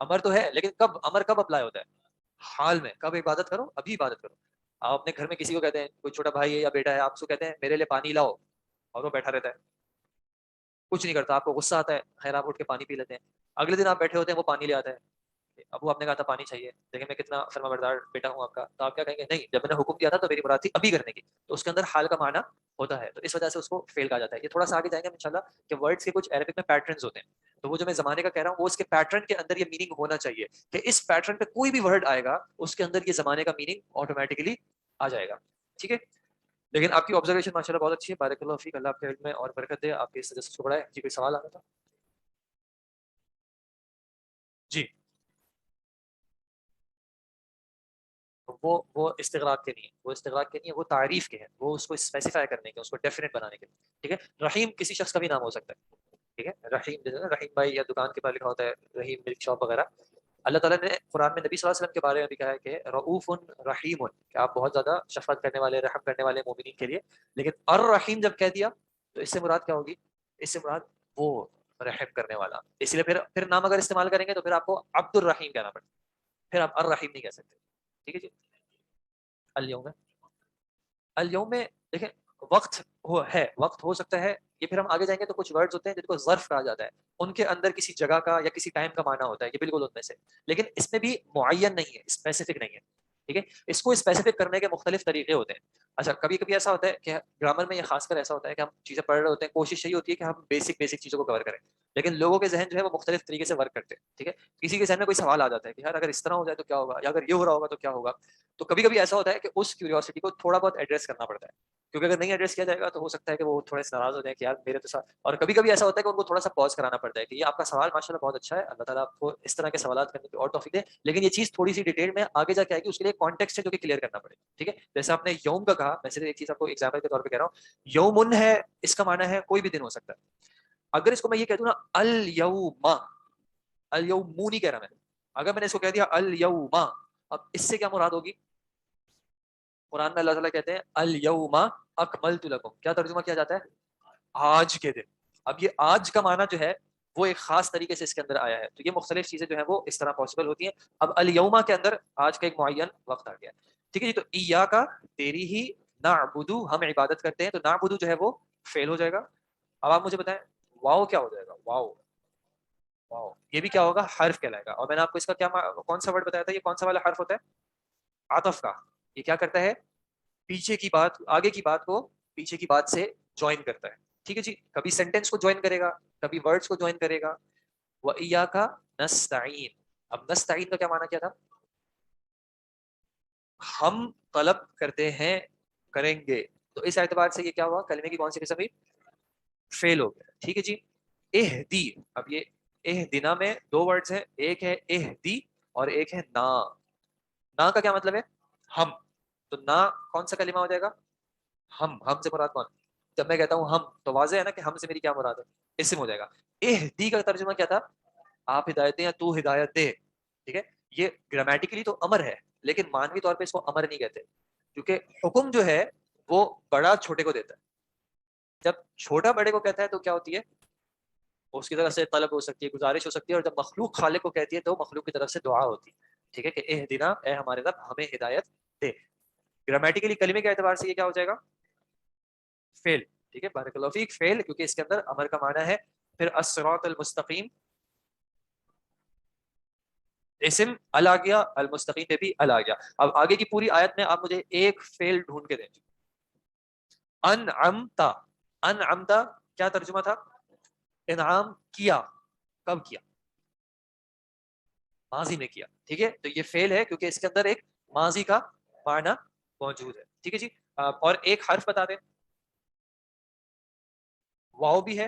K: امر تو ہے لیکن کب, امر کب اپلائی ہوتا ہے؟ حال میں. کب عبادت کرو؟ ابھی عبادت کرو. آپ اپنے گھر میں کسی کو کہتے ہیں, کوئی چھوٹا بھائی ہے یا بیٹا ہے, آپ اس کو کہتے ہیں میرے لیے پانی لاؤ, اور وہ بیٹھا رہتا ہے, کچھ نہیں کرتا. آپ کو غصہ آتا ہے, خیر آپ اٹھ کے پانی پی لیتے ہیں. اگلے دن آپ بیٹھے ہوتے ہیں, وہ پانی لے آتا ہے. ابو آپ نے کہا تھا پانی چاہیے, دیکھیں میں کتنا فرما بردار بیٹا ہوں آپ کا, تو آپ کیا کہیں گے؟ نہیں, جب میں نے حکم دیا تھا تو میری مراد تھی ابھی کرنے کی. تو اس کے اندر حال کا معنی ہوتا ہے, تو اس وجہ سے اس کو فعل کہا جاتا ہے. یہ تھوڑا سا آگے جائیں گے انشاءاللہ کہ ورڈز کے کچھ عربک میں پیٹرنز ہوتے ہیں, تو وہ جو میں زمانے کا کہہ رہا ہوں وہ اس کے پیٹرن کے اندر یہ میننگ ہونا چاہیے کہ اس پیٹرن پہ کوئی بھی ورڈ آئے گا اس کے اندر یہ زمانے کا میننگ آٹومیٹکلی آ جائے گا. ٹھیک ہے, لیکن آپ کی آبزرویشن ماشاءاللہ بہت اچھی ہے. بارک اللہ فیک, اللہ آپ کے علم میں اور برکت دے, آپ کے اس تجسس کو بڑھائے. جی کوئی سوال آ رہا تھا؟ جی وہ استغراق کے نہیں ہے, وہ استغراق کے نہیں ہے, وہ تعریف کے ہیں, وہ اس کو اسپیسیفائی کرنے کے, اس کو ڈیفینیٹ بنانے کے. ٹھیک ہے, رحیم کسی شخص کا بھی نام ہو سکتا ہے. ٹھیک ہے, رحیم جیسے نا رحیم بھائی, یا دکان کے پاس لکھا ہوتا ہے رحیم ملک شاپ وغیرہ. اللہ تعالیٰ نے قرآن میں نبی صلی اللہ علیہ وسلم کے بارے میں بھی کہا ہے کہ رؤوف رحیم, کہ آپ بہت زیادہ شفقت کرنے والے, رحم کرنے والے مومنین کے لیے. لیکن الرحیم جب کہہ دیا تو اس سے مراد کیا ہوگی؟ اس سے مراد وہ رحم کرنے والا. اس لیے پھر نام اگر استعمال کریں گے تو پھر آپ کو عبد الرحیم کہنا پڑتا ہے, پھر آپ الرحیم نہیں کہہ سکتے. ٹھیک ہے جی. اليوم, اليوم میں دیکھیں وقت ہے, وقت ہو سکتا ہے, یہ پھر ہم آگے جائیں گے تو کچھ ورڈز ہوتے ہیں جن کو ظرف کہا جاتا ہے, ان کے اندر کسی جگہ کا یا کسی ٹائم کا معنی ہوتا ہے, یہ بالکل ان میں سے, لیکن اس میں بھی معین نہیں ہے, اسپیسیفک نہیں ہے. ٹھیک ہے, اس کو اسپیسیفک کرنے کے مختلف طریقے ہوتے ہیں. اچھا کبھی کبھی ایسا ہوتا ہے کہ گرامر میں یہ خاص کر ایسا ہوتا ہے کہ ہم چیزیں پڑھ رہے ہوتے ہیں, کوشش یہی ہوتی ہے کہ ہم بیسک چیزوں کو کور کریں. لیکن لوگوں کے ذہن جو ہے وہ مختلف طریقے سے ورک کرتے ہیں. ٹھیک ہے, کسی کے ذہن میں کوئی سوال آ جاتا ہے کہ یار اگر اس طرح ہو جائے تو کیا ہوگا, یا اگر یہ ہو رہا ہوگا تو کیا ہوگا. تو کبھی کبھی ایسا ہوتا ہے کہ اس کیوریوسٹی کو تھوڑا بہت ایڈریس کرنا پڑتا ہے, کیونکہ اگر نہیں ایڈریس کیا جائے گا تو ہو سکتا ہے کہ وہ تھوڑے سے ناراض ہو جائیں کہ یار میرے تو ساتھ. اور کبھی کبھی ایسا ہوتا ہے کہ ان کو تھوڑا سا پاز کرانا پڑتا ہے کہ یہ آپ کا سوال ماشاءاللہ بہت اچھا ہے, اللہ تعالیٰ آپ کو اس طرح کے سوالات کرنے کی اور توفیق دے, لیکن یہ چیز تھوڑی سی ڈیٹیل میں آگے جا کے آئے گی, اس کے لیے کانٹیکسٹ ہے جو کہ کلیئر کرنا پڑے گا. ٹھیک ہے, جیسے آپ نے یوم کا کہا, میں صرف ایک چیز آپ کو ایگزامپل کے طور پہ کہہ رہا ہوں, یومن ہے, اس کا معنی ہے کوئی بھی دن ہو سکتا ہے. اگر اس کو میں یہ کہہ دوں نا الیوم, الیوم نہیں کہہ رہا میں, اگر میں نے اس کو کہہ دیا الیوم, اب اس سے کیا مراد ہوگی؟ قرآن میں اللہ تعالیٰ کہتے ہیں الیوم اکملت لکم, کیا ترجمہ کیا جاتا ہے؟ آج کے دن. اب یہ آج کا معنی جو ہے وہ ایک خاص طریقے سے اس کے اندر آیا ہے, تو یہ مختلف چیزیں جو ہیں وہ اس طرح پاسبل ہوتی ہیں. اب الیوم کے اندر آج کا ایک معین وقت آ گیا. ٹھیک ہے جی, تو ایاکا تیری ہی, نعبدو ہم عبادت کرتے ہیں, تو نعبدو جو ہے وہ فعل ہو جائے گا. اب آپ مجھے بتائیں واو کیا ہو جائے گا؟ واو, واو یہ بھی کیا ہوگا؟ حرف کہلائے گا. اور میں نے آپ کو اس کا کیا کون سا ورڈ بتایا تھا, یہ کون سا والا حرف ہوتا ہے؟ عطف کا. یہ کیا کرتا ہے؟ پیچھے کی بات, آگے کی بات کو پیچھے کی بات سے جوائن کرتا ہے. ٹھیک ہے جی, کبھی سینٹینس کو جوائن کرے گا, کبھی ورڈز کو جوائن کرے گا. وَإِيَّاكَ نَسْتَعِينُ, اب نستعین کا کیا معنی کیا تھا؟ ہم طلب کرتے ہیں, کریں گے. تو اس اعتبار سے یہ کیا ہوا؟ کلمے کی کون سی قسم ہوئی؟ فعل ہو گیا. ٹھیک ہے جی, اہدی, اب یہ اہدنا میں دو ورڈز ہیں, ایک ہے اہدی اور ایک ہے نا. نا کا کیا مطلب ہے؟ ہم. تو نا کون سا کلمہ ہو جائے گا؟ ہم. ہم سے مراد کون؟ جب میں کہتا ہوں ہم تو واضح ہے نا کہ ہم سے میری کیا مراد ہے؟ اسم ہو جائے گا. اہدی کا ترجمہ کیا تھا؟ آپ ہدایت دیں یا تو ہدایت دے. ٹھیک ہے, یہ گرامیٹیکلی تو امر ہے, لیکن مانوی طور پہ اس کو امر نہیں کہتے, کیونکہ حکم جو ہے وہ بڑا چھوٹے کو دیتا ہے. جب چھوٹا بڑے کو کہتا ہے تو کیا ہوتی ہے؟ اس کی طرف سے طلب ہو سکتی ہے, گزارش ہو سکتی ہے, اور جب مخلوق خالق کو کہتی ہے تو مخلوق کی طرف سے دعا ہوتی ہے. ٹھیک ہے, کہ اہدنا, اے ہمارے رب ہمیں ہدایت دے. گرامیٹیکلی کلمے کے اعتبار سے یہ کیا ہو جائے گا؟ فعل. ٹھیک ہے, بارک اللہ فیک, فعل, کیونکہ اس کے اندر امر کا معنی ہے. پھر الصراط المستقیم, اسم ال آ گیا, المستقیم پہ بھی ال آ گیا. اب آگے کی پوری آیت میں آپ مجھے ایک فعل ڈھونڈ کے دیں. انعمتا, انعمتا کیا ترجمہ تھا؟ انعام کیا. کب کیا؟ ماضی میں کیا. ٹھیک ہے, تو یہ فعل ہے کیونکہ اس کے اندر ایک ماضی کا معنی موجود ہے. ٹھیک ہے جی, اور ایک حرف بتا دیں. واو بھی ہے,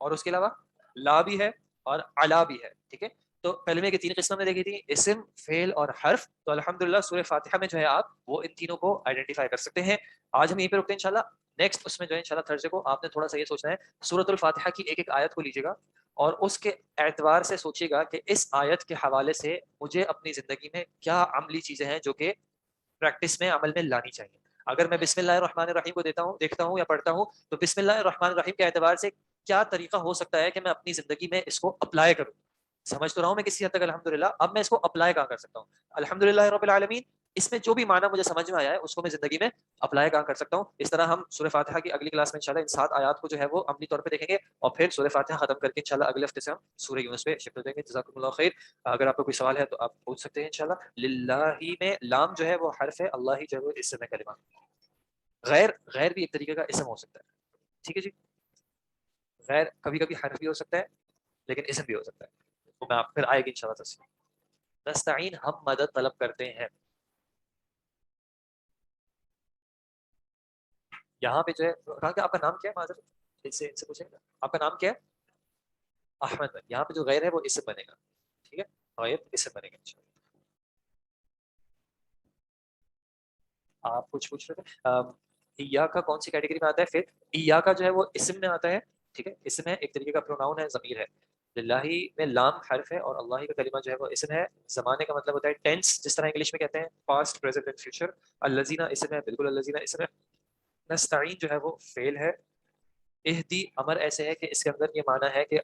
K: اور اس کے علاوہ لا بھی ہے, اور علا بھی ہے. ٹھیک ہے, تو کلمے کی تین قسمیں دیکھی تھی, اسم, فعل اور حرف. تو الحمدللہ سورہ فاتحہ میں جو ہے آپ وہ ان تینوں کو آئیڈینٹیفائی کر سکتے ہیں. آج ہم یہیں پہ رکتے ہیں انشاءاللہ. نیکسٹ اس میں جو ہے انشاءاللہ تھرسڈے کو آپ نے تھوڑا سا یہ سوچنا ہے, سورۃ الفاتحہ کی ایک ایک آیت کو لیجیے گا اور اس کے اعتبار سے سوچیے گا کہ اس آیت کے حوالے سے مجھے اپنی زندگی میں کیا عملی چیزیں ہیں جو کہ پریکٹس میں, عمل میں لانی چاہیے. اگر میں بسم اللہ الرحمن الرحیم کو دیکھتا ہوں یا پڑھتا ہوں, تو بسم اللہ الرحمن الرحیم کے اعتبار سے کیا طریقہ ہو سکتا ہے کہ میں اپنی زندگی میں اس کو اپلائی کروں. سمجھ تو رہا ہوں میں کسی حد تک الحمدللہ. اب میں اس کو اپلائی کہاں کر سکتا ہوں؟ الحمدللہ رب العالمین, اس میں جو بھی معنی مجھے سمجھ میں آیا ہے اس کو میں زندگی میں اپلائی کہاں کر سکتا ہوں. اس طرح ہم سورہ فاتحہ کی اگلی کلاس میں انشاءاللہ ان 7 آیات کو جو ہے وہ عملی طور پہ دیکھیں گے, اور پھر سورہ فاتحہ ختم کر کے انشاءاللہ اگلے ہفتے سے ہم سورہ یونس پہ شفٹ ہو جائیں گے. جزاکم اللہ خیر. اگر آپ کو کوئی سوال ہے تو آپ پوچھ سکتے ہیں انشاءاللہ. للہ میں لام جو ہے وہ حرف ہے, اللہ ہی جو ہے وہ اسم ہے کلمہ. غیر, غیر بھی ایک طریقے کا اسم ہو سکتا ہے. ٹھیک ہے جی, غیر کبھی کبھی حرف بھی ہو سکتا ہے لیکن اسم بھی ہو سکتا ہے. تو میں آپ پھر آئے گی انشاءاللہ تفصیل. نستعین, ہم مدد طلب کرتے ہیں. یہاں پہ جو ہے کہا کہ آپ کا نام کیا ہے, معذرت ان سے پوچھیں گا آپ کا نام کیا ہے؟ احمد. یہاں پہ جو غیر ہے وہ اسم بنے گا. ٹھیک ہے, غیر اسم بنے گا انشاءاللہ. آپ کچھ پوچھ رہے تھے. ایا کا کون سی کیٹیگری میں آتا ہے؟ پھر ایا کا جو ہے وہ اسم میں آتا ہے. ٹھیک ہے, اسم ہے, ایک طریقے کا پروناؤن ہے, ضمیر ہے. للہ میں لام حرف ہے, اور اللہ کا کلمہ جو ہے وہ اسم ہے. زمانے کا مطلب ہوتا ہے ٹینس, جس طرح انگلش میں کہتے ہیں پاسٹ, پریزنٹ اینڈ فیوچر. الذین اسم ہے, بالکل الذین اسم ہے. نستعین جو ہے وہ فعل ہے. اہدی امر ایسے ہے کہ اس کے اندر یہ معنی ہے کہ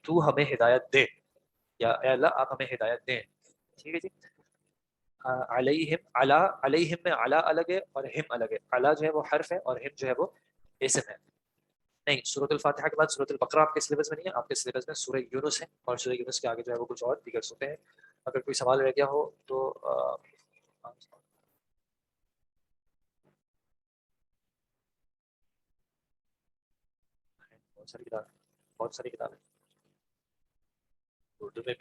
K: تو ہمیں ہدایت دے, یا اے اللہ آپ ہمیں ہدایت دیں. ٹھیک ہے جی. علیہم, علا, علیہم میں علا الگ ہے اور ہم الگ ہے. علا جو ہے وہ حرف ہے اور ہم جو ہے وہ اسم ہے. نہیں, سورۃ الفاتحہ کے بعد سورۃ البقرہ آپ کے سلیبس میں نہیں ہے, آپ کے سلیبس میں سورہ یونس ہے, اور سورہ یونس کے آگے جو ہے وہ کچھ اور دیگر ہوتے ہیں. اگر کوئی سوال رہ گیا ہو تو بہت ساری کتابیں اردو میں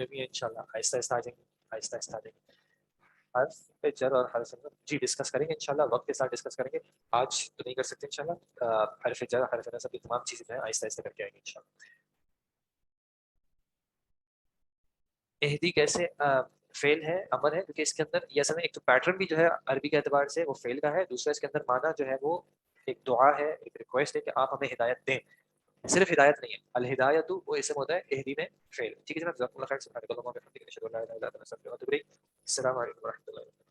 K: بھی انشاءاللہ آہستہ آہستہ آ جائیں گے، آہستہ آہستہ آ جائیں گے. حرف جر اور حرف نصب جی ڈسکس کریں گے انشاءاللہ، وقت کے ساتھ ڈسکس کریں گے، آج تو نہیں کر سکتے انشاءاللہ. حرف جر حرف نصب یہ تمام چیزیں جو ہیں آہستہ آہستہ کر کے آئیں گے انشاءاللہ. اہدی کیسے فعل ہے امر ہے، کیونکہ اس کے اندر یہ اصل میں ایک تو پیٹرن بھی جو ہے عربی کے اعتبار سے وہ فعل کا ہے، دوسرا اس کے اندر معنی جو ہے وہ ایک دعا ہے، ایک ریکویسٹ ہے کہ آپ ہمیں ہدایت دیں، صرف ہدایت نہیں ہے. الہدایت وہ اسم ہوتا ہے، اہدی میں فعل. ٹھیک ہے جناب، جزاکم اللہ خیر. سبحانک اللہم و بحمدک، اشہد ان لا الہ الا انت، استغفرک و اتوب الیک. السلام علیکم و رحمۃ اللہ.